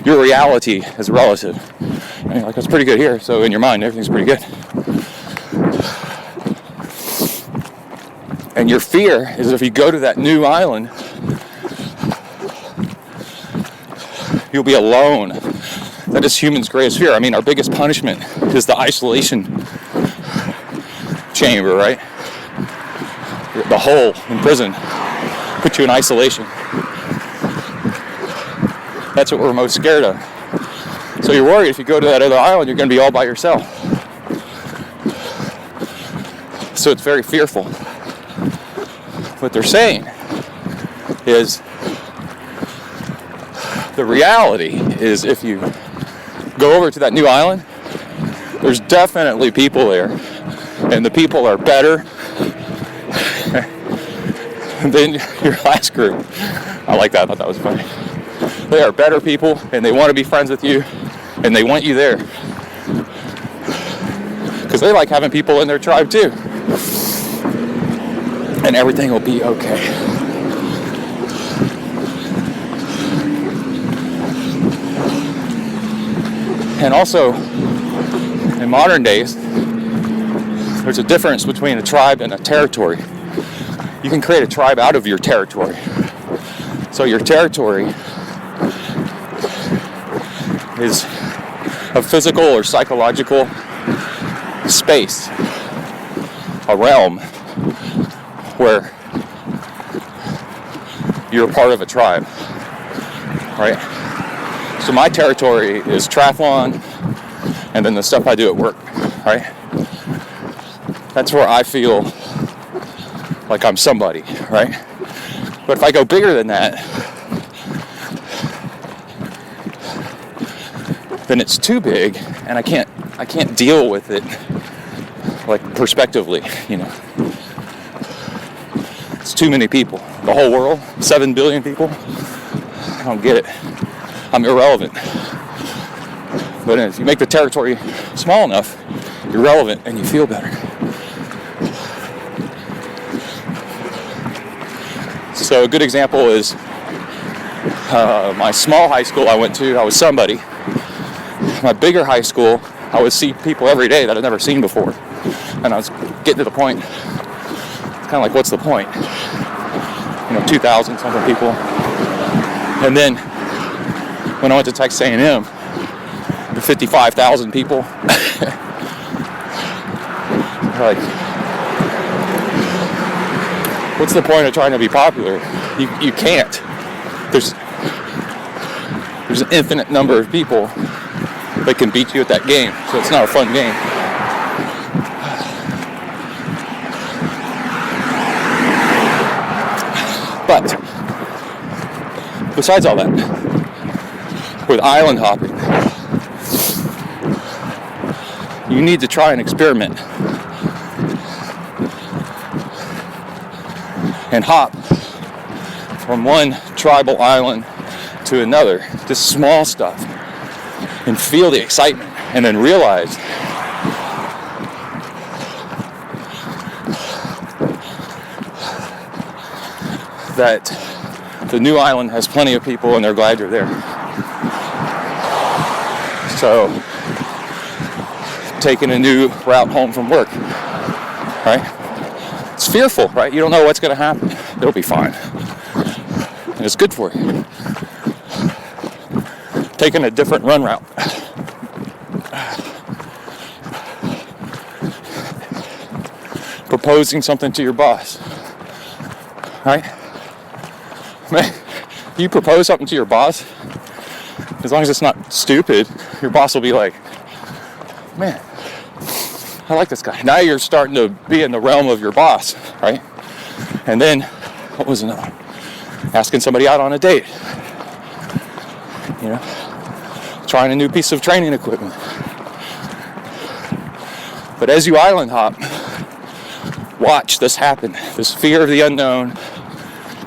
Your reality is relative. I mean, like, it's pretty good here, so in your mind, everything's pretty good. And your fear is if you go to that new island, you'll be alone. That is humans' greatest fear. I mean, our biggest punishment is the isolation chamber, right? The hole in prison put you in isolation. That's what we're most scared of. So you're worried if you go to that other island, you're going to be all by yourself. So it's very fearful. What they're saying is the reality is if you go over to that new island, there's definitely people there. And the people are better than your last group. I like that. I thought that was funny. They are better people, and they want to be friends with you, and they want you there. Because they like having people in their tribe too. And everything will be okay. And also, in modern days, there's a difference between a tribe and a territory. You can create a tribe out of your territory. So your territory is a physical or psychological space, a realm where you're a part of a tribe, right? So my territory is triathlon and then the stuff I do at work, right? That's where I feel like I'm somebody, right? But if I go bigger than that, then it's too big and I can't deal with it like prospectively, you know. It's too many people. The whole world, 7 billion people. I don't get it. I'm irrelevant. But if you make the territory small enough, you're relevant and you feel better. So a good example is my small high school I went to, I was somebody. My bigger high school, I would see people every day that I'd never seen before. And I was getting to the point kind of like, what's the point? 2,000 something people. And then when I went to Texas A&M, the 55,000 people. Like, what's the point of trying to be popular? You can't. There's an infinite number of people that can beat you at that game, so it's not a fun game. But besides all that, with island hopping, you need to try and experiment and hop from one tribal island to another, just small stuff, and feel the excitement, and then realize that the new island has plenty of people and they're glad you're there. So, taking a new route home from work, right? It's fearful, right? You don't know what's going to happen. It'll be fine. And it's good for you. Taking a different run route. Proposing something to your boss, right? Man, you propose something to your boss, as long as it's not stupid, your boss will be like, man, I like this guy. Now you're starting to be in the realm of your boss, right? And then, what was another one? Asking somebody out on a date. Trying a new piece of training equipment. But as you island hop, watch this happen. This fear of the unknown,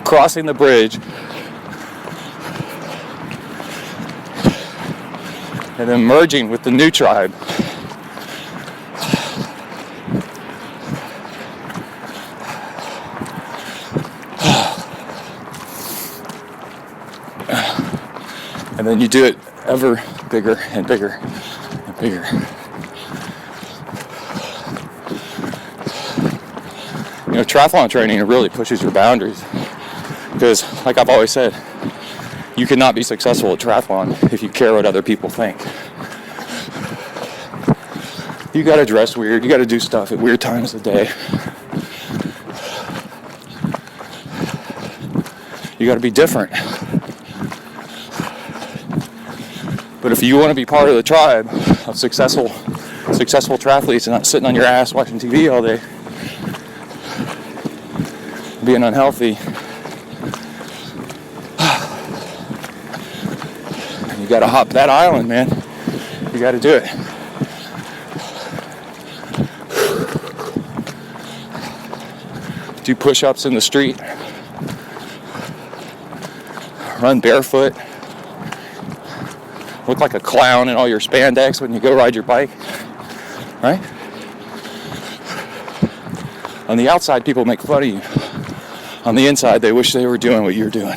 crossing the bridge, and then merging with the new tribe. And then you do it ever bigger and bigger and bigger. Triathlon training really pushes your boundaries, because, like I've always said, you cannot be successful at triathlon if you care what other people think. You gotta dress weird, you gotta do stuff at weird times of the day. You gotta be different. But if you want to be part of the tribe of successful triathletes and not sitting on your ass watching TV all day, being unhealthy, you got to hop that island, man. You got to do it. Do push-ups in the street. Run barefoot. Look like a clown in all your spandex when you go ride your bike, right? On the outside, people make fun of you. On the inside, they wish they were doing what you're doing.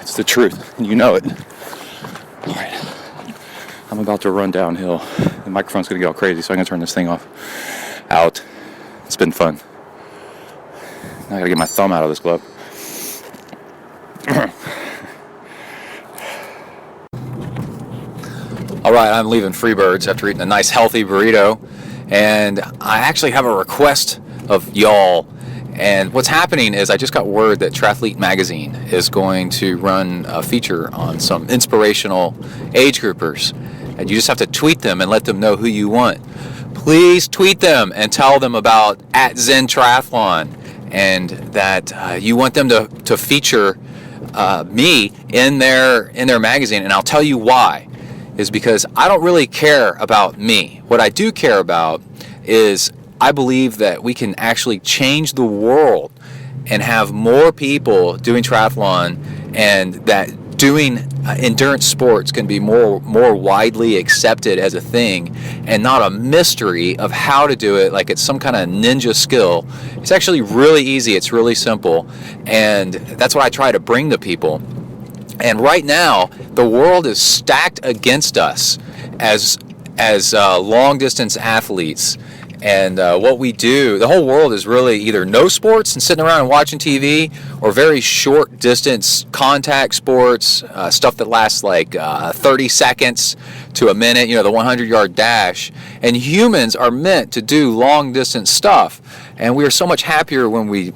It's the truth, and you know it. All right, I'm about to run downhill. The microphone's gonna get all crazy, so I'm gonna turn this thing out. It's been fun. Now I gotta get my thumb out of this glove. All right, I'm leaving Freebirds after eating a nice healthy burrito, and I actually have a request of y'all. And what's happening is I just got word that Triathlete Magazine is going to run a feature on some inspirational age groupers, and you just have to tweet them and let them know who you want. Please tweet them and tell them about @ZenTriathlon, and that you want them to feature me in their magazine. And I'll tell you why. Is because I don't really care about me. What I do care about is I believe that we can actually change the world and have more people doing triathlon, and that doing endurance sports can be more widely accepted as a thing and not a mystery of how to do it like it's some kind of ninja skill. It's actually really easy. It's really simple. And that's what I try to bring to people. And right now, the world is stacked against us as long-distance athletes, And what we do, the whole world is really either no sports and sitting around and watching TV, or very short distance contact sports, stuff that lasts like 30 seconds to a minute, the 100-yard dash. And humans are meant to do long distance stuff. And we are so much happier when we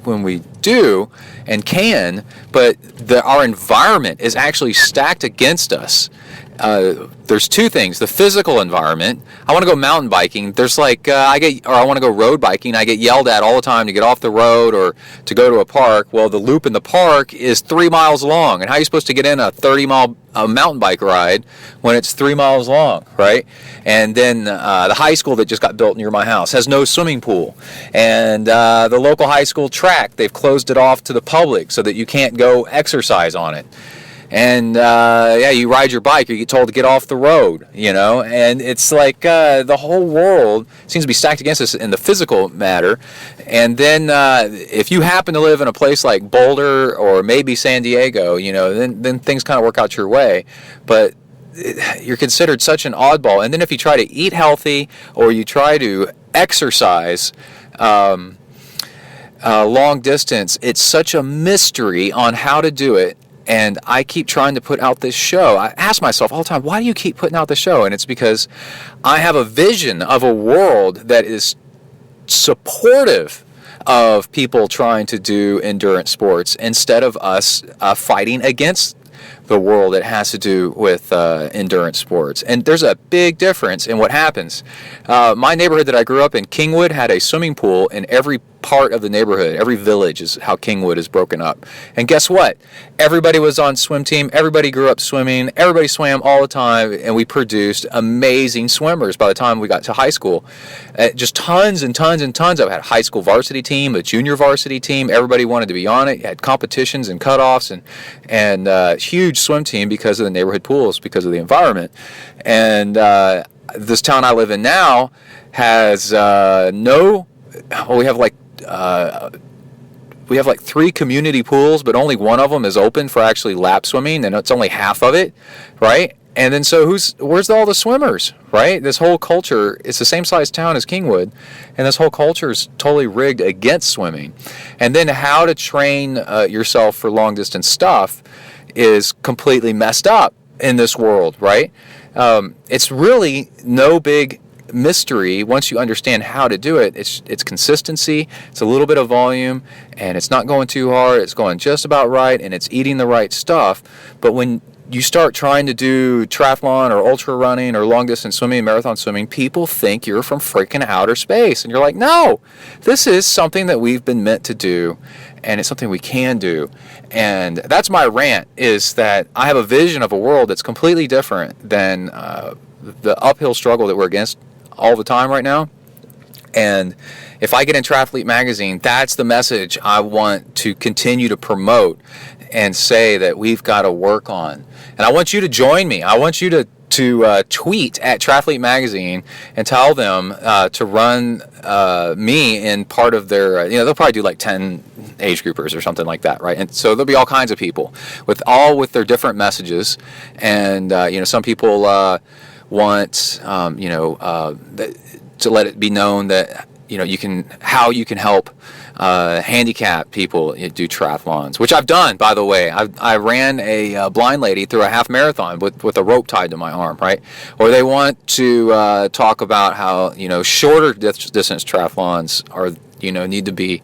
do and can, but our environment is actually stacked against us. There's two things: the physical environment. I want to go mountain biking. There's I want to go road biking. I get yelled at all the time to get off the road or to go to a park. Well, the loop in the park is 3 miles long, and how are you supposed to get in a 30-mile mountain bike ride when it's 3 miles long, right? And then the high school that just got built near my house has no swimming pool, and the local high school track, they've closed it off to the public so that you can't go exercise on it. And you ride your bike, or you get told to get off the road, and it's like the whole world seems to be stacked against us in the physical matter. And then if you happen to live in a place like Boulder or maybe San Diego, then things kind of work out your way. But you're considered such an oddball. And then if you try to eat healthy or you try to exercise long distance, it's such a mystery on how to do it. And I keep trying to put out this show. I ask myself all the time, why do you keep putting out the show? And it's because I have a vision of a world that is supportive of people trying to do endurance sports instead of us fighting against the world that has to do with endurance sports. And there's a big difference in what happens. My neighborhood that I grew up in, Kingwood, had a swimming pool in every part of the neighborhood. Every village is how Kingwood is broken up. And guess what? Everybody was on swim team. Everybody grew up swimming. Everybody swam all the time, and we produced amazing swimmers by the time we got to high school. Just tons and tons and tons of it. Had a high school varsity team, a junior varsity team. Everybody wanted to be on it. You had competitions and cutoffs and huge swim team because of the neighborhood pools, because of the environment. And this town I live in now has we have like 3 community pools, but only one of them is open for actually lap swimming, and it's only half of it, right? And then so where's all the swimmers, right? This whole culture, it's the same size town as Kingwood, and this whole culture is totally rigged against swimming. And then how to train yourself for long distance stuff is completely messed up in this world, right? It's really no big mystery once you understand how to do it. It's consistency, it's a little bit of volume, and it's not going too hard, it's going just about right, and it's eating the right stuff. But when you start trying to do triathlon or ultra running or long distance swimming, marathon swimming, people think you're from freaking outer space, and you're like, no, this is something that we've been meant to do, and it's something we can do. And that's my rant, is that I have a vision of a world that's completely different than the uphill struggle that we're against all the time right now. And if I get in Triathlete magazine, that's the message I want to continue to promote and say that we've got to work on. And I want you to join me. I want you to tweet at Triathlete magazine and tell them to run me in part of their, they'll probably do like 10 age groupers or something like that, right? And so there'll be all kinds of people with their different messages. And, some people want, to let it be known that, how you can help handicap people do triathlons, which I've done, by the way. I ran a blind lady through a half marathon with a rope tied to my arm, right? Or they want to talk about how, shorter distance triathlons are, need to be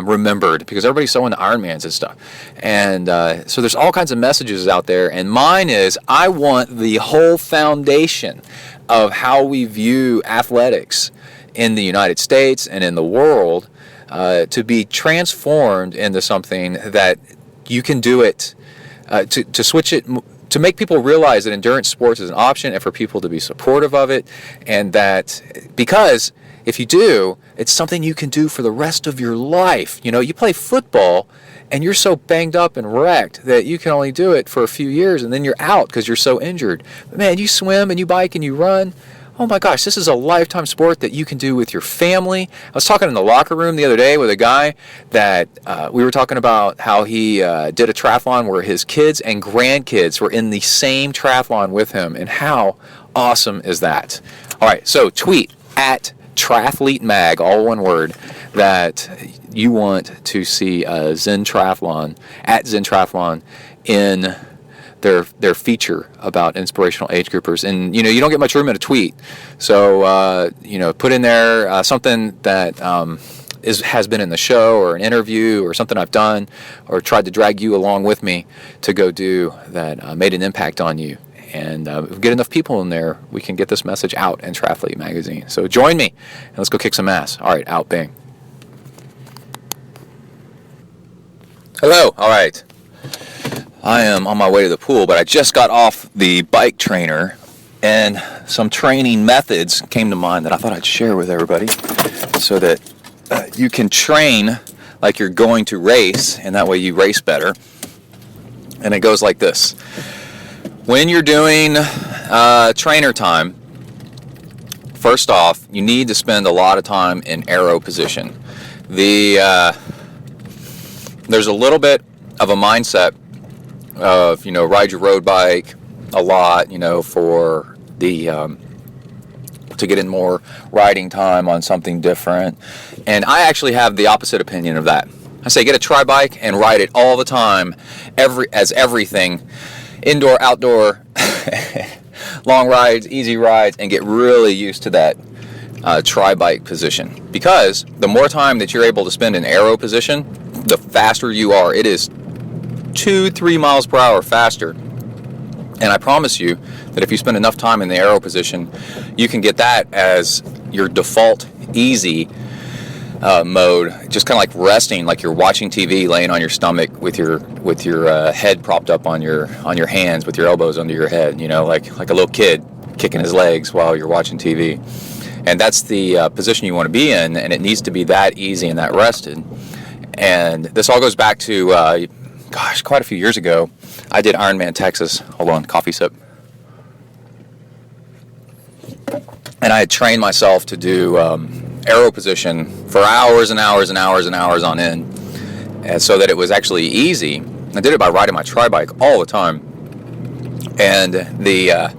remembered because everybody's so into Ironmans and stuff. And so there's all kinds of messages out there. And mine is, I want the whole foundation of how we view athletics in the United States and in the world to be transformed into something that you can do it, to switch it, to make people realize that endurance sports is an option, and for people to be supportive of it, and that because if you do, it's something you can do for the rest of your life. You play football and you're so banged up and wrecked that you can only do it for a few years and then you're out because you're so injured. But man, you swim and you bike and you run. Oh my gosh, this is a lifetime sport that you can do with your family. I was talking in the locker room the other day with a guy that we were talking about how he did a triathlon where his kids and grandkids were in the same triathlon with him, and how awesome is that? All right, so tweet at Triathlete Mag, all one word, that you want to see ZenTriathlon at ZenTriathlon in their feature about inspirational age groupers. And you don't get much room in a tweet, so put in there something that has been in the show, or an interview, or something I've done, or tried to drag you along with me to go do that made an impact on you. And if we get enough people in there, we can get this message out in Triathlete Magazine. So join me, and let's go kick some ass. All right, out, bang. Hello, all right. I am on my way to the pool, but I just got off the bike trainer, and some training methods came to mind that I thought I'd share with everybody so that you can train like you're going to race, and that way you race better. And it goes like this. When you're doing trainer time, first off, you need to spend a lot of time in aero position. There's a little bit of a mindset of, ride your road bike a lot, for the to get in more riding time on something different. And I actually have the opposite opinion of that. I say get a tri bike and ride it all the time, as everything. Indoor, outdoor, long rides, easy rides, and get really used to that tri-bike position. Because the more time that you're able to spend in aero position, the faster you are. It is 2-3 miles per hour faster. And I promise you that if you spend enough time in the aero position, you can get that as your default easy mode, just kind of like resting, like you're watching TV, laying on your stomach with your head propped up on your hands, with your elbows under your head, like a little kid kicking his legs while you're watching TV. And that's the position you want to be in, and it needs to be that easy and that rested. And this all goes back to quite a few years ago. I did Ironman Texas. Hold on, coffee sip. And I had trained myself to do aero position for hours and hours and hours and hours on end, and so that it was actually easy. I did it by riding my tri-bike all the time. And I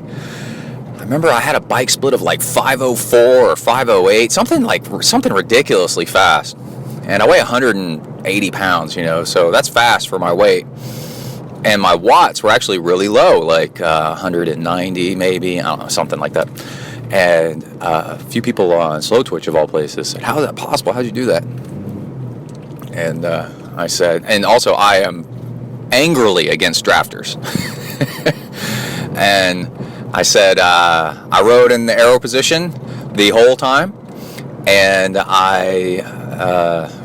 remember I had a bike split of like 504 or 508, something ridiculously fast. And I weigh 180 pounds, so that's fast for my weight. And my watts were actually really low, like 190 maybe, I don't know, something like that. And a few people on Slow Twitch, of all places, said, "How is that possible? How'd you do that?" And I said, and also I am angrily against drafters. And I said, I rode in the aero position the whole time, and I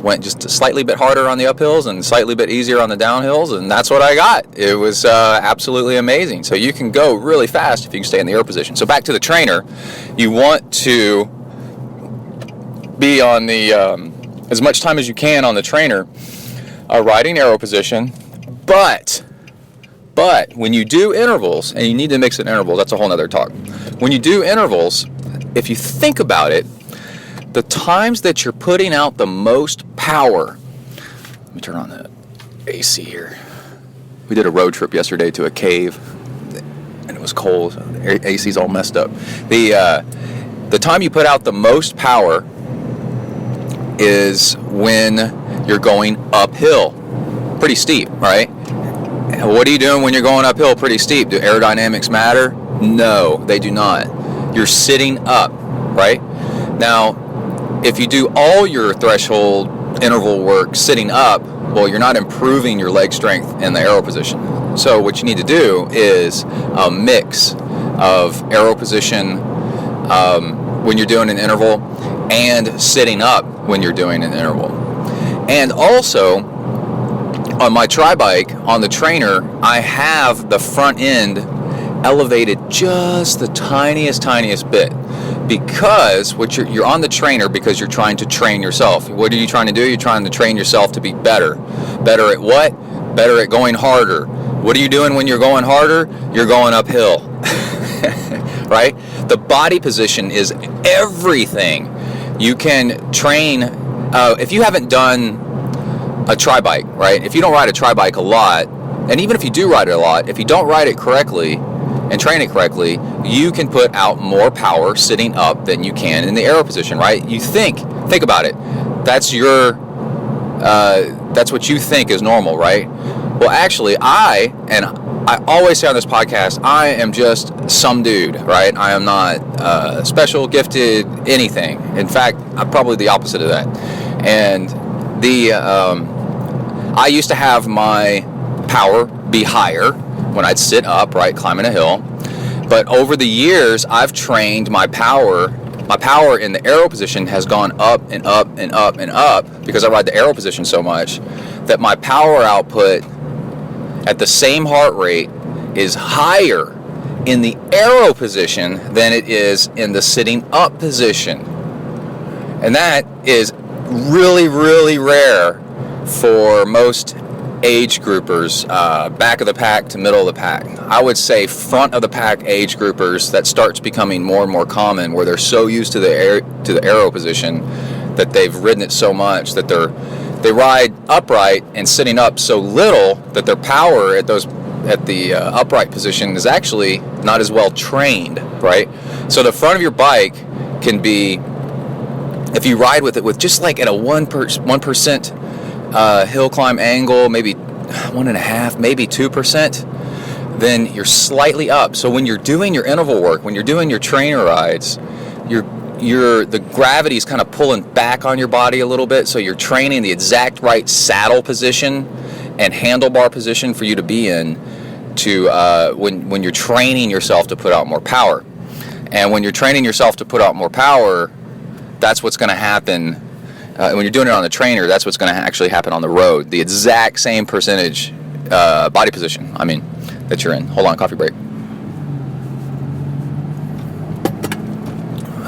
went just a slightly bit harder on the uphills and slightly bit easier on the downhills, and that's what I got. It was absolutely amazing. So you can go really fast if you can stay in the aero position. So back to the trainer, you want to be on the as much time as you can on the trainer riding aero position, but when you do intervals, and you need to mix in intervals, that's a whole nother talk. When you do intervals, if you think about it, the times that you're putting out the most power, let me turn on the AC here. We did a road trip yesterday to a cave, and it was cold, so the AC's all messed up. The time you put out the most power is when you're going uphill, pretty steep, right? What are you doing when you're going uphill pretty steep? Do aerodynamics matter? No, they do not. You're sitting up, right? Now, if you do all your threshold interval work sitting up, well, you're not improving your leg strength in the aero position. So what you need to do is a mix of aero position when you're doing an interval and sitting up when you're doing an interval. And also, on my tri-bike, on the trainer, I have the front end elevated just the tiniest bit, because you're on the trainer because you're trying to train yourself. What are you trying to do? You're trying to train yourself to be better. Better at what? Better at going harder. What are you doing when you're going harder? You're going uphill. Right? The body position is everything. You can train, if you haven't done a tri-bike, right? If you don't ride a tri-bike a lot, and even if you do ride it a lot, if you don't ride it correctly, and train it correctly, you can put out more power sitting up than you can in the aero position, right? You think about it. That's what you think is normal, right? Well, actually, I always say on this podcast, I am just some dude, right? I am not special, gifted, anything. In fact, I'm probably the opposite of that. And I used to have my power be higher when I'd sit up, right, climbing a hill. But over the years, I've trained my power. My power in the aero position has gone up and up and up and up because I ride the aero position so much that my power output at the same heart rate is higher in the aero position than it is in the sitting up position. And that is really, really rare for most age groupers, back of the pack to middle of the pack. I would say front of the pack age groupers, that starts becoming more and more common, where they're so used to the aero position that they've ridden it so much that they ride upright and sitting up so little that their power at the upright position is actually not as well trained, right? So the front of your bike can be, if you ride with it with just like at a 1% hill climb angle, maybe 1.5%, maybe 2%, then you're slightly up. So when you're doing your interval work, when you're doing your trainer rides, the gravity's kind of pulling back on your body a little bit, so you're training the exact right saddle position and handlebar position for you to be in to when you're training yourself to put out more power. And when you're training yourself to put out more power, that's what's going to happen. When you're doing it on the trainer, that's what's going to actually happen on the road. The exact same percentage body position, that you're in. Hold on, coffee break.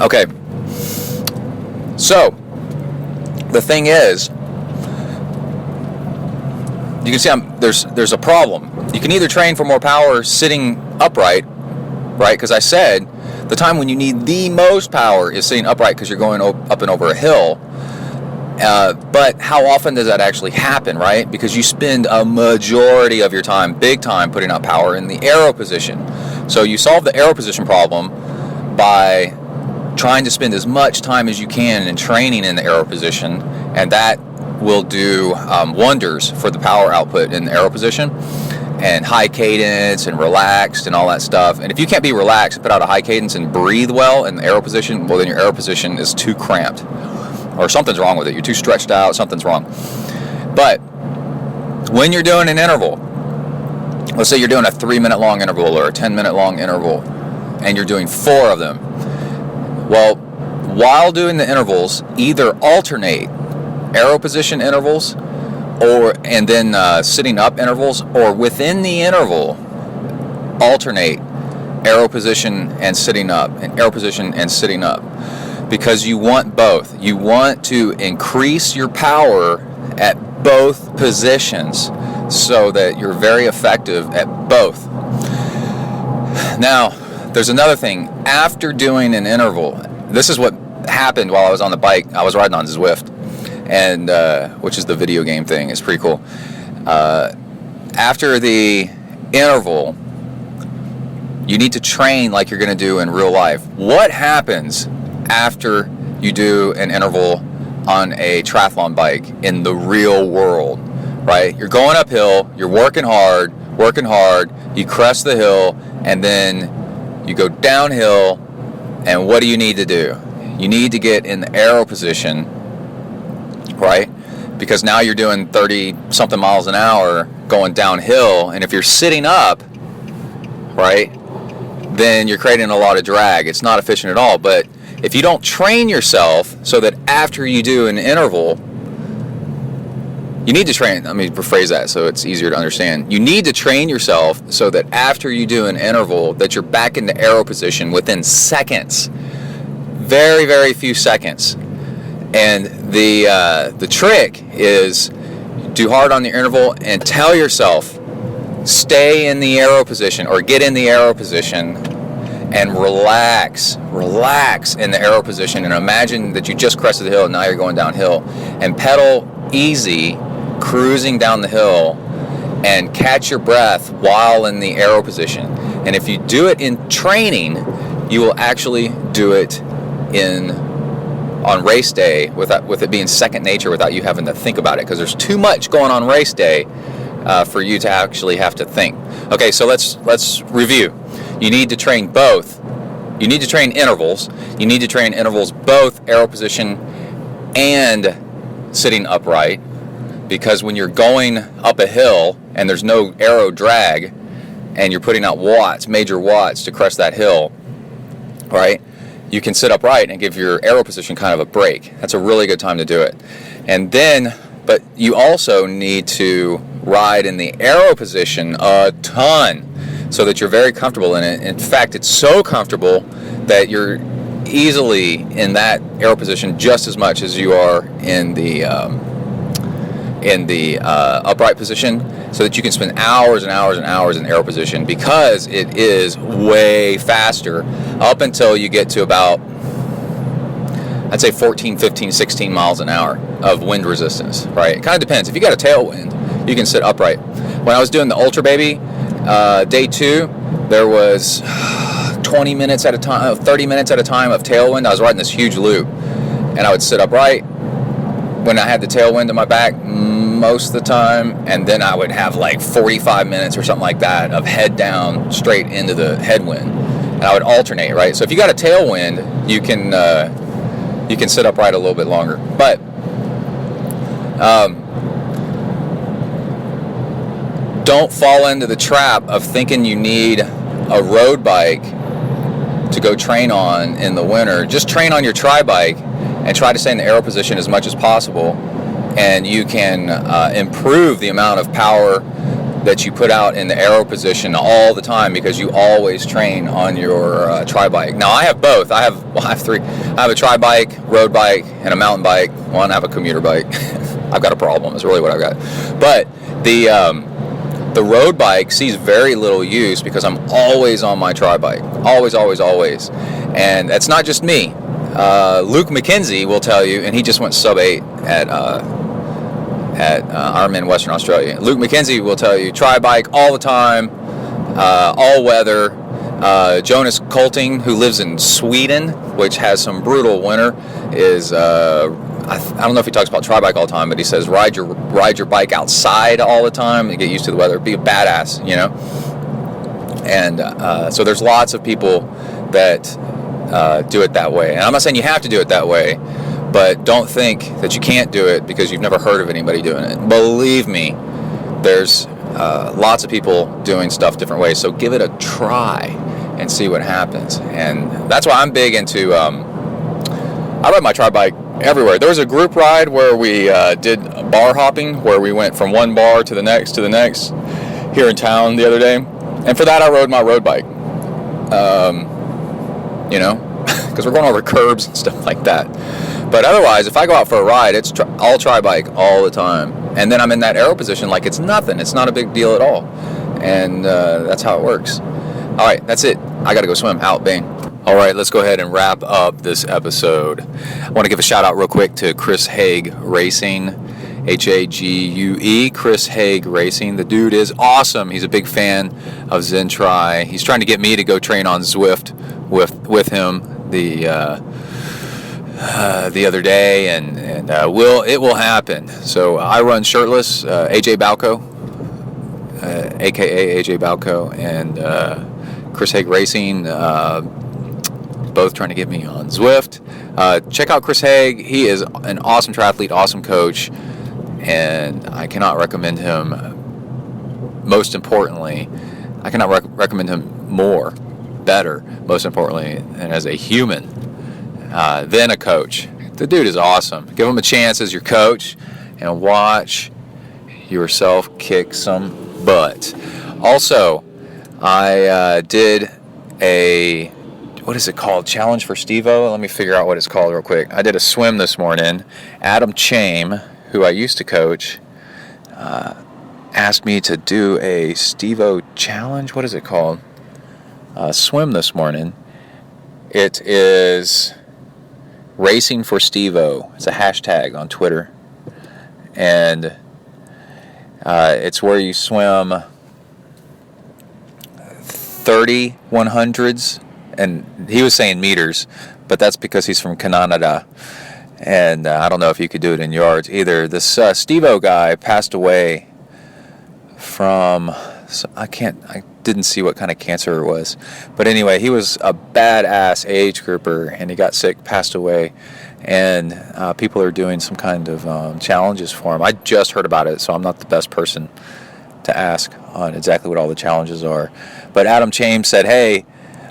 Okay. So, the thing is, you can see there's a problem. You can either train for more power sitting upright, right? Because I said the time when you need the most power is sitting upright because you're going up and over a hill. But how often does that actually happen, right? Because you spend a majority of your time, big time, putting out power in the aero position. So you solve the aero position problem by trying to spend as much time as you can in training in the aero position, and that will do wonders for the power output in the aero position, and high cadence and relaxed and all that stuff. And if you can't be relaxed and put out a high cadence and breathe well in the aero position, well, then your aero position is too cramped, or something's wrong with it. You're too stretched out, something's wrong. But when you're doing an interval, let's say you're doing a 3-minute long interval or a 10-minute long interval, and you're doing 4 of them. Well, while doing the intervals, either alternate aero position intervals and then sitting up intervals, or within the interval, alternate aero position and sitting up, and aero position and sitting up. Because you want both. You want to increase your power at both positions so that you're very effective at both. Now, there's another thing. After doing an interval, this is what happened while I was on the bike. I was riding on Zwift, and which is the video game thing. It's pretty cool. After the interval, you need to train like you're going to do in real life. What happens after you do an interval on a triathlon bike in the real world, right? You're going uphill, you're working hard, you crest the hill, and then you go downhill, and what do you need to do? You need to get in the aero position, right? Because now you're doing 30-something miles an hour going downhill, and if you're sitting up, right, then you're creating a lot of drag. It's not efficient at all. But if you don't train yourself so that after you do an interval, you need to train, let me rephrase that so it's easier to understand. You need to train yourself so that after you do an interval, that you're back in the aero position within seconds. Very, very few seconds. And the trick is do hard on the interval and tell yourself, stay in the aero position or get in the aero position and relax in the aero position, and imagine that you just crested the hill and now you're going downhill, and pedal easy, cruising down the hill, and catch your breath while in the aero position. And if you do it in training, you will actually do it on race day with it being second nature without you having to think about it, because there's too much going on race day for you to actually have to think. Okay, so let's review. You need to train both. You need to train intervals. You need to train intervals both aero position and sitting upright, because when you're going up a hill and there's no aero drag and you're putting out major watts to crest that hill, right? You can sit upright and give your aero position kind of a break. That's a really good time to do it. And then, but you also need to ride in the aero position a ton so that you're very comfortable in it. In fact, it's so comfortable that you're easily in that aero position just as much as you are in the upright position, so that you can spend hours and hours and hours in aero position, because it is way faster up until you get to about, I'd say 14, 15, 16 miles an hour of wind resistance, right? It kind of depends. If you got a tailwind, you can sit upright. When I was doing the Ultra Baby, day 2, there was 20 minutes at a time, 30 minutes at a time of tailwind. I was riding this huge loop, and I would sit upright when I had the tailwind in my back most of the time, and then I would have like 45 minutes or something like that of head down straight into the headwind, and I would alternate, right? So if you got a tailwind, you can sit upright a little bit longer. But don't fall into the trap of thinking you need a road bike to go train on in the winter. Just train on your tri-bike and try to stay in the aero position as much as possible, and you can improve the amount of power that you put out in the aero position all the time, because you always train on your tri-bike. Now I have both. I have three. I have a tri-bike, road bike, and a mountain bike. One, I have a commuter bike. I've got a problem. Is really what I've got. But the road bike sees very little use because I'm always on my tri-bike. Always, always, always. And that's not just me. Luke McKenzie will tell you, and he just went sub 8 at Ironman Western Australia. Luke McKenzie will tell you, tri-bike all the time, all weather. Jonas Kolting, who lives in Sweden, which has some brutal winter, is I don't know if he talks about tri-bike all the time, but he says ride your bike outside all the time and get used to the weather. Be a badass, you know. And so there's lots of people that do it that way. And I'm not saying you have to do it that way, but don't think that you can't do it because you've never heard of anybody doing it. Believe me, there's lots of people doing stuff different ways. So give it a try and see what happens. And that's why I'm big into. I ride my tri-bike everywhere. There was a group ride where we did bar hopping, where we went from one bar to the next here in town the other day. And for that, I rode my road bike. You know, because we're going over curbs and stuff like that. But otherwise, if I go out for a ride, it's all tri-bike all the time. And then I'm in that aero position like it's nothing. It's not a big deal at all. And that's how it works. All right, that's it. I got to go swim. Out, bang. All right, let's go ahead and wrap up this episode. I want to give a shout out real quick to Chris Hague Racing, Hague, Chris Hague Racing. The dude is awesome. He's a big fan of ZenTri. He's trying to get me to go train on Zwift with him the other day, and it will happen. So I run shirtless. AJ Balco, aka AJ Balco, and Chris Hague Racing, both trying to get me on Zwift. Check out Chris Hague. He is an awesome triathlete, awesome coach, and I cannot recommend him. Most importantly, I cannot recommend him better, most importantly, and as a human, than a coach. The dude is awesome. Give him a chance as your coach and watch yourself kick some butt. Also, I did a, what is it called? Challenge for Stevo? Let me figure out what it's called real quick. I did a swim this morning. Adam Chame, who I used to coach, asked me to do a Stevo challenge. What is it called? Swim this morning. It is Racing for Stevo. It's a hashtag on Twitter. And it's where you swim 30 100s, and he was saying meters, but that's because he's from Canada, and I don't know if you could do it in yards either. This Steve-O guy passed away from, I didn't see what kind of cancer it was, but anyway, he was a badass age grouper, and he got sick, passed away, and people are doing some kind of challenges for him. I just heard about it, so I'm not the best person to ask on exactly what all the challenges are. But Adam Chames said, hey,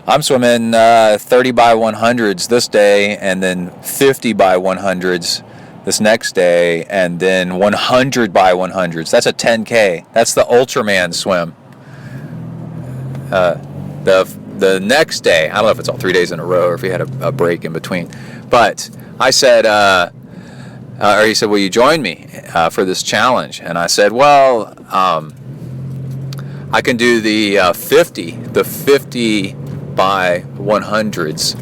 I'm swimming 30 by 100s this day, and then 50 by 100s this next day, and then 100 by 100s. That's a 10K. That's the Ultraman swim. The next day, I don't know if it's all 3 days in a row or if he had a break in between, but I said, or he said, will you join me for this challenge? And I said, well, I can do the 50 by 100s.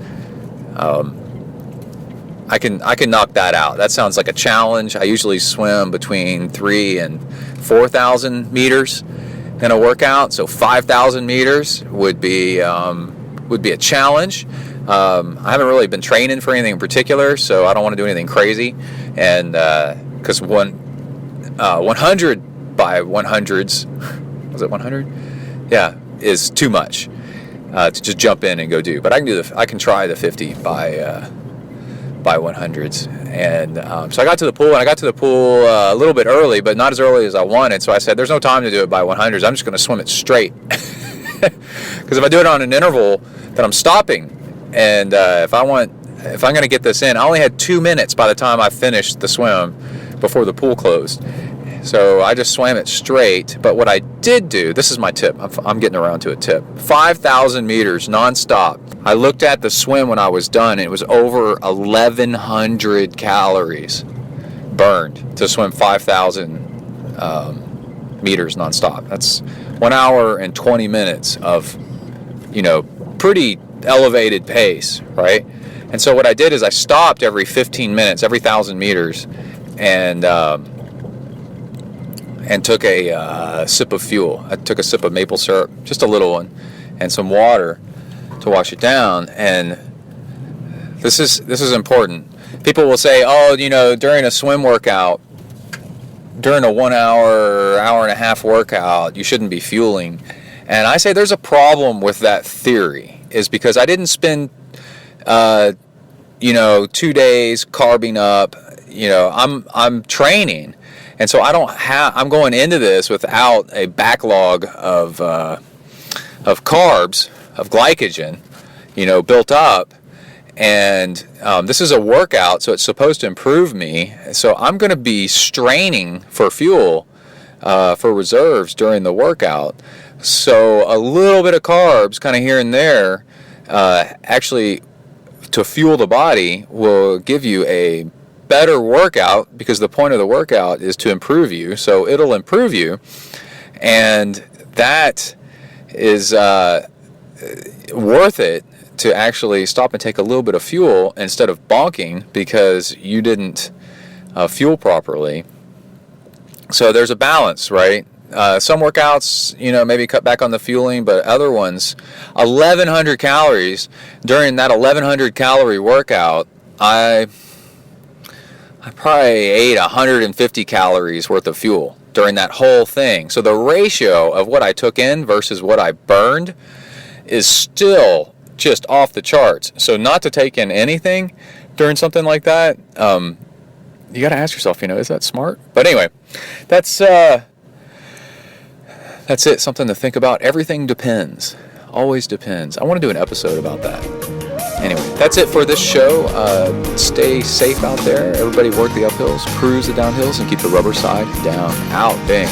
I can knock that out. That sounds like a challenge. I usually swim between 3,000 and 4,000 meters in a workout, so 5,000 meters would be a challenge. I haven't really been training for anything in particular, so I don't want to do anything crazy. And because 100 by 100s, was it 100? Yeah, is too much to just jump in and go do. But I can try the 50 by 100s. And so I got to the pool, and I got to the pool a little bit early, but not as early as I wanted. So I said, there's no time to do it by 100s. I'm just going to swim it straight. Because if I do it on an interval, then I'm stopping. And if I'm going to get this in, I only had 2 minutes by the time I finished the swim before the pool closed. So I just swam it straight. But what I did do, this is my tip. I'm getting around to a tip. 5,000 meters nonstop. I looked at the swim when I was done, and it was over 1,100 calories burned to swim 5,000 meters nonstop. That's 1 hour and 20 minutes of, pretty elevated pace, right? And so what I did is I stopped every 15 minutes, every 1,000 meters, and took a sip of fuel. I took a sip of maple syrup, just a little one, and some water to wash it down. And this is important. People will say, oh, during a swim workout, during a 1 hour and a half workout, you shouldn't be fueling. And I say there's a problem with that theory, is because I didn't spend 2 days carbing up. I'm training. And so I'm going into this without a backlog of carbs, of glycogen, built up. And this is a workout, so it's supposed to improve me. So I'm going to be straining for fuel, for reserves during the workout. So a little bit of carbs, kind of here and there, actually to fuel the body will give you a better workout, because the point of the workout is to improve you. So it'll improve you, and that is worth it to actually stop and take a little bit of fuel instead of bonking because you didn't fuel properly. So there's a balance, right? Some workouts, maybe cut back on the fueling, but other ones, 1,100 calories. During that 1,100 calorie workout, I probably ate 150 calories worth of fuel during that whole thing. So the ratio of what I took in versus what I burned is still just off the charts. So not to take in anything during something like that, you got to ask yourself, is that smart? But anyway, that's it. Something to think about. Everything depends. Always depends. I want to do an episode about that. Anyway, that's it for this show. Stay safe out there. Everybody work the uphills, cruise the downhills, and keep the rubber side down. Out. Bang.